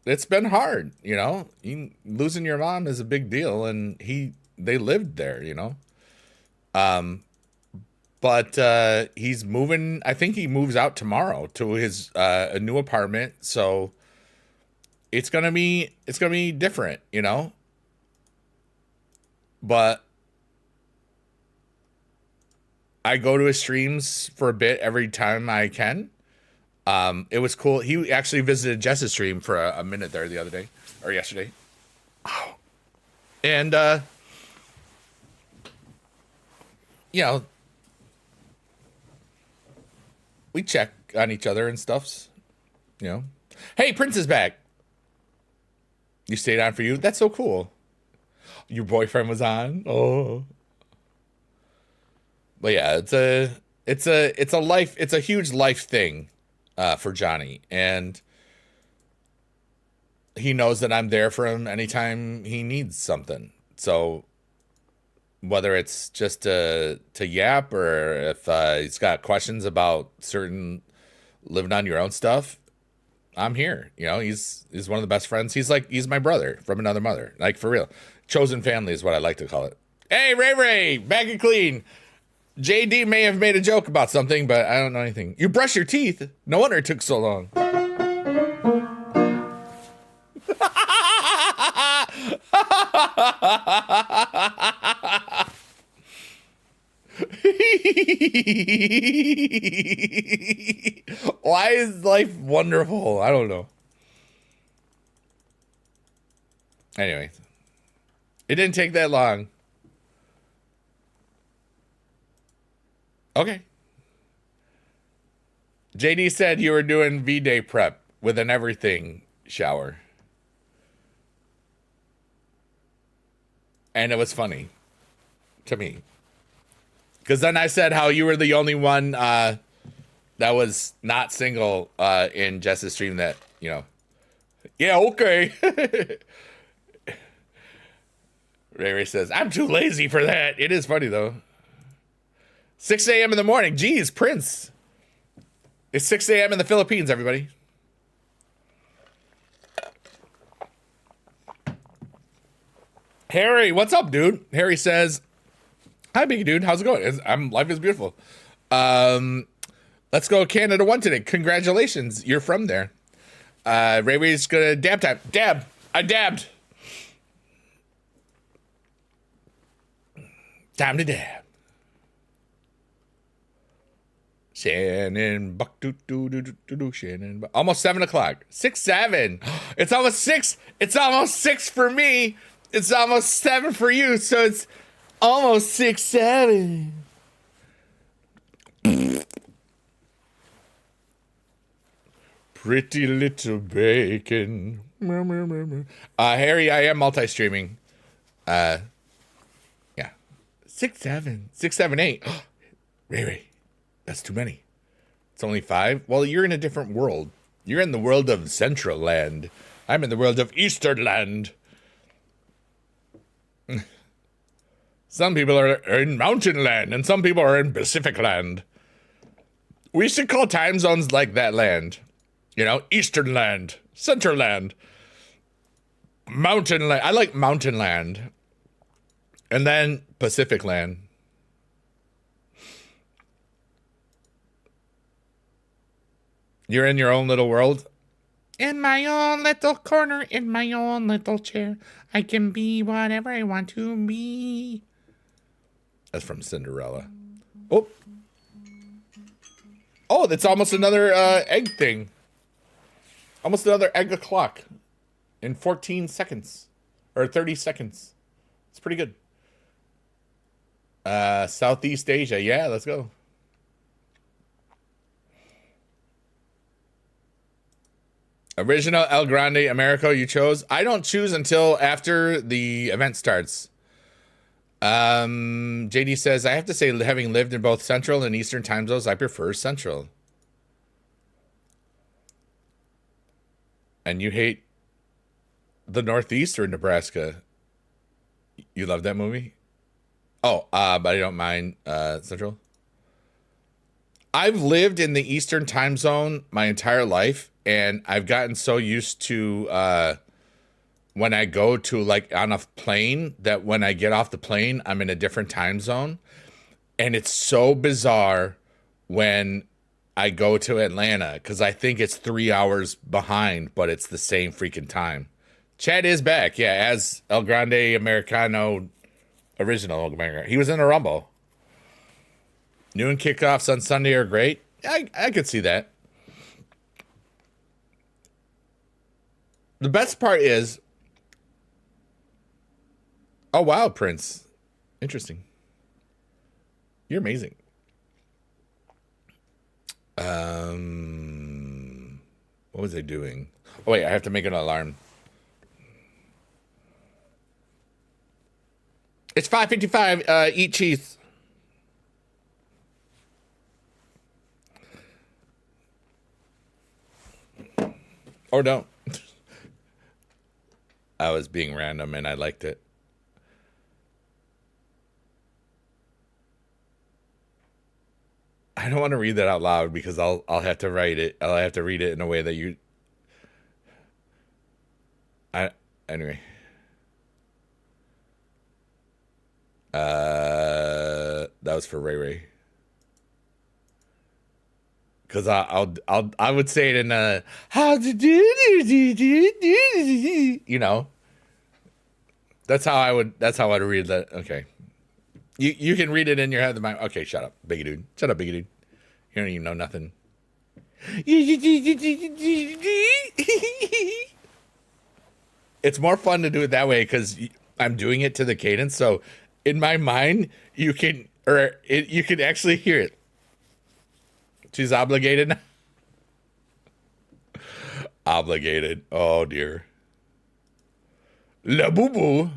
It's been hard, you know. Losing your mom is a big deal, and they lived there, you know. But he's moving. I think he moves out tomorrow to his a new apartment. So it's gonna be different, you know. But I go to his streams for a bit every time I can. It was cool. He actually visited Jess's stream for a minute there the other day or yesterday. Oh. And you know, we check on each other and stuffs, you know. Hey, Prince is back. You stayed on for you? That's so cool. Your boyfriend was on? Oh. But yeah, it's a huge life thing for Johnny, and he knows that I'm there for him anytime he needs something. So whether it's just to yap, or if he's got questions about certain living on your own stuff, I'm here. You know, he's one of the best friends. He's my brother from another mother. Like, for real. Chosen family is what I like to call it. Hey, Ray, back and clean. JD may have made a joke about something, but I don't know anything. You brush your teeth? No wonder it took so long. Why is life wonderful? I don't know. Anyway, it didn't take that long. Okay. JD said you were doing V-Day prep with an everything shower. And it was funny to me. Because then I said how you were the only one that was not single in Jess's stream that, you know. Yeah, okay. Ray says, I'm too lazy for that. It is funny, though. 6 a.m. in the morning. Geez, Prince. It's 6 a.m. in the Philippines, everybody. Harry, what's up, dude? Harry says, hi, big dude. How's it going? Life is beautiful. Let's go Canada 1 today. Congratulations. You're from there. Ray's gonna dab time. Dab. I dabbed. Time to dab. Shannon Buck Shannon Buck. Almost 7 o'clock. 6-7. It's almost 6. It's almost 6 for me. It's almost 7 for you, so it's almost 6, 7. Pretty little bacon. Harry, I am multi-streaming. Yeah. 6, 7. 6, 7, 8. Ray, that's too many. It's only 5? Well, you're in a different world. You're in the world of Central Land. I'm in the world of Eastern Land. Some people are in Mountain Land, and some people are in Pacific Land. We should call time zones like that land. You know, Eastern Land, Central Land, Mountain Land. I like Mountain Land. And then Pacific Land. You're in your own little world. In my own little corner, in my own little chair, I can be whatever I want to be. That's from Cinderella. Oh. Oh, that's almost another egg thing. Almost another egg o'clock in 14 seconds. Or 30 seconds. It's pretty good. Southeast Asia. Yeah, let's go. Original El Grande Americo you chose. I don't choose until after the event starts. JD says, I have to say, having lived in both Central and Eastern time zones, I prefer Central. And you hate the Northeast or Nebraska? You love that movie? Oh, but I don't mind Central. I've lived in the Eastern time zone my entire life, and I've gotten so used to when I go to like on a plane that when I get off the plane, I'm in a different time zone. And it's so bizarre when I go to Atlanta because I think it's 3 hours behind, but it's the same freaking time. Chad is back, yeah, as El Grande Americano, original America. He was in a Rumble. Noon kickoffs on Sunday are great. I could see that. The best part is, oh wow, Prince, interesting. You're amazing. What was I doing? Oh wait, I have to make an alarm. It's 5:55. Eat cheese. Or don't. I was being random and I liked it. I don't want to read that out loud because I'll have to write it. I'll have to read it in a way that you. Anyway. That was for Ray Ray. Because I would say it in how to do, you know. That's how I'd read that. Okay. You can read it in your head. Okay, shut up, biggie dude. Shut up, biggie dude. You don't even know nothing. It's more fun to do it that way because I'm doing it to the cadence. So in my mind, you can actually hear it. She's obligated. Obligated. Oh dear. La boo boo.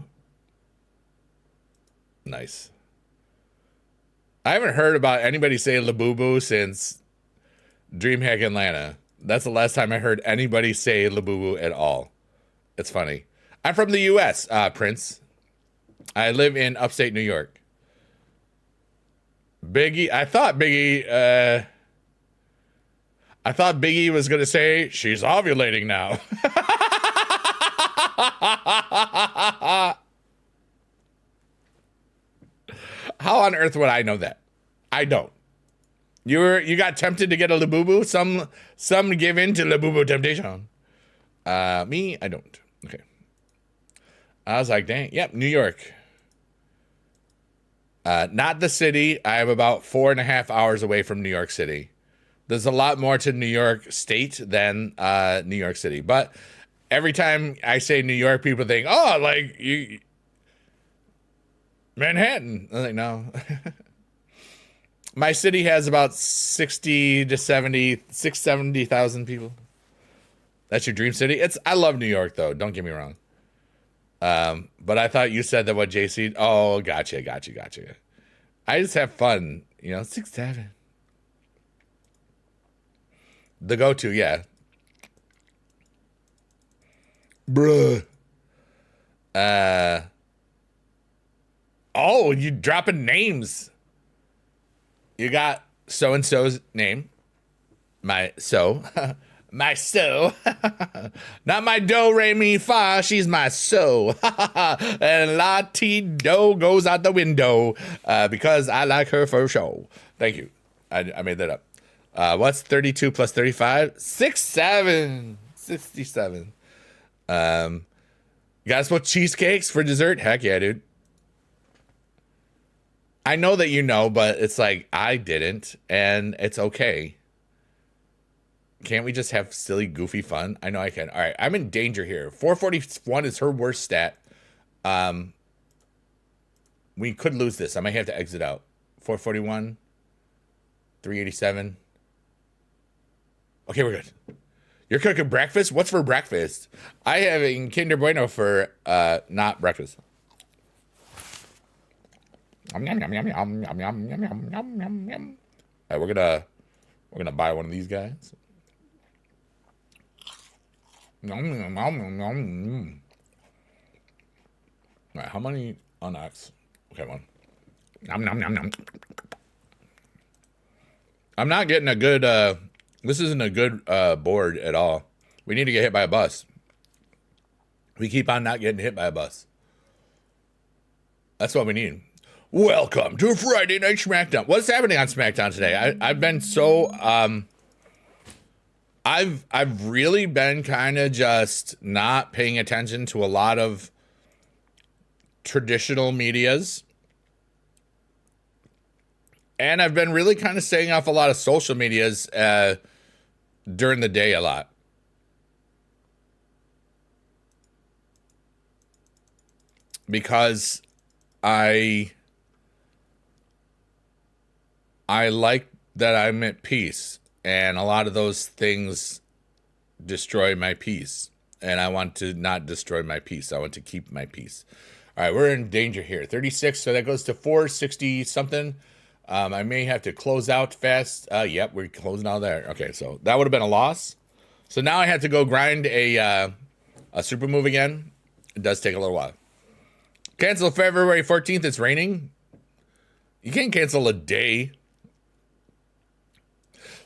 Nice. I haven't heard about anybody say La boo boo since DreamHack Atlanta. That's the last time I heard anybody say La boo boo at all. It's funny. I'm from the U.S., Prince. I live in upstate New York. Biggie. I thought Biggie was going to say, she's ovulating now. How on earth would I know that? I don't. You got tempted to get a Labubu? Some give in to Labubu temptation. Me, I don't. Okay. I was like, dang. Yep, New York. Not the city. I am about 4.5 hours away from New York City. There's a lot more to New York State than New York City. But every time I say New York, people think, oh, like you, Manhattan. I'm like, no. My city has about 60 to 70,000 people. That's your dream city? I love New York though, don't get me wrong. But I thought you said that what JC, oh, gotcha. I just have fun, 6'7". The go-to, yeah. Bruh. Oh, you dropping names. You got so-and-so's name. My so. Not my do, re, mi, fa. She's my so. And la-ti-do goes out the window because I like her for show. Thank you. I made that up. What's 32 plus 35? 67. 67. You guys want cheesecakes for dessert? Heck yeah, dude. I know that you know, but it's like, I didn't, and it's okay. Can't we just have silly, goofy fun? I know I can. All right, I'm in danger here. 441 is her worst stat. We could lose this. I might have to exit out. 441. 387. Okay, we're good. You're cooking breakfast? What's for breakfast? I have in Kinder Bueno for not breakfast. All right, we're gonna buy one of these guys. All right, how many on X? Okay, one. I'm not getting a good. This isn't a good board at all. We need to get hit by a bus. We keep on not getting hit by a bus. That's what we need. Welcome to Friday Night SmackDown. What's happening on SmackDown today? I've been so I've really been kind of just not paying attention to a lot of traditional medias. And I've been really kind of staying off a lot of social medias during the day a lot. Because I like that I'm at peace, and a lot of those things destroy my peace, and I want to not destroy my peace. I want to keep my peace. All right, we're in danger here. 36, so that goes to 460 something. I may have to close out fast. Yep, we're closing out there. Okay, so that would have been a loss. So now I have to go grind a super move again. It does take a little while. Cancel February 14th. It's raining. You can't cancel a day.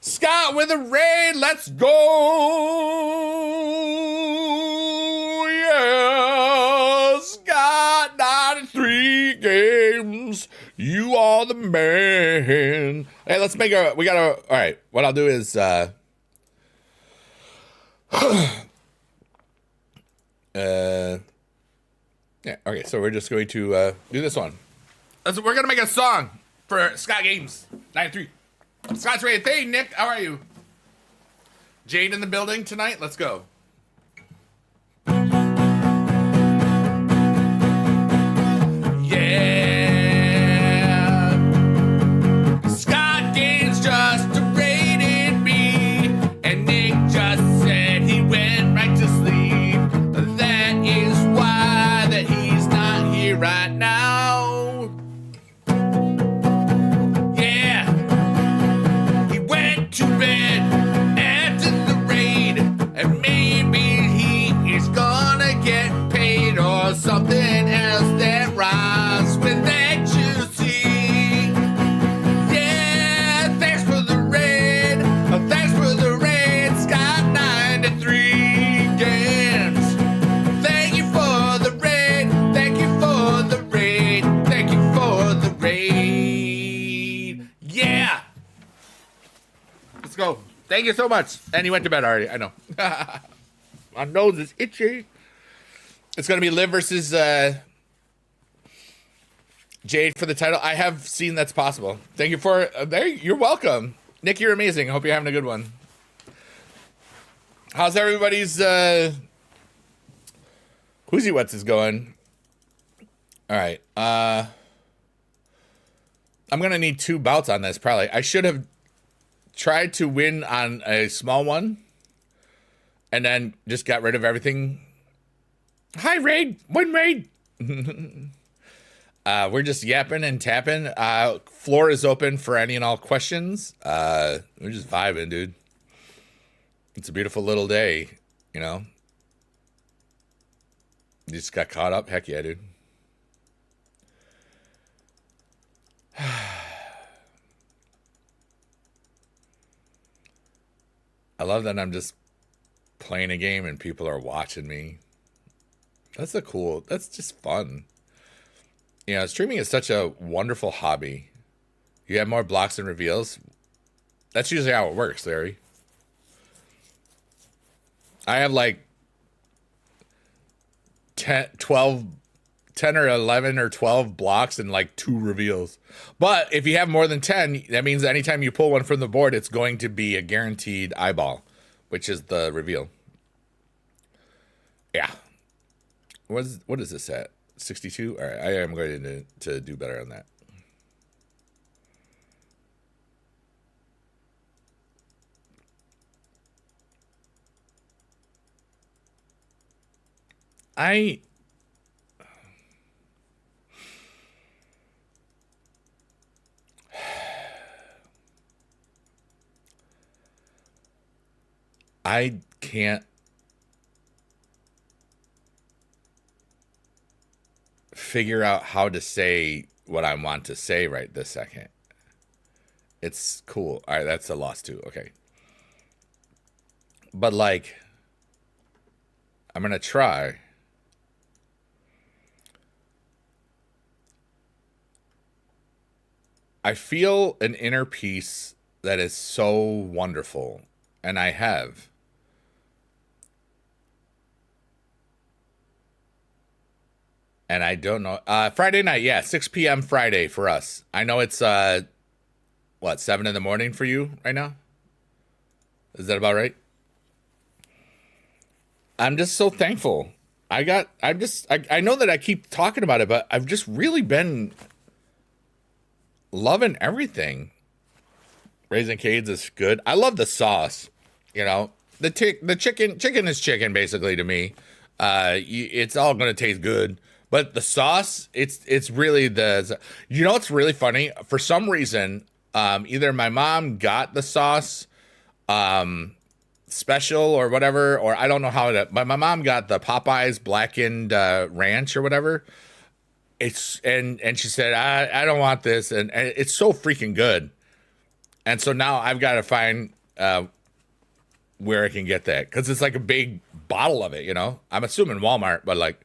Scott with a raid. Let's go. Yeah. Scott, 93 games. You are the man. Hey, let's make all right. What I'll do is, yeah, okay, so we're just going to do this one. We're going to make a song for Scott Games 93. Scott's rated. Hey, Nick, how are you? Jade in the building tonight. Let's go. Yeah. Scott Games just rated me, and Nick just said he went right to sleep. That is why that he's not here right now. To bed after the raid, and maybe he is gonna get paid or something else that rhymes with that you see. Yeah, thanks for the raid. Thanks for the raid, Scott 93 games. Thank you for the raid. Thank you for the raid. Thank you for the raid. Yeah. Let's go. Thank you so much. And he went to bed already. I know. My nose is itchy. It's going to be Liv versus Jade for the title. I have seen that's possible. Thank you for there. You're welcome. Nick, you're amazing. I hope you're having a good one. How's everybody's Whoozy What's is going. All right. I'm gonna need 2 bouts on this probably. I should have tried to win on a small one and then just got rid of everything. Hi, Raid. Win Raid. We're just yapping and tapping. Floor is open for any and all questions. We're just vibing, dude. It's a beautiful little day, you know? You just got caught up? Heck yeah, dude. I love that I'm just playing a game and people are watching me. That's just fun. You know, streaming is such a wonderful hobby. You have more blocks and reveals. That's usually how it works, Larry. I have like 10 or 11 or 12 blocks and like 2 reveals. But if you have more than 10, that means anytime you pull one from the board, it's going to be a guaranteed eyeball, which is the reveal. Yeah. What is this at? 62? All right, I am going to do better on that. I can't figure out how to say what I want to say right this second. It's cool. All right, that's a loss too. Okay. But like, I'm going to try. I feel an inner peace that is so wonderful. And I have. And I don't know. Friday night, yeah, 6 p.m. Friday for us. I know it's, 7 in the morning for you right now? Is that about right? I'm just so thankful. I know that I keep talking about it, but I've just really been loving everything. Raising Cane's is good. I love the sauce. You know, the chicken is chicken basically to me. It's all gonna taste good, but the sauce, it's really you know, it's really funny. For some reason, either my mom got the sauce, special or whatever, or I don't know how but my mom got the Popeyes blackened ranch or whatever. And she said, I don't want this, and it's so freaking good. And so now I've got to find where I can get that, because it's like a big bottle of it, you know. I'm assuming Walmart, but like,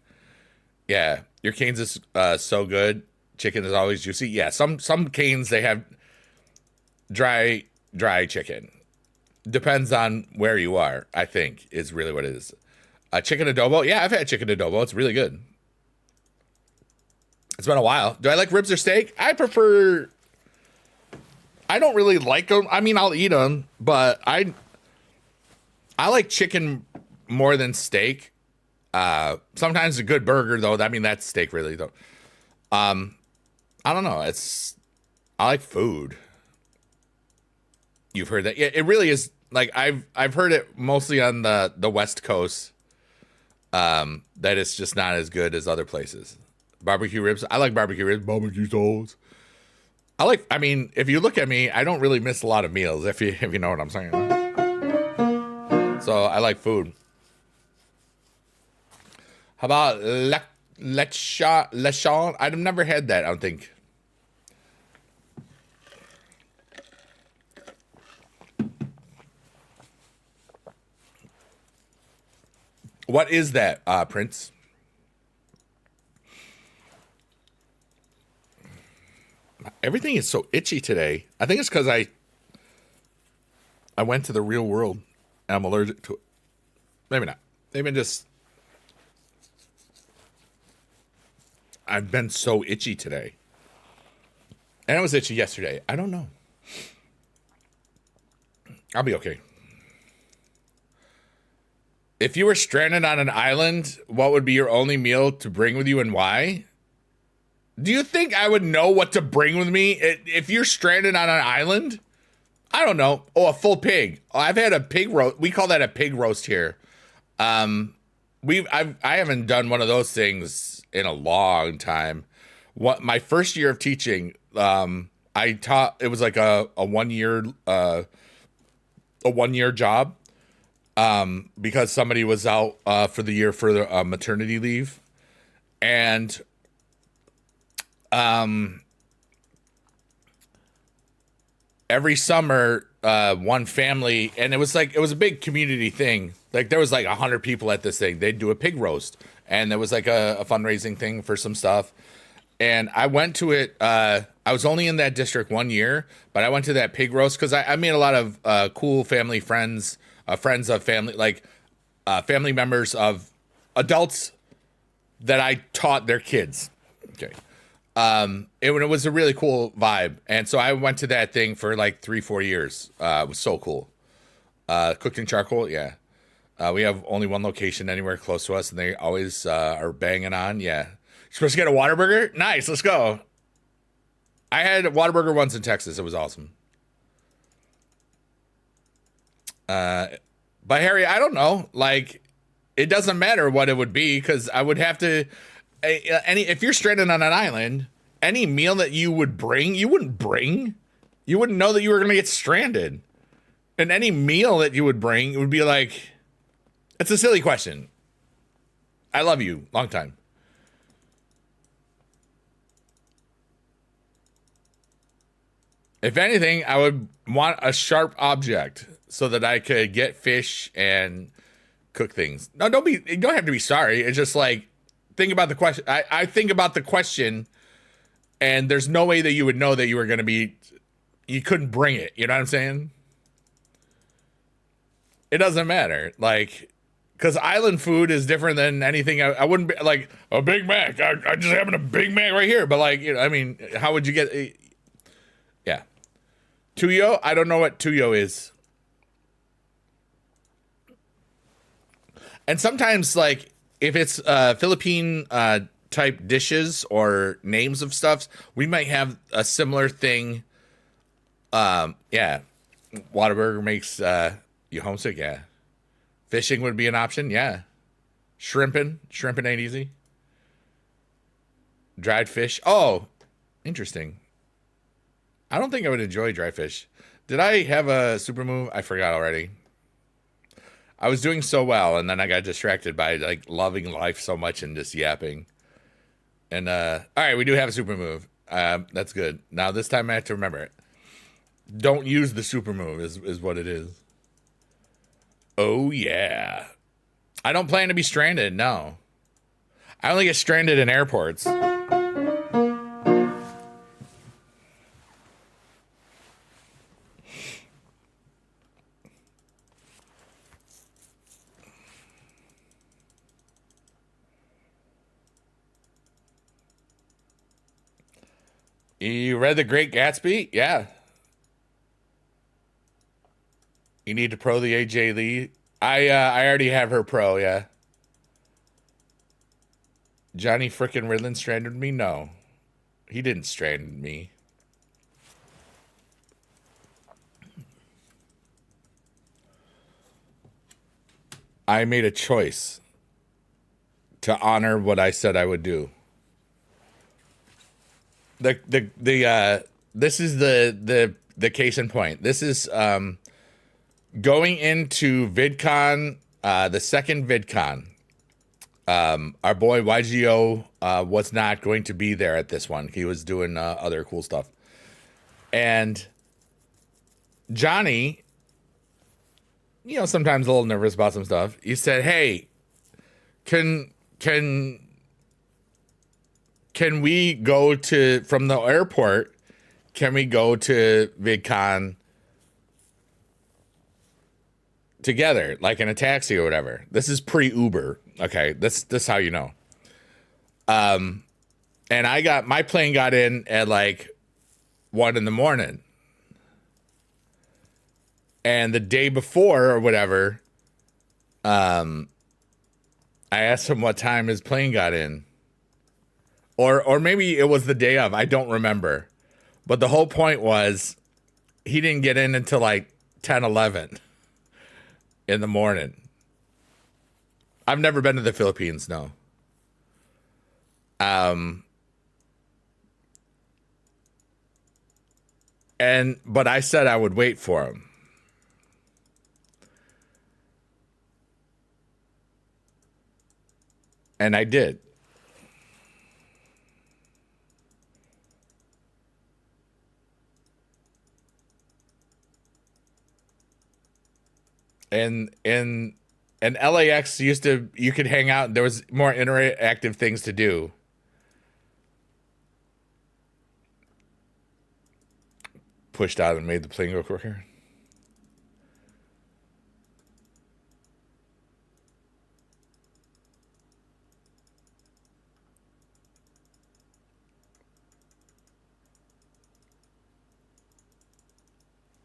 yeah, your Cane's is so good. Chicken is always juicy. Yeah, some Cane's they have dry chicken. Depends on where you are, I think, is really what it is. Chicken adobo, yeah, I've had chicken adobo. It's really good. It's been a while. Do I like ribs or steak? I don't really like them. I mean, I'll eat them, but I like chicken more than steak. Sometimes a good burger, though. I mean, that's steak, really, though. I don't know. I like food. You've heard that. Yeah, it really is. Like, I've heard it mostly on the West Coast. That it's just not as good as other places. Barbecue ribs. I like barbecue ribs. Barbecue sauce. I mean, if you look at me, I don't really miss a lot of meals, if you know what I'm saying. So I like food. How about lechon? I've never had that, I don't think. What is that, Prince? Everything is so itchy today. I think it's because I went to the real world and I'm allergic to it. Maybe not. Maybe I've been so itchy today. And I was itchy yesterday. I don't know. I'll be okay. If you were stranded on an island, what would be your only meal to bring with you and why? Do you think I would know what to bring with me if you're stranded on an island? I don't know. Oh, a full pig. I've had a pig roast. We call that a pig roast here. I haven't done one of those things in a long time. What my first year of teaching, I taught. It was like a 1 year job. Because somebody was out for the year for the maternity leave, and every summer, one family, and it was a big community thing. Like there was like 100 people at this thing. They'd do a pig roast, and there was like a fundraising thing for some stuff. And I went to it. I was only in that district 1 year, but I went to that pig roast because I made a lot of cool family friends. Friends of family, family members of adults that I taught their kids. Okay. It was a really cool vibe. And so I went to that thing for like 3-4 years. It was so cool. Cooked in charcoal. Yeah. We have only one location anywhere close to us, and they always are banging on. Yeah. You're supposed to get a Whataburger? Nice. Let's go. I had a Whataburger once in Texas. It was awesome. But Harry, I don't know. Like, it doesn't matter what it would be because I would have to. If you're stranded on an island, any meal that you would bring, you wouldn't bring. You wouldn't know that you were going to get stranded, and any meal that you would bring, it would be like, it's a silly question. I love you, long time. If anything, I would want a sharp object so that I could get fish and cook things. No, you don't have to be sorry. It's just like, think about the question. I think about the question, and there's no way that you would know that you were going to be, you couldn't bring it. You know what I'm saying? It doesn't matter. Like, because island food is different than anything. I wouldn't be like a Big Mac. I just having a Big Mac right here. But like, I mean, how would you get, yeah. Tuyo? I don't know what tuyo is. And sometimes, like, if it's Philippine type dishes or names of stuffs, we might have a similar thing. Yeah. Whataburger makes you homesick, yeah. Fishing would be an option, yeah. Shrimping ain't easy. Dried fish. Oh, interesting. I don't think I would enjoy dry fish. Did I have a super move? I forgot already. I was doing so well, and then I got distracted by like loving life so much and just yapping. And all right, we do have a super move. That's good. Now this time I have to remember it. Don't use the super move is what it is. Oh yeah. I don't plan to be stranded, no. I only get stranded in airports. You read The Great Gatsby? Yeah. You need to pro the AJ Lee. I already have her pro, yeah. Johnny frickin' Ridlin stranded me? No. He didn't strand me. I made a choice to honor what I said I would do. This is the case in point. This is going into VidCon, the second VidCon. Our boy YGO was not going to be there at this one. He was doing other cool stuff. And Johnny, you know, sometimes a little nervous about some stuff. He said, "Hey, can we go to, from the airport, can we go to VidCon together, like in a taxi or whatever?" This is pre-Uber. Okay, this how you know. And my plane got in at like 1 a.m. And the day before or whatever, I asked him what time his plane got in. Or maybe it was the day of. I don't remember. But the whole point was he didn't get in until like 10, 11 in the morning. I've never been to the Philippines, no. But I said I would wait for him. And I did. And LAX you could hang out. There was more interactive things to do. Pushed out and made the plane go quicker.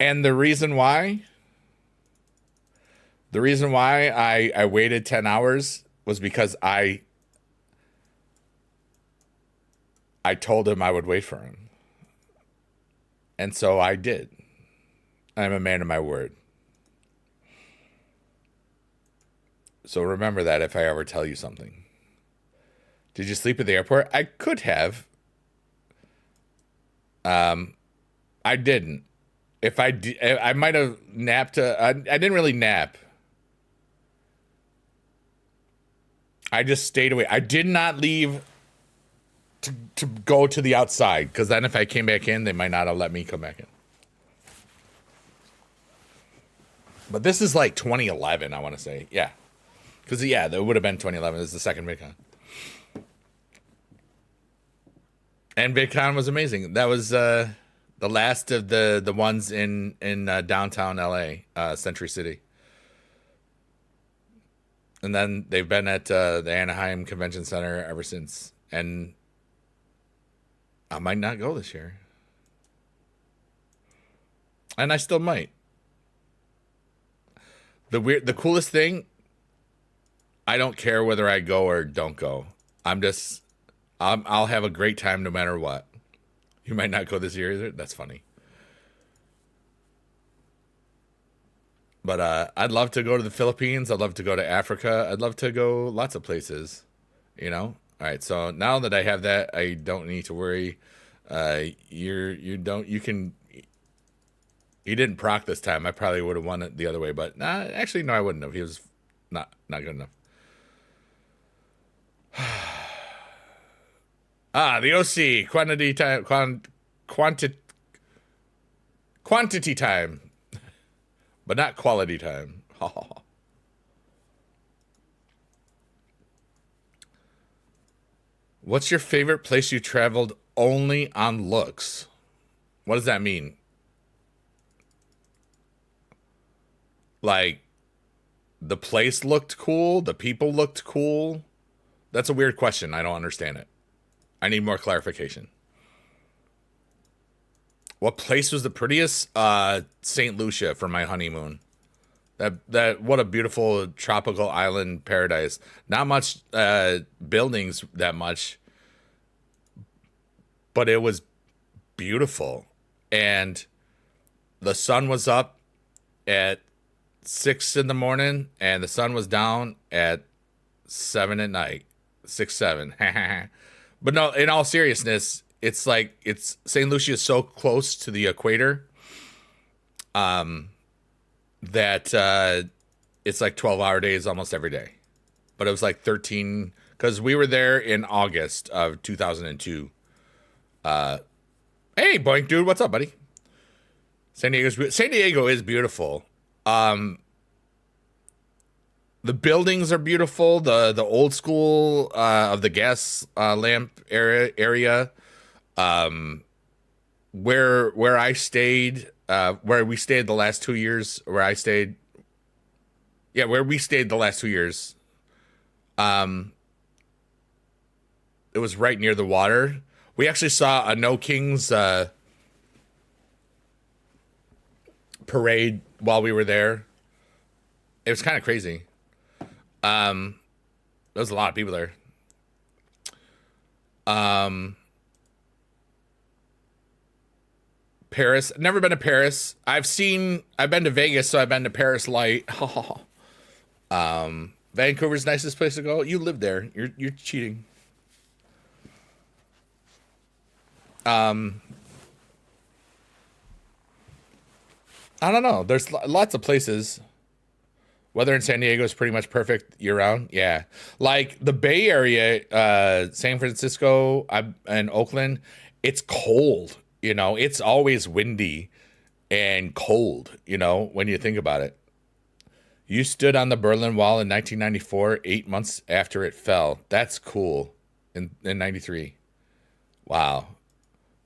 And the reason why I waited 10 hours was because I told him I would wait for him. And so I did. I'm a man of my word. So remember that if I ever tell you something. Did you sleep at the airport? I could have. I didn't. If I might have napped. I didn't really nap. I just stayed away. I did not leave to go to the outside, because then if I came back in, they might not have let me come back in. But this is like 2011, I want to say. Yeah. Because, yeah, that would have been 2011. This is the second VidCon. And VidCon was amazing. That was the last of the ones in downtown LA, Century City. And then they've been at the Anaheim Convention Center ever since. And I might not go this year. And I still might. The coolest thing, I don't care whether I go or don't go. I'll have a great time no matter what. You might not go this year either. That's funny. But I'd love to go to the Philippines. I'd love to go to Africa. I'd love to go lots of places, you know? All right, so now that I have that, I don't need to worry. He didn't proc this time. I probably would have won it the other way, but actually no, I wouldn't have. He was not good enough. The OC quantity time, quantity time, but not quality time. What's your favorite place you traveled only on looks? What does that mean? Like, the place looked cool, the people looked cool. That's a weird question. I don't understand it. I need more clarification. What place was the prettiest? St. Lucia for my honeymoon. That what a beautiful tropical island paradise. Not much buildings that much, but it was beautiful. And the sun was up at 6 in the morning, and the sun was down at 7 at night. 6, 7. But no, in all seriousness, it's St. Lucia is so close to the equator, that it's like 12-hour days almost every day. But it was like 13, because we were there in August of 2002. Hey, Boink Dude, what's up, buddy? San Diego is beautiful. The buildings are beautiful. The old school of the gas lamp area. Where I stayed, where we stayed the last 2 years, where we stayed the last 2 years. It was right near the water. We actually saw a No Kings parade while we were there. It was kind of crazy. It There's a lot of people there. Paris. Never been to Paris. I've been to Vegas, so I've been to Paris Light. Vancouver's nicest place to go. You live there. You're cheating. I don't know. There's lots of places. Weather in San Diego is pretty much perfect year round. Yeah. Like the Bay Area, San Francisco and Oakland, it's cold. You know, it's always windy and cold, you know, when you think about it. You stood on the Berlin Wall in 1994, 8 months after it fell. That's cool. In 93. Wow.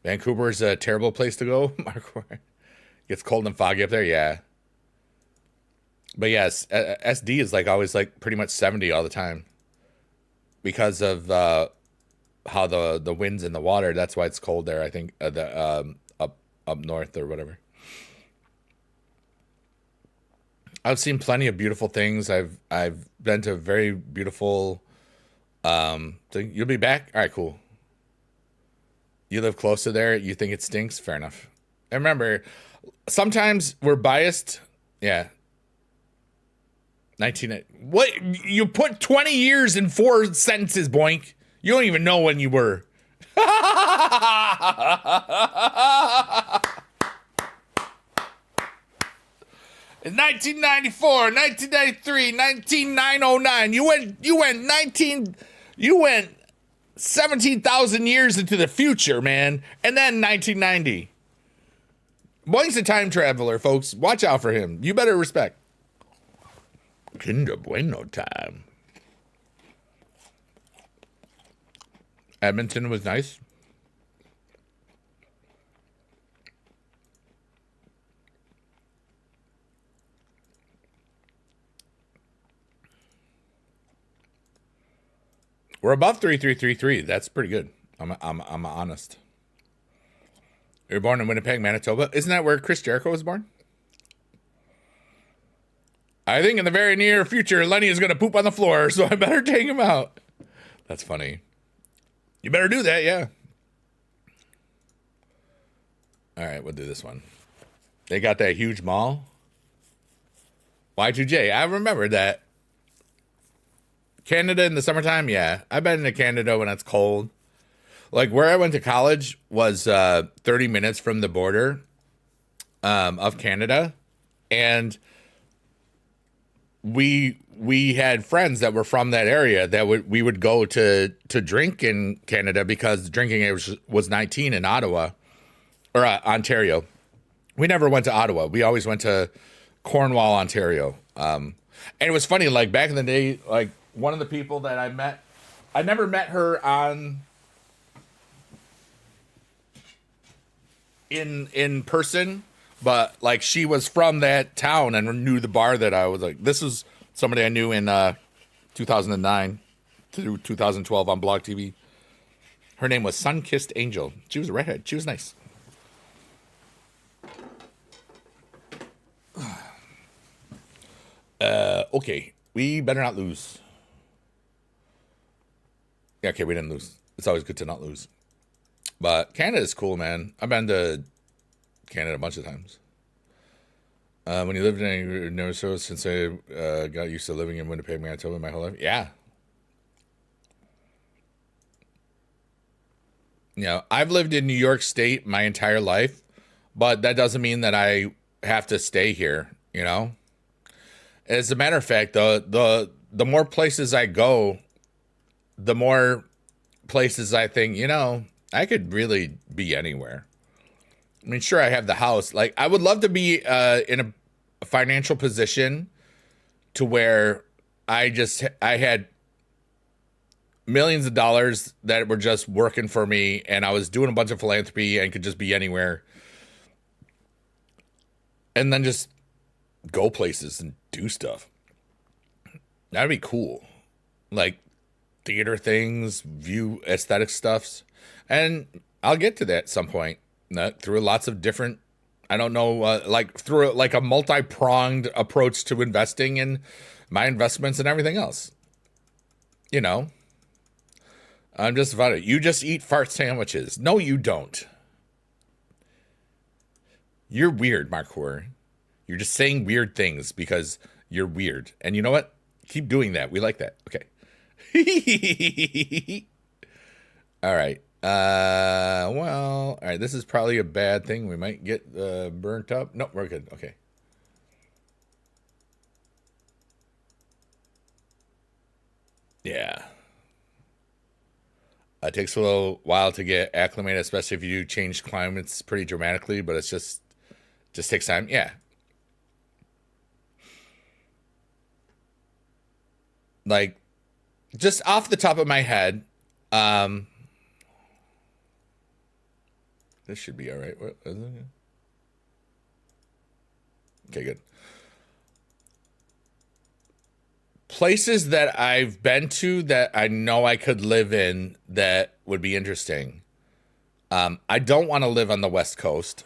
Vancouver's a terrible place to go, Mark. Gets cold and foggy up there, yeah. But yes, SD is like always like pretty much 70 all the time because of how the winds in the water. That's why it's cold there. I think up north or whatever. I've seen plenty of beautiful things. I've been to very beautiful. Thing. You'll be back. All right, cool. You live close to there. You think it stinks? Fair enough. And remember, sometimes we're biased. Yeah. 19. What? You put 20 years in 4 sentences, Boink. You don't even know when you were. In 1994, 1993, 19909. You went 17,000 years into the future, man. And then 1990. Boink's a time traveler, folks. Watch out for him. You better respect. Kinder Bueno time. Edmonton was nice. We're above 3333. That's pretty good. I'm honest. You were born in Winnipeg, Manitoba. Isn't that where Chris Jericho was born? I think in the very near future, Lenny is going to poop on the floor, so I better take him out. That's funny. You better do that, yeah. All right, we'll do this one. They got that huge mall. Y2J, I remember that. Canada in the summertime, yeah. I've been to Canada when it's cold. Like where I went to college was 30 minutes from the border of Canada. And we had friends that were from that area that we would go to drink in Canada because drinking age was 19 in Ottawa or Ontario. We never went to Ottawa. We always went to Cornwall, Ontario. And it was funny, like back in the day, like one of the people that I met, I never met her in person, but like she was from that town and knew the bar that I was like, this is somebody I knew in 2009 through 2012 on Blog TV. Her name was Sun-Kissed Angel. She was a redhead. She was nice. Okay. We better not lose. Yeah, okay, we didn't lose. It's always good to not lose. But Canada's cool, man. I've been to Canada a bunch of times. When you lived in Nova Scotia, since I got used to living in Winnipeg, Manitoba my whole life. Yeah. You know, I've lived in New York State my entire life, but that doesn't mean that I have to stay here, you know? As a matter of fact, the more places I go, the more places I think, you know, I could really be anywhere. I mean, sure, I have the house. Like, I would love to be in a financial position to where I had millions of dollars that were just working for me, and I was doing a bunch of philanthropy and could just be anywhere. And then just go places and do stuff. That'd be cool. Like theater things, view aesthetic stuffs. And I'll get to that at some point. Through lots of different, I don't know, like through like a multi-pronged approach to investing in my investments and everything else. You know, I'm just about it. You just eat fart sandwiches. No, you don't. You're weird, Marcour. You're just saying weird things because you're weird. And you know what? Keep doing that. We like that. Okay. All right. Well, all right. This is probably a bad thing. We might get burnt up. No, we're good. Okay. Yeah. It takes a little while to get acclimated, especially if you do change climates pretty dramatically, but it's just takes time. Yeah. Like just off the top of my head, um this should be all right. What is it? Okay, good. Places that I've been to that I know I could live in that would be interesting. I don't want to live on the West Coast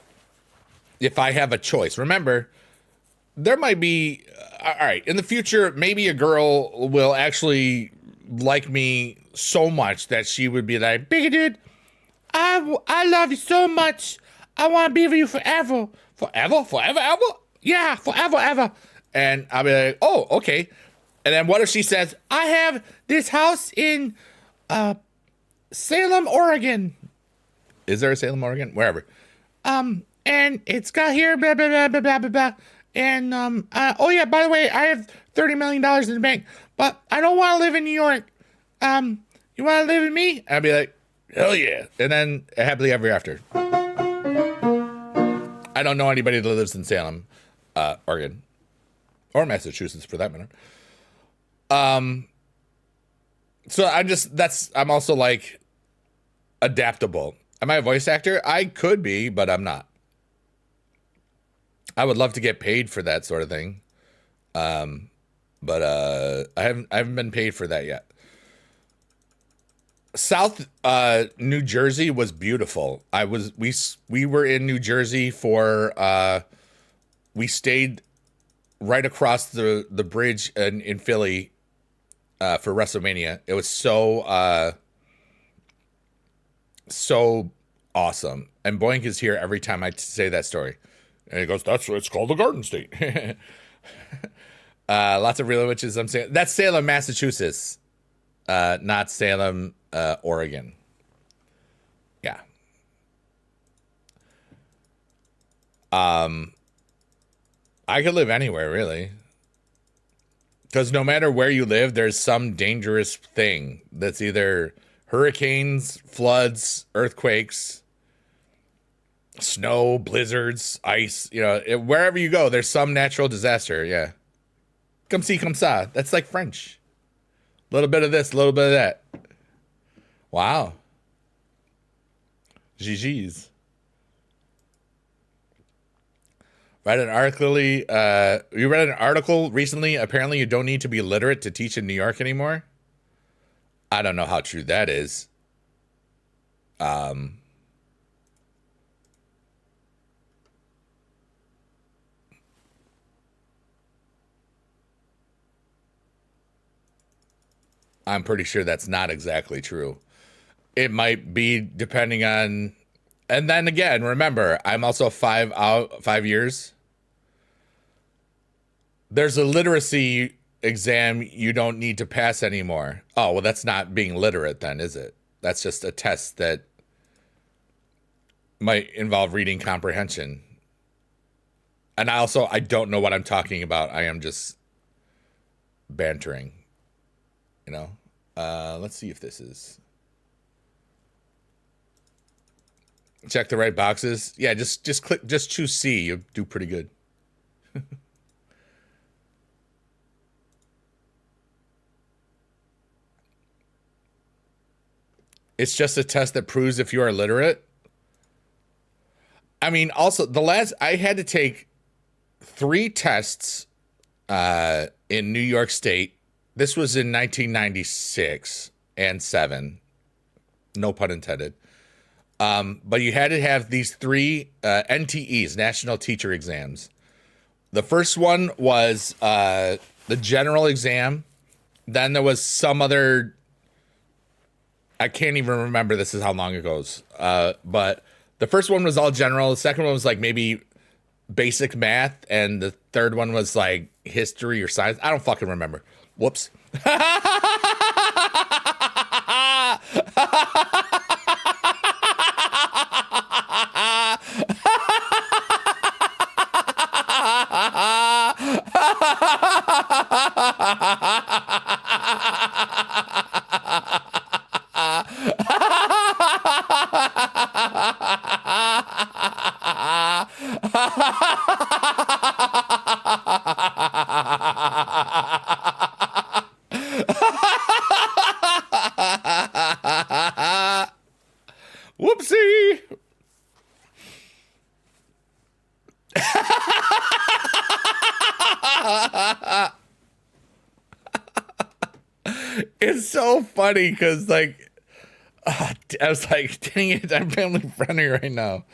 if I have a choice. Remember, there might be, all right, in the future, maybe a girl will actually like me so much that she would be like, Biggie dude, I love you so much. I want to be with you forever. Forever? Forever, ever? Yeah, forever, ever. And I'll be like, oh, okay. And then what if she says, I have this house in Salem, Oregon. Is there a Salem, Oregon? Wherever. And it's got here, blah, blah, blah, blah, blah, blah, blah. And, oh yeah, by the way, I have $30 million in the bank, but I don't want to live in New York. You want to live with me? I'd be like, hell yeah. And then happily ever after. I don't know anybody that lives in Salem, Oregon, or Massachusetts for that matter. So I'm also like adaptable. Am I a voice actor? I could be, but I'm not. I would love to get paid for that sort of thing. But I haven't been paid for that yet. South New Jersey was beautiful. We were in New Jersey for we stayed right across the bridge in Philly for WrestleMania. It was so awesome. And Boink is here every time I say that story. And he goes, it's called the Garden State. Lots of real witches. I'm saying that's Salem, Massachusetts, not Salem, Oregon. Yeah. I could live anywhere, really. Because no matter where you live, there's some dangerous thing that's either hurricanes, floods, earthquakes, snow, blizzards, ice. You know, wherever you go, there's some natural disaster. Yeah. Come see, come ça. That's like French. A little bit of this, a little bit of that. Wow. GG's. You read an article recently. Apparently, you don't need to be literate to teach in New York anymore. I don't know how true that is. I'm pretty sure that's not exactly true. It might be depending on, and then again, remember, I'm also 5 years. There's a literacy exam you don't need to pass anymore. Oh, well, that's not being literate then, is it? That's just a test that might involve reading comprehension. And I don't know what I'm talking about. I am just bantering, you know? Let's see if this is. Check the right boxes. Yeah, just choose C. You'll do pretty good. It's just a test that proves if you are literate. I mean, also I had to take 3 tests in New York State. This was in 1996 and 7. No pun intended. But you had to have these 3 NTEs, National Teacher Exams. The first one was the general exam. Then there was some other I can't even remember. This is how long it goes. But the first one was all general. The second one was like maybe basic math, and the third one was like history or science. I don't fucking remember. Whoops. Whoopsie. It's so funny because like I was like, dang it, I'm family friendly right now.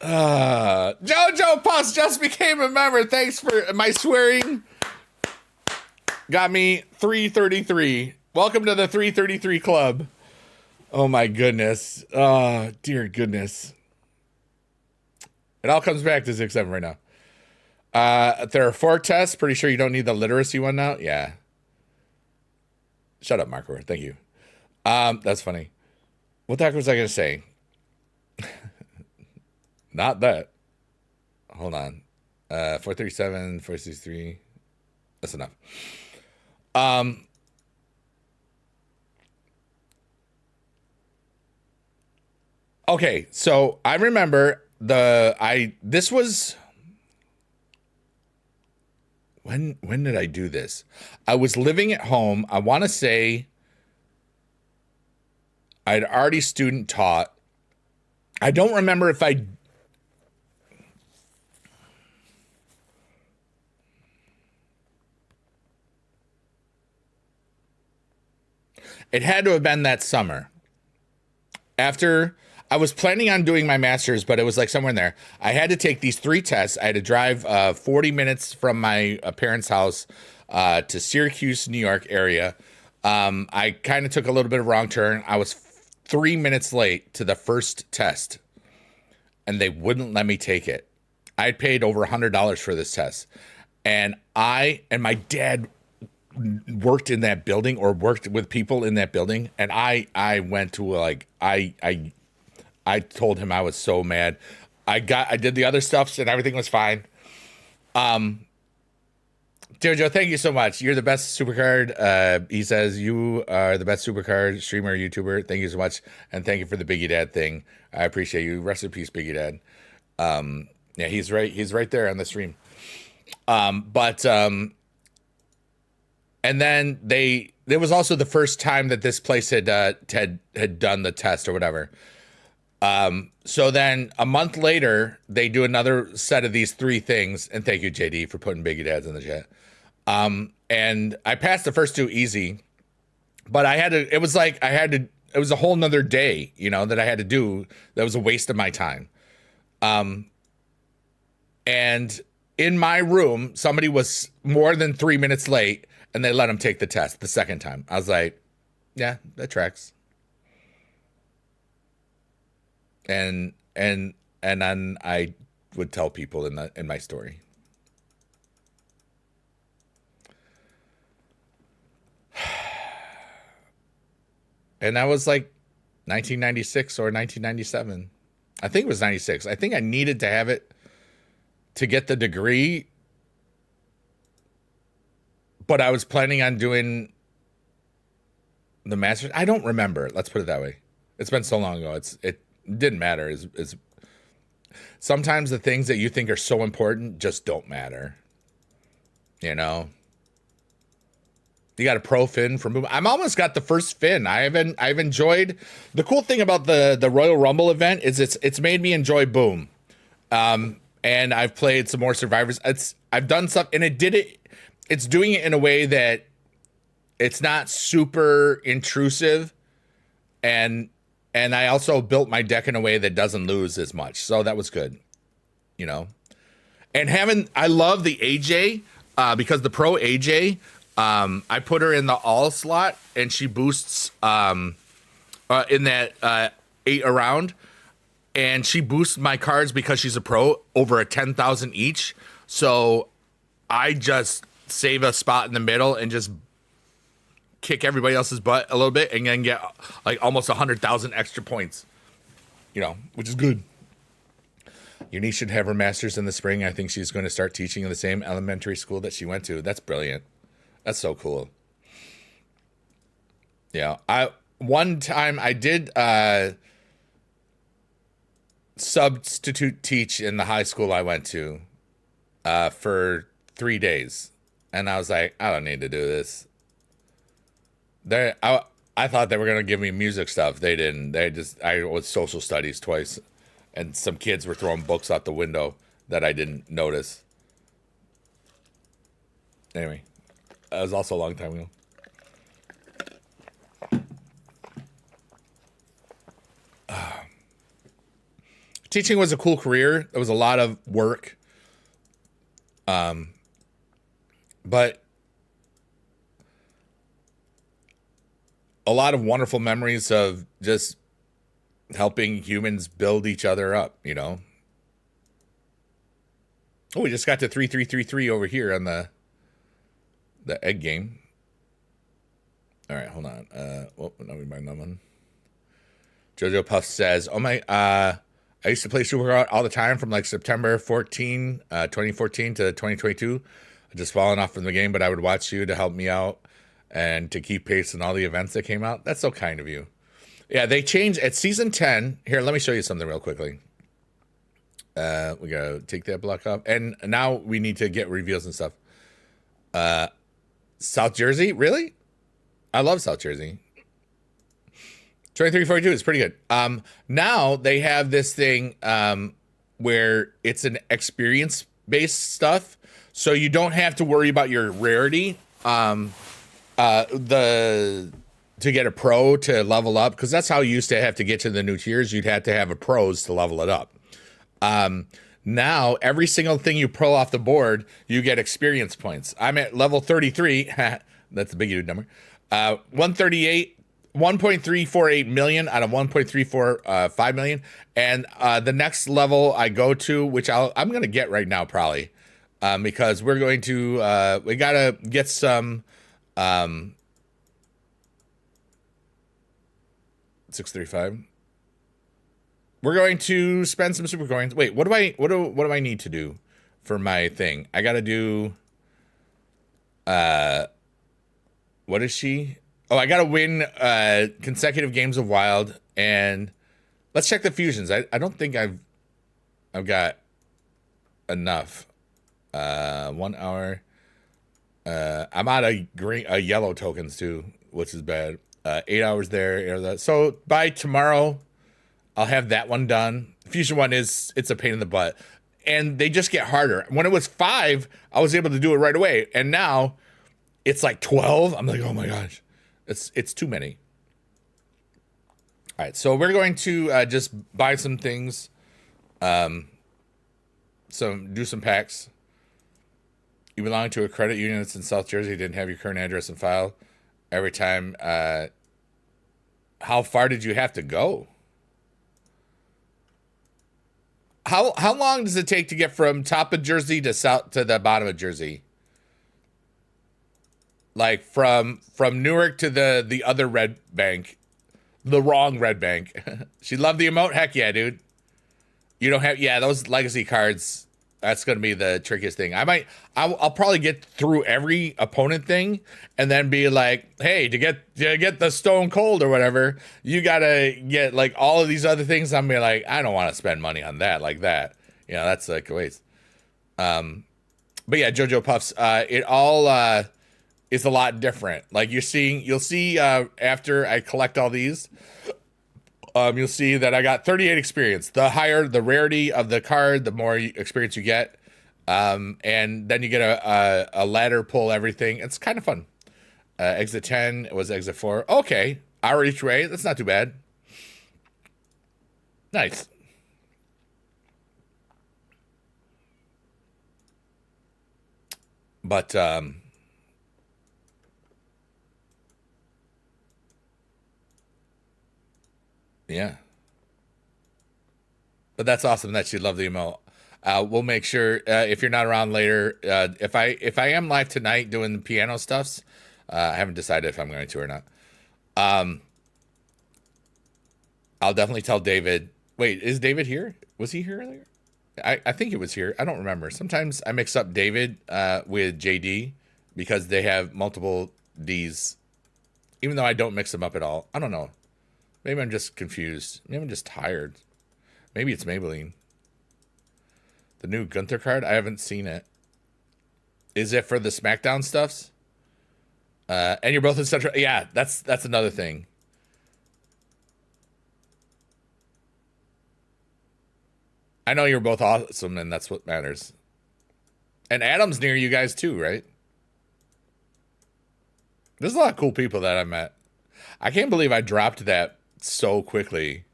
Jojo Puss just became a member. Thanks for my swearing. Got me 333. Welcome to the 333 club. Oh my goodness. Oh, dear goodness. It all comes back to 6-7 right now. There are 4 tests. Pretty sure you don't need the literacy one now. Yeah. Shut up, Marco. Thank you. That's funny. What the heck was I going to say? Not that. Hold on. 437, 463. That's enough. Okay, so I remember this was when did I do this? I was living at home. I want to say I'd already student taught. I don't remember if I it had to have been that summer. After I was planning on doing my master's, but it was like somewhere in there. I had to take these 3 tests. I had to drive 40 minutes from my parents' house to Syracuse, New York area. I kind of took a little bit of a wrong turn. I was 3 minutes late to the first test, and they wouldn't let me take it. I'd paid over $100 for this test, and my dad worked in that building or worked with people in that building, and I went to like I told him I was so mad. I did the other stuff and everything was fine. Jojo, thank you so much. You're the best supercard. He says you are the best supercard streamer, YouTuber. Thank you so much, and thank you for the Biggie Dad thing. I appreciate you. Rest in peace, Biggie Dad. Yeah, he's right. He's right there on the stream. And then there was also the first time that this place had done the test or whatever. So then a month later, they do another set of these 3 things. And thank you, JD, for putting Biggie Dads in the chat. And I passed the first 2 easy, but it was a whole nother day, that I had to do. That was a waste of my time. And in my room, somebody was more than 3 minutes late, and they let him take the test the second time. I was like, yeah, that tracks. And then I would tell people in my story. And that was like 1996 or 1997. I think it was 96. I think I needed to have it to get the degree, but I was planning on doing the master's. I don't remember. Let's put it that way. It's been so long ago. It didn't matter. It's sometimes the things that you think are so important just don't matter. You got a pro fin for movement. I'm almost got the first fin. I've enjoyed the cool thing about the Royal Rumble event is it's made me enjoy Boom. And I've played some more Survivors. I've done stuff, and it's doing it in a way that it's not super intrusive, and I also built my deck in a way that doesn't lose as much. So that was good, And I love the AJ because the Pro AJ I put her in the all slot, and she boosts in that 8 around, and she boosts my cards because she's a pro over a 10,000 each. So I just save a spot in the middle and just kick everybody else's butt a little bit, and then get like almost 100,000 extra points. Which is good. Your niece should have her master's in the spring. I think she's going to start teaching in the same elementary school that she went to. That's brilliant. That's so cool. Yeah, one time I did substitute teach in the high school I went to for 3 days, and I was like, I don't need to do this. I thought they were gonna give me music stuff. They didn't. I was social studies twice, and some kids were throwing books out the window that I didn't notice. Anyway, that was also a long time ago. Teaching was a cool career. There was a lot of work. But a lot of wonderful memories of just helping humans build each other up, Oh, we just got to 3-3-3-3 over here on the egg game. All right, hold on. No, we mind that one. Jojo Puff says, "Oh my, I used to play Super all the time from like September 2014 to 2022. I just fallen off from the game, but I would watch you to help me out and to keep pace in all the events that came out." That's so kind of you. Yeah, they changed at season 10. Here, let me show you something real quickly. We gotta take that block off, and now we need to get reveals and stuff. South Jersey, really? I love South Jersey. 2342 is pretty good. Now they have this thing where it's an experience based stuff, so you don't have to worry about your rarity. To get a pro to level up, because that's how you used to have to get to the new tiers. You'd have to have a pros to level it up. Now every single thing you pull off the board, you get experience points. I'm at level 33. That's a big dude number. 138, 1.348 million out of 1.345 million. And the next level I go to, which I'm going to get right now probably, because we're going to, we got to get some 635. We're going to spend some super coins. Wait, what do I need to do for my thing? I got to do what is she? Oh, I got to win consecutive games of Wild, and let's check the fusions. I don't think I've got enough. 1 hour. I'm out of yellow tokens too, which is bad. 8 hours there. So by tomorrow, I'll have that one done. Fusion one it's a pain in the butt, and they just get harder. When it was 5, I was able to do it right away, and now it's like 12. I'm like, oh my gosh, it's too many. All right, so we're going to just buy some things, do some packs. You belong to a credit union that's in South Jersey. Didn't have your current address and file. Every time. How far did you have to go? How long does it take to get from top of Jersey to the bottom of Jersey? Like from Newark to the other red bank, the wrong red bank. She loved the emote. Heck yeah, dude. You don't have those legacy cards. That's going to be the trickiest thing. I'll probably get through every opponent thing and then be like, hey, to get the Stone Cold or whatever, you got to get like all of these other things. I'm be like, I don't want to spend money on that like that. That's like a waste. But yeah, JoJo Puffs, it all is a lot different. Like you'll see after I collect all these, you'll see that I got 38 experience. The higher the rarity of the card, the more experience you get. And then you get a ladder, pull everything. It's kind of fun. Exit 10 was exit 4. Okay. Hour each way. That's not too bad. Nice. But Yeah. But that's awesome that you love the emote. We'll make sure if you're not around later, if I am live tonight doing the piano stuffs, I haven't decided if I'm going to or not. I'll definitely tell David. Wait, is David here? Was he here earlier? I think it was here. I don't remember. Sometimes I mix up David with JD because they have multiple D's, even though I don't mix them up at all. I don't know. Maybe I'm just confused. Maybe I'm just tired. Maybe it's Maybelline. The new Gunther card? I haven't seen it. Is it for the SmackDown stuffs? And you're both in Central. Yeah, that's another thing. I know you're both awesome, and that's what matters. And Adam's near you guys too, right? There's a lot of cool people that I met. I can't believe I dropped that so quickly.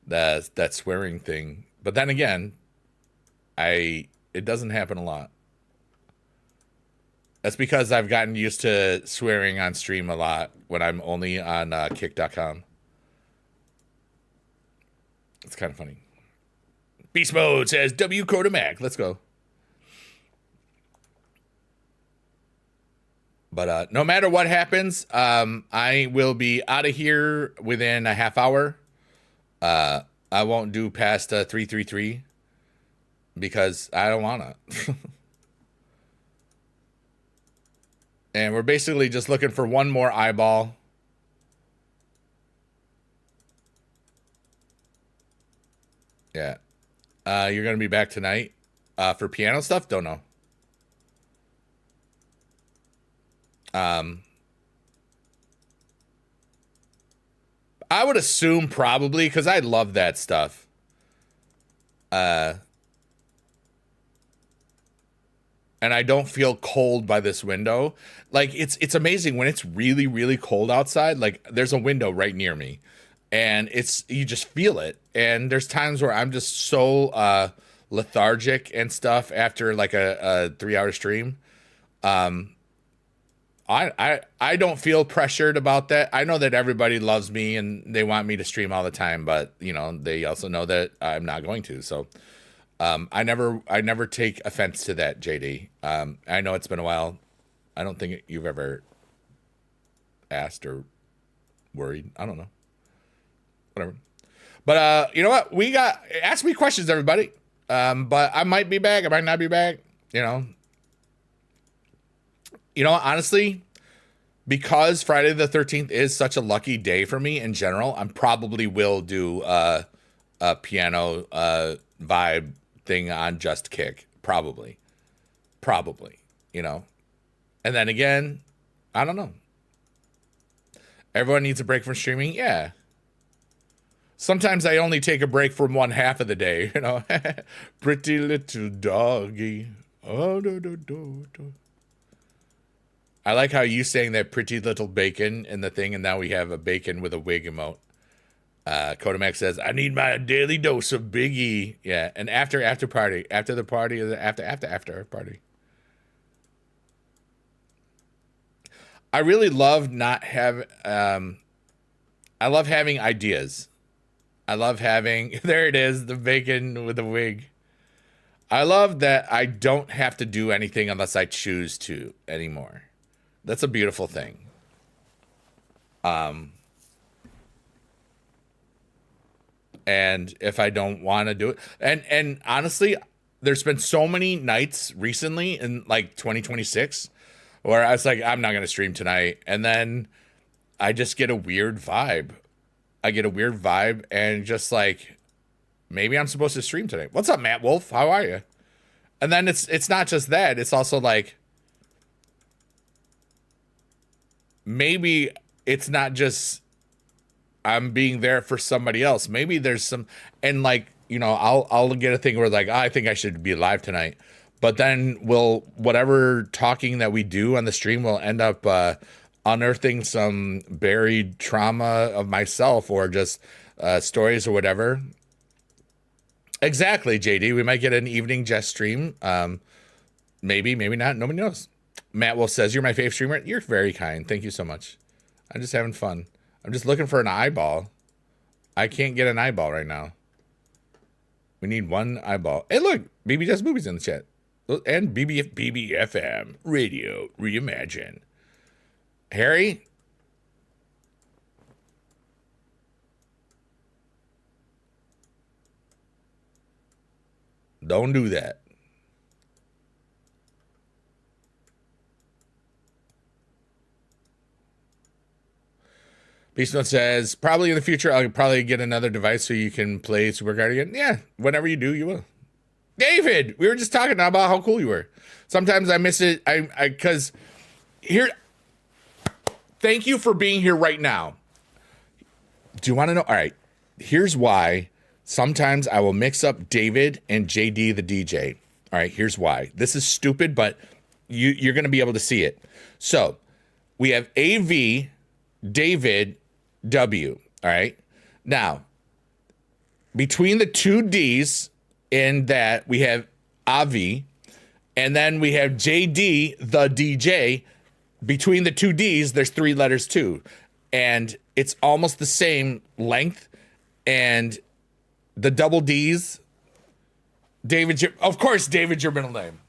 That swearing thing. But then again, it doesn't happen a lot. That's because I've gotten used to swearing on stream a lot when I'm only on kick.com. It's kind of funny. Beast Mode says W Mac. Let's go. But no matter what happens, I will be out of here within a half hour. I won't do past 333 because I don't want to. And we're basically just looking for one more eyeball. Yeah. You're going to be back tonight for piano stuff? Don't know. I would assume probably because I love that stuff. And I don't feel cold by this window. Like it's amazing when it's really, really cold outside. Like there's a window right near me and you just feel it. And there's times where I'm just so lethargic and stuff after like a 3-hour stream. I don't feel pressured about that. I know that everybody loves me and they want me to stream all the time, but you know, they also know that I'm not going to. So I never take offense to that, JD. I know it's been a while. I don't think you've ever asked or worried. I don't know. Whatever. But you know what? Ask me questions, everybody. But I might be back. I might not be back. You know, honestly, because Friday the 13th is such a lucky day for me in general, I probably will do a piano vibe thing on Just Kick. Probably, And then again, I don't know. Everyone needs a break from streaming. Yeah. Sometimes I only take a break from one half of the day, Pretty little doggy. Oh, do. I like how you saying that pretty little bacon in the thing, and now we have a bacon with a wig emote. Kodamak says, I need my daily dose of Biggie. Yeah, and after party. After the party or after party. I really love I love having ideas. I love having, there it is, the bacon with the wig. I love that I don't have to do anything unless I choose to anymore. That's a beautiful thing. And if I don't want to do it, and honestly, there's been so many nights recently in like 2026 where I was like, I'm not going to stream tonight. And then I just get a weird vibe. And just like, maybe I'm supposed to stream tonight. What's up, Matt Wolf? How are you? And then it's not just that. It's also like, maybe it's not just I'm being there for somebody else. Maybe there's some, and like, I'll get a thing where like, I think I should be live tonight. But then whatever talking that we do on the stream will end up unearthing some buried trauma of myself or just stories or whatever. Exactly, JD. We might get an evening Jess stream. Maybe not. Nobody knows. Matt Wolf says, you're my favorite streamer. You're very kind. Thank you so much. I'm just having fun. I'm just looking for an eyeball. I can't get an eyeball right now. We need one eyeball. Hey, look, BB Just Movies in the chat. And BBFM Radio Reimagine. Harry? Don't do that. Beastman says, probably in the future, I'll probably get another device so you can play Super Guardian. Yeah, whenever you do, you will. David, we were just talking about how cool you were. Sometimes I miss it. Because here, thank you for being here right now. Do you want to know? All right, here's why. Sometimes I will mix up David and JD the DJ. All right, here's why. This is stupid, but you're going to be able to see it. So we have AV, David, W. All right. Now, between the two D's in that we have Avi, and then we have JD, the DJ. Between the two D's, there's three letters too. And it's almost the same length. And the double D's, David's of course, David's your middle name.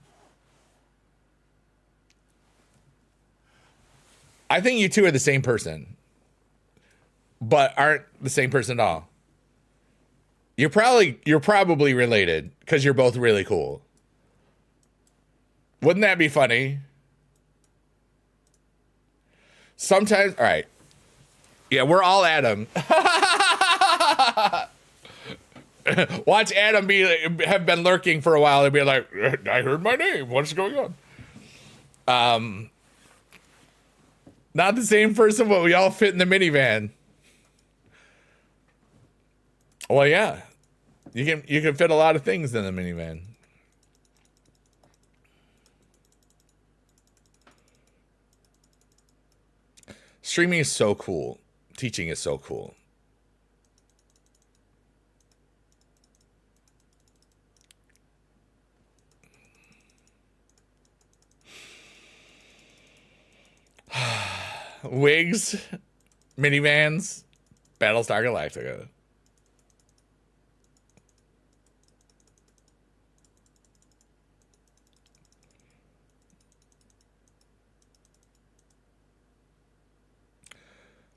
I think you two are the same person, but aren't the same person at all. You're probably related because you're both really cool. Wouldn't that be funny? Sometimes, all right. Yeah, we're all Adam. Watch Adam have been lurking for a while and be like, I heard my name. What's going on? Not the same person, but we all fit in the minivan. Well, yeah. You can fit a lot of things in the minivan. Streaming is so cool. Teaching is so cool. Wigs, minivans, Battlestar Galactica.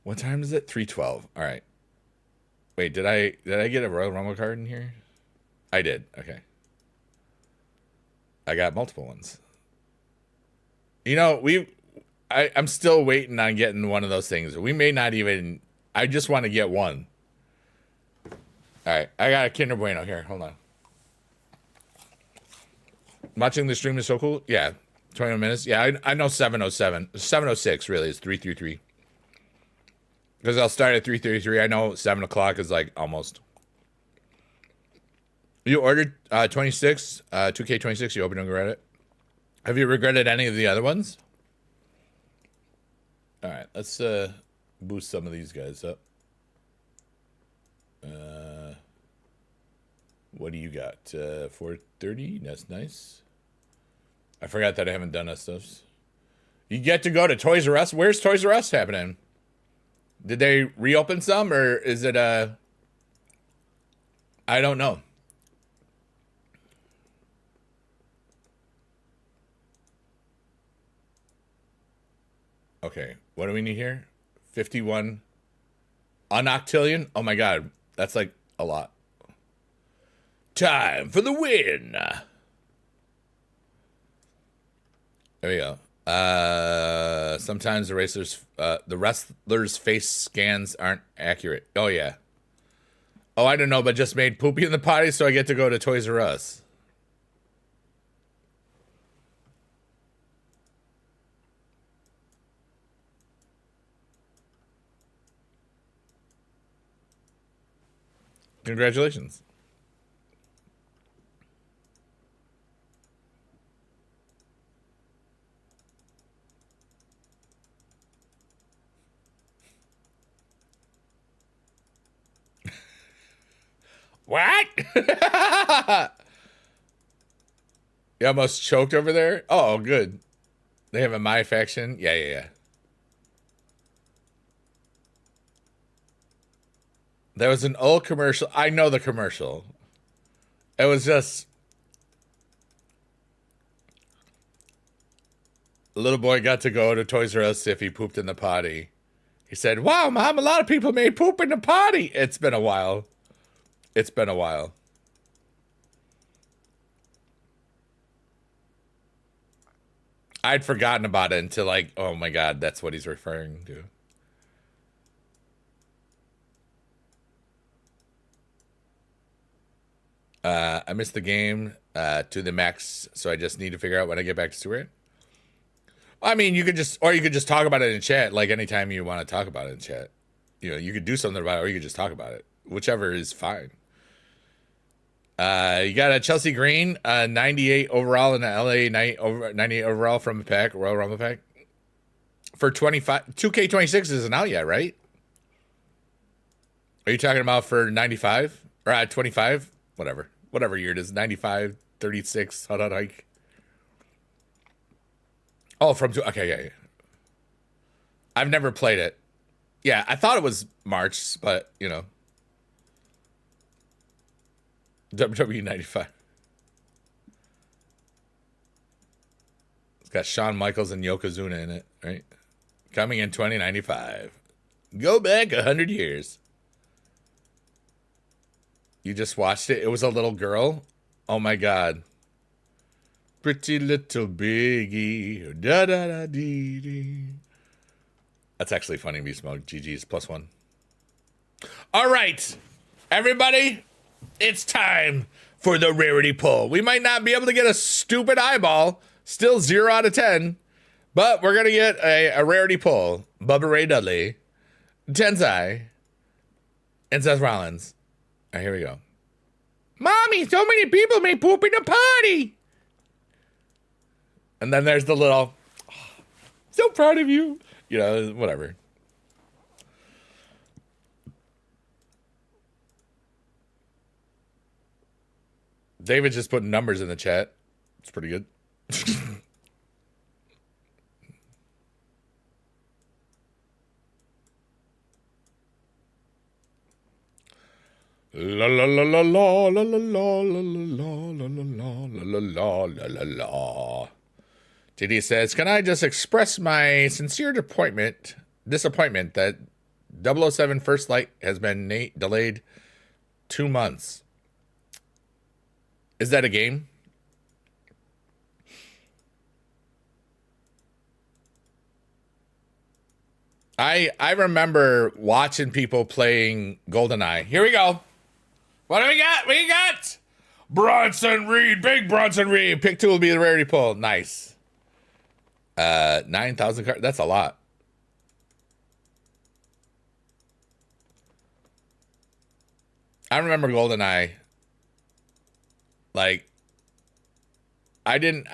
What time is it? 3:12. All right. Wait, did I get a Royal Rumble card in here? I did. Okay. I got multiple ones. You know, I'm still waiting on getting one of those things. We may not even. I just want to get one. All right, I got a Kinder Bueno here. Hold on. Watching the stream is so cool. Yeah, 21 minutes. Yeah, I know 7:07. 7:06 really is 3:33. Because I'll start at 3:33. I know 7 o'clock is like almost. You ordered 26, 2K26. You opened and regret it. Have you regretted any of the other ones? All right, let's boost some of these guys up. What do you got? 430. That's nice. I forgot that I haven't done that stuff. You get to go to Toys R Us. Where's Toys R Us happening? Did they reopen some, or is it I don't know. Okay, what do we need here? 51. On octillion? Oh my god, that's like a lot. Time for the win. There we go. Sometimes the wrestlers' face scans aren't accurate. Oh yeah. Oh, I don't know, but just made poopy in the potty, so I get to go to Toys R Us. Congratulations. What? You almost choked over there? Oh, good. They have a My Faction? Yeah. There was an old commercial. I know the commercial. It was just a little boy got to go to Toys R Us if he pooped in the potty. He said, "Wow, Mom, a lot of people may poop in the potty." It's been a while. It's been a while. I'd forgotten about it until like, oh my God, that's what he's referring to. I missed the game to the max, so I just need to figure out when I get back to Stewart. I mean, you could just talk about it in chat, like anytime you want to talk about it in chat. You know, you could do something about it, or you could just talk about it. Whichever is fine. You got a Chelsea Green, 98 overall in the LA 98 overall from the pack, Royal Rumble pack. For 25, 2K26 isn't out yet, right? Are you talking about for 95 or 25? Whatever year it is, 95, 36, hot hike. Oh, okay, yeah. I've never played it. Yeah, I thought it was March, but you know. WWE 95. It's got Shawn Michaels and Yokozuna in it, right? Coming in 2095. Go back 100 years. You just watched it? It was a little girl? Oh my God. Pretty little biggie. Da da da dee dee. That's actually funny, Beast Mode. GG's +1. All right, everybody. It's time for the rarity pull. We might not be able to get a stupid eyeball, still 0 out of 10, but we're going to get a rarity pull. Bubba Ray Dudley, Tensai, and Seth Rollins. All right, here we go. Mommy, so many people may poop in the potty. And then there's the little, oh, so proud of you. You know, whatever. David just put numbers in the chat. It's pretty good. La la la la la la la la la la la la la la la. JD says, "Can I just express my sincere disappointment that 007 First Light has been delayed 2 months?" Is that a game? I remember watching people playing GoldenEye. Here we go. What do we got? We got Bronson Reed. Big Bronson Reed. Pick 2 will be the rarity pull. Nice. 9,000 cards. That's a lot. I remember GoldenEye. Like, I didn't,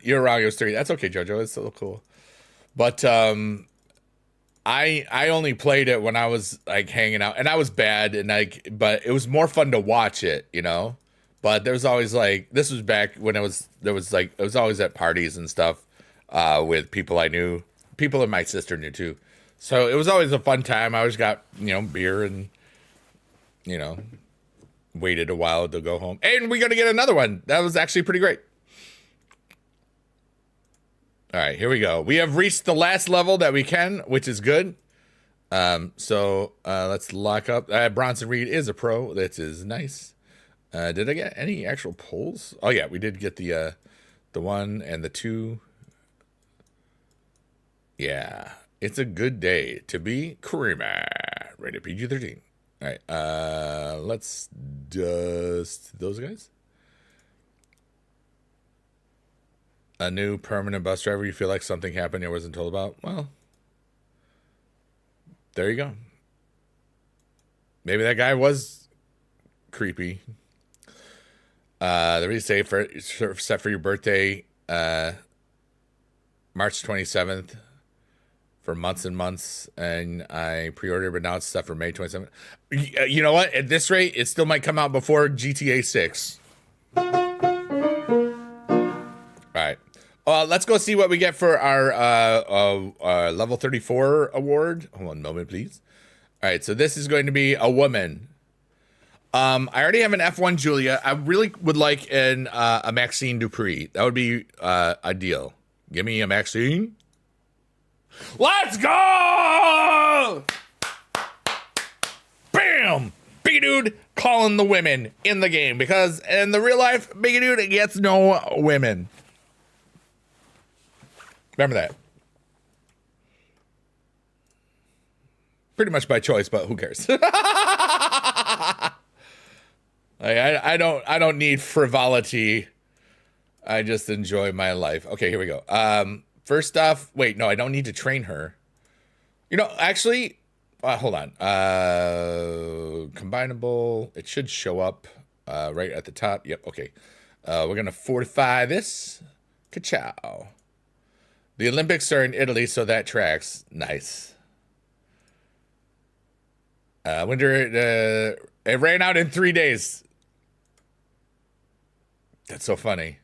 you're wrong, it was 3. That's okay, Jojo, it's still cool. But, I only played it when I was, like, hanging out, and I was bad, and, like, but it was more fun to watch it, you know? But there was always, like, this was back when it was always at parties and stuff, with people I knew, people that my sister knew, too. So it was always a fun time. I always got, you know, beer and, you know, waited a while to go home. And we're going to get another one. That was actually pretty great. All right, here we go. We have reached the last level that we can, which is good. So let's lock up. Bronson Reed is a pro. That is nice. Did I get any actual pulls? Oh, yeah, we did get the 1 and the 2. Yeah, it's a good day to be Karima. Rated PG-13. All right, let's just those guys. A new permanent bus driver. You feel like something happened you wasn't told about? Well, there you go. Maybe that guy was creepy. The reason set for your birthday, March 27th. For months and months, and I pre-ordered, but now it's set for May 27th. You know what? At this rate, it still might come out before GTA 6. All right. Let's go see what we get for our level 34 award. Hold on a moment, please. All right, so this is going to be a woman. I already have an F1 Julia. I really would like a Maxine Dupree. That would be ideal. Give me a Maxine. Let's go! Bam! Big Dude calling the women in the game because in the real life, Big Dude gets no women. Remember that. Pretty much by choice, but who cares? I don't need frivolity. I just enjoy my life. Okay, here we go. First off, wait, no, I don't need to train her. You know, actually, hold on. Combinable. It should show up right at the top. Yep. Okay. We're gonna fortify this. Ka-chow. The Olympics are in Italy, so that tracks. Nice. Winter. It ran out in 3 days. That's so funny.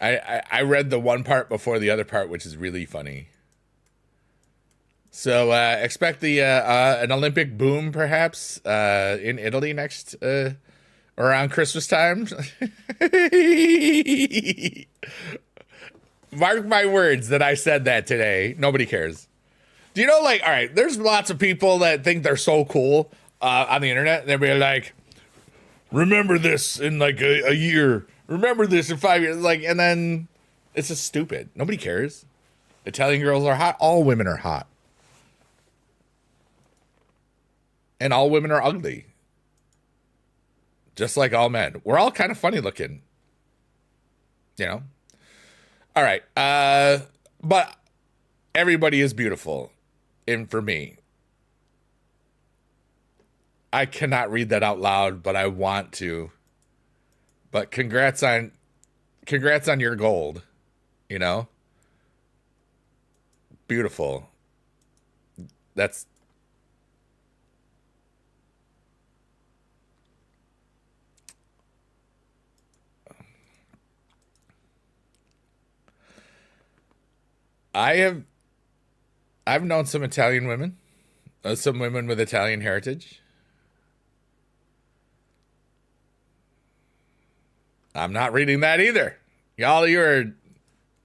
I read the one part before the other part, which is really funny. So expect the an Olympic boom, perhaps, in Italy next around Christmas time. Mark my words that I said that today. Nobody cares. Do you know, like, all right, there's lots of people that think they're so cool on the internet. They'll be like, remember this in like a year. Remember this in 5 years. Like, and then it's just stupid. Nobody cares. Italian girls are hot. All women are hot. And all women are ugly. Just like all men. We're all kind of funny looking. You know? All right. But everybody is beautiful. And for me, I cannot read that out loud, but I want to. But congrats on your gold. You know? Beautiful. That's I've known some Italian women, some women with Italian heritage. I'm not reading that either. Y'all, you're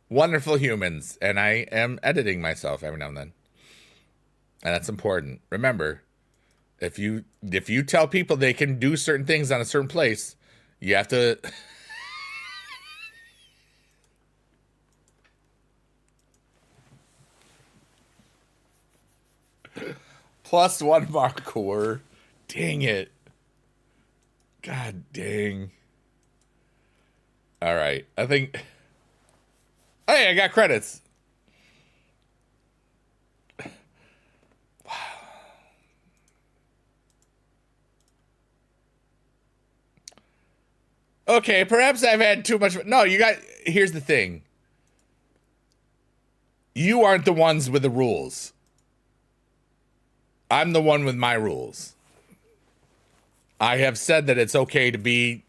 wonderful humans, and I am editing myself every now and then. And that's important. Remember, if you tell people they can do certain things on a certain place, you have to +1 marker. Dang it. God dang. All right. I think. Hey, I got credits. Wow. Okay, perhaps I've had too much. No, you got. Here's the thing. You aren't the ones with the rules. I'm the one with my rules. I have said that it's okay to be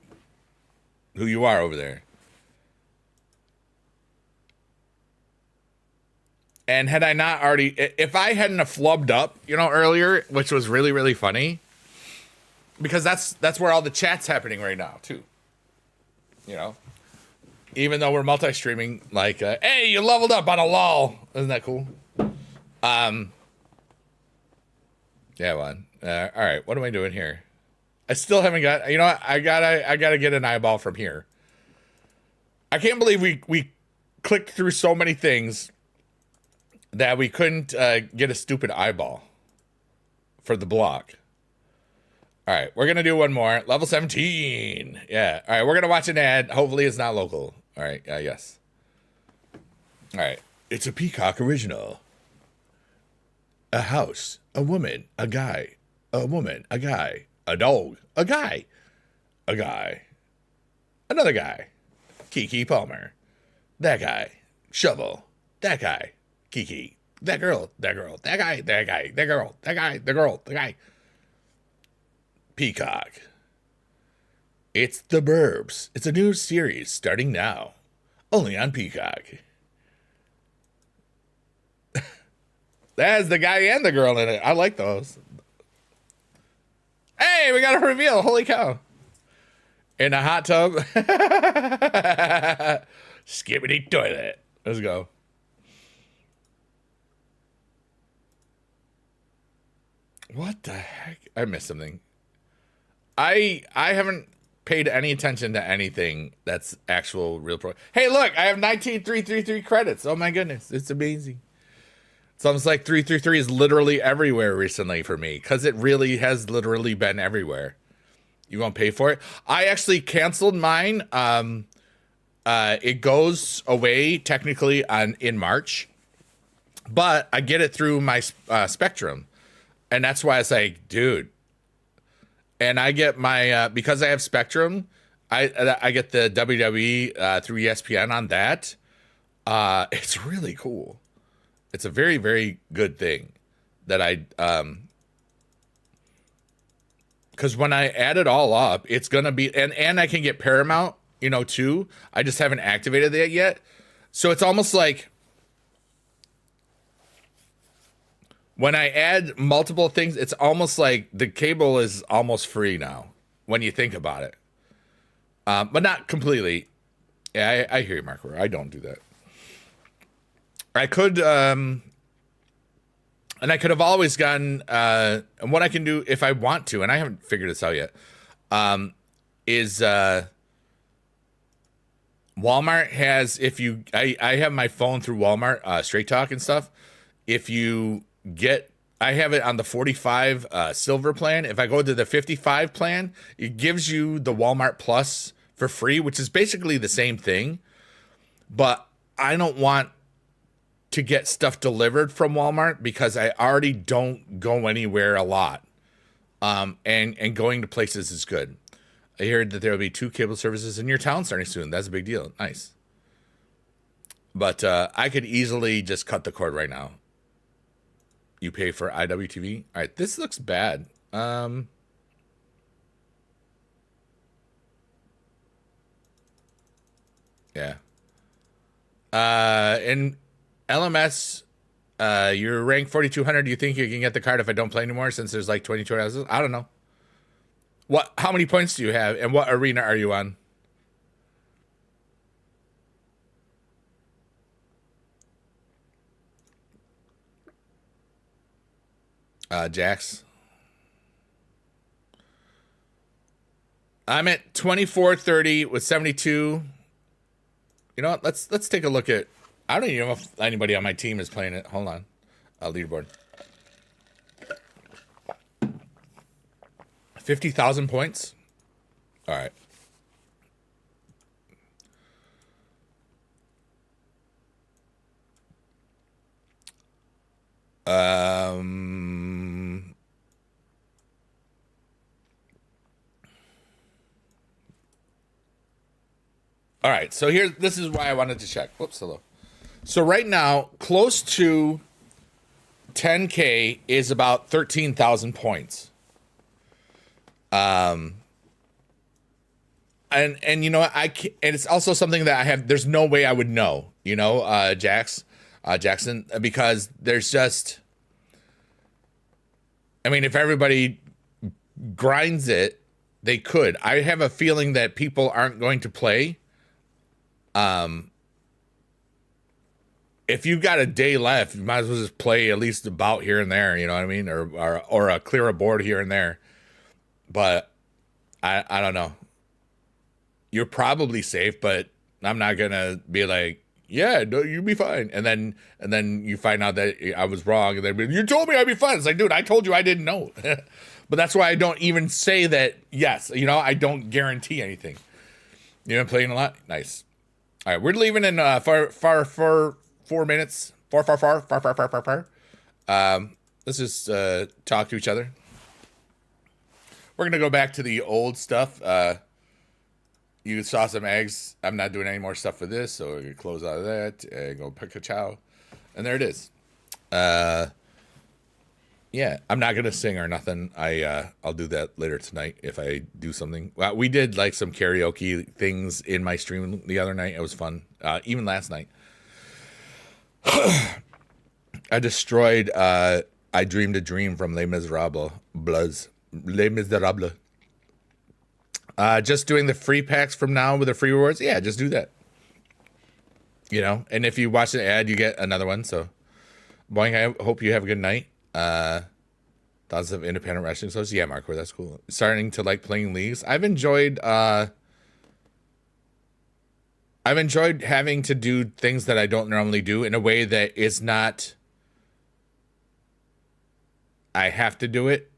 who you are over there. And had I not already, if I hadn't have flubbed up, you know, earlier, which was really, really funny, because that's where all the chat's happening right now, too. You know? Even though we're multi-streaming, like, hey, you leveled up on a lol. Isn't that cool? Yeah, one. All right, what am I doing here? I still haven't got. You know what? I gotta get an eyeball from here. I can't believe we clicked through so many things that we couldn't get a stupid eyeball for the block. All right, we're gonna do one more. Level 17. Yeah. All right, we're gonna watch an ad. Hopefully, it's not local. All right. Yes. All right. It's a Peacock original. A house, a woman, a guy, a woman, a guy, a dog, a guy, another guy, Kiki Palmer, that guy, Shovel, that guy, Kiki, that girl, that guy, that guy, that girl, that guy, the girl, the guy. Peacock. It's The Burbs. It's a new series starting now, only on Peacock. That has the guy and the girl in it. I like those. Hey, we got a reveal. Holy cow. In a hot tub. Skibbity toilet. Let's go. What the heck? I missed something. I haven't paid any attention to anything that's actual real pro. Hey, look, I have 19,333 credits. Oh my goodness. It's amazing. It's almost like 333 is literally everywhere recently for me, because it really has literally been everywhere. You won't pay for it? I actually canceled mine. It goes away technically in March, but I get it through my Spectrum. And that's why it's like, dude. And I get my, because I have Spectrum, I get the WWE through ESPN on that. It's really cool. It's a very, very good thing that because when I add it all up, it's going to be, and I can get Paramount, too. I just haven't activated that yet. So it's almost like when I add multiple things, it's almost like the cable is almost free now when you think about it. But not completely. Yeah, I hear you, Mark. I don't do that. I could, and I could have always gotten, and what I can do if I want to, and I haven't figured this out yet, is Walmart has, I have my phone through Walmart, Straight Talk and stuff. If you I have it on the 45 silver plan. If I go to the 55 plan, it gives you the Walmart Plus for free, which is basically the same thing. But I don't want to get stuff delivered from Walmart because I already don't go anywhere a lot. And going to places is good. I heard that there will be 2 cable services in your town starting soon. That's a big deal. Nice. But I could easily just cut the cord right now. You pay for IWTV. All right, this looks bad. Yeah. In LMS, you're ranked 4,200. Do you think you can get the card if I don't play anymore since there's like 22 houses? I don't know. How many points do you have, and what arena are you on? Jax. I'm at 2430 with 72. You know what? Let's take a look at. I don't even know if anybody on my team is playing it. Hold on. Leaderboard. 50,000 points. All right. All right. So this is why I wanted to check. Whoops, hello. So right now, close to 10K is about 13,000 points. And you know, and it's also something that I have, there's no way I would know, Jackson, because there's just, I mean, if everybody grinds it, they could. I have a feeling that people aren't going to play. If you've got a day left, you might as well just play at least about here and there, you know what I mean? Or clear a board here and there. But I don't know. You're probably safe, but I'm not gonna be like, yeah, no, you'll be fine. And then you find out that I was wrong, and then you told me I'd be fine. It's like, dude, I told you I didn't know. But that's why I don't even say that. Yes, I don't guarantee anything. You've been playing a lot. Nice. All right, we're leaving in 4 minutes. Far. Let's just talk to each other. We're gonna go back to the old stuff. You saw some eggs. I'm not doing any more stuff for this, so we're gonna close out of that and go pick a chow. And there it is. Yeah, I'm not gonna sing or nothing. I'll do that later tonight if I do something. Well, we did like some karaoke things in my stream the other night. It was fun. Even last night. I destroyed I Dreamed a Dream from Les Miserables. Les Miserables. Just doing the free packs from now with the free rewards. Yeah, just do that. You know, and if you watch the ad, you get another one. So, Boing, I hope you have a good night. Thoughts of independent wrestling shows? Yeah, Marco, that's cool. Starting to like playing leagues. I've enjoyed having to do things that I don't normally do in a way that is not I have to do it.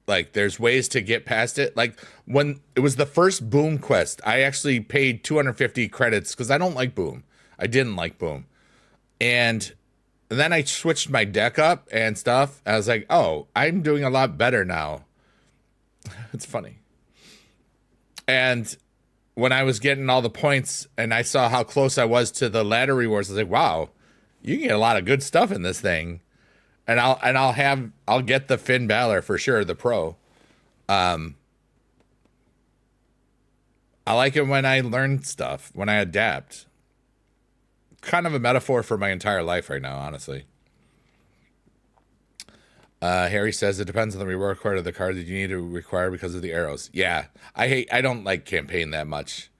Like there's ways to get past it. Like when it was the first Boom quest, I actually paid 250 credits because I don't like Boom. I didn't like Boom. And then I switched my deck up and stuff. I was like, oh, I'm doing a lot better now. It's funny. And when I was getting all the points and I saw how close I was to the ladder rewards, I was like, wow, you can get a lot of good stuff in this thing. And I'll get the Finn Balor for sure, the pro. I like it when I learn stuff, when I adapt. Kind of a metaphor for my entire life right now, honestly. Harry says it depends on the reward card of the card that you need to require because of the arrows. Yeah, I don't like campaign that much.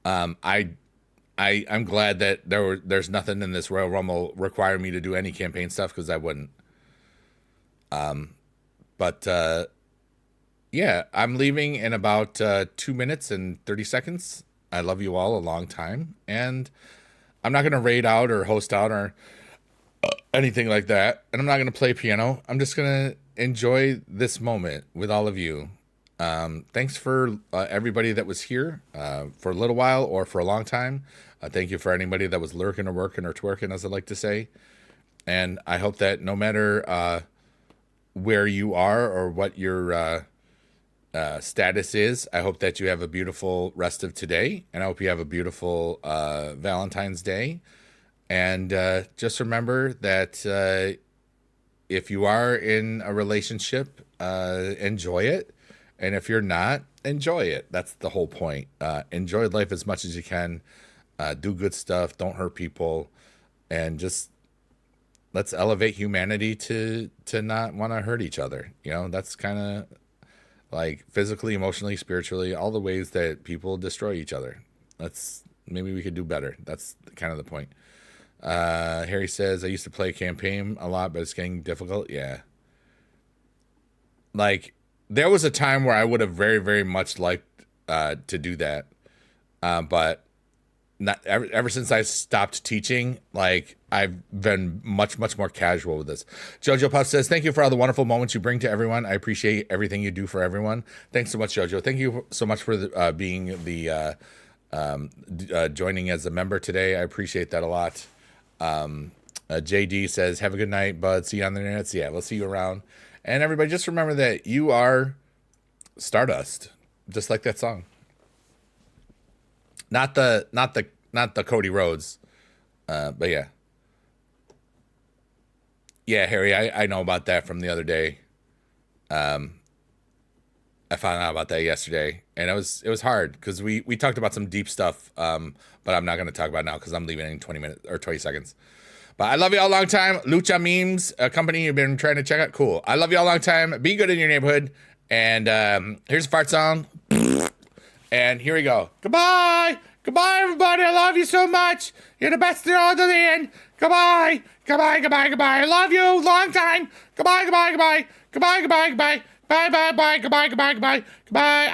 I'm glad that there's nothing in this Royal Rumble require me to do any campaign stuff because I wouldn't. But yeah, I'm leaving in about 2 minutes and 30 seconds. I love you all a long time, and I'm not gonna raid out or host out or anything like that, and I'm not gonna play piano. I'm just gonna enjoy this moment with all of you. Thanks for everybody that was here for a little while or for a long time. Thank you for anybody that was lurking or working or twerking, as I like to say. And I hope that no matter where you are or what your status is, I hope that you have a beautiful rest of today, and I hope you have a beautiful Valentine's Day. And just remember that if you are in a relationship, enjoy it. And if you're not, enjoy it. That's the whole point. Enjoy life as much as you can. Do good stuff. Don't hurt people. And just let's elevate humanity to not want to hurt each other. You know, that's kind of like physically, emotionally, spiritually, all the ways that people destroy each other. Maybe we could do better. That's kind of the point. Harry says, I used to play campaign a lot, but it's getting difficult. Yeah. Like, there was a time where I would have very, very much liked to do that. But not ever since I stopped teaching, like, I've been much, much more casual with this. Jojo Puff says, thank you for all the wonderful moments you bring to everyone. I appreciate everything you do for everyone. Thanks so much, Jojo. Thank you so much for being joining as a member today. I appreciate that a lot. JD says, have a good night, bud. See you on the internet. Yeah, we'll see you around. And everybody, just remember that you are Stardust, just like that song. Not the Cody Rhodes, but yeah. Yeah, Harry, I know about that from the other day. I found out about that yesterday, and it was hard because we talked about some deep stuff, but I'm not going to talk about it now because I'm leaving in 20 minutes or 20 seconds. But I love you all a long time. Lucha Memes, a company you've been trying to check out. Cool. I love you all a long time. Be good in your neighborhood. And here's a fart song. And here we go. Goodbye. Goodbye, everybody. I love you so much. You're the best all to the end. Goodbye. Goodbye, goodbye, goodbye. I love you. Long time. Goodbye, goodbye, goodbye. Goodbye, goodbye, goodbye. Bye, bye, bye. Goodbye, goodbye, goodbye. Goodbye.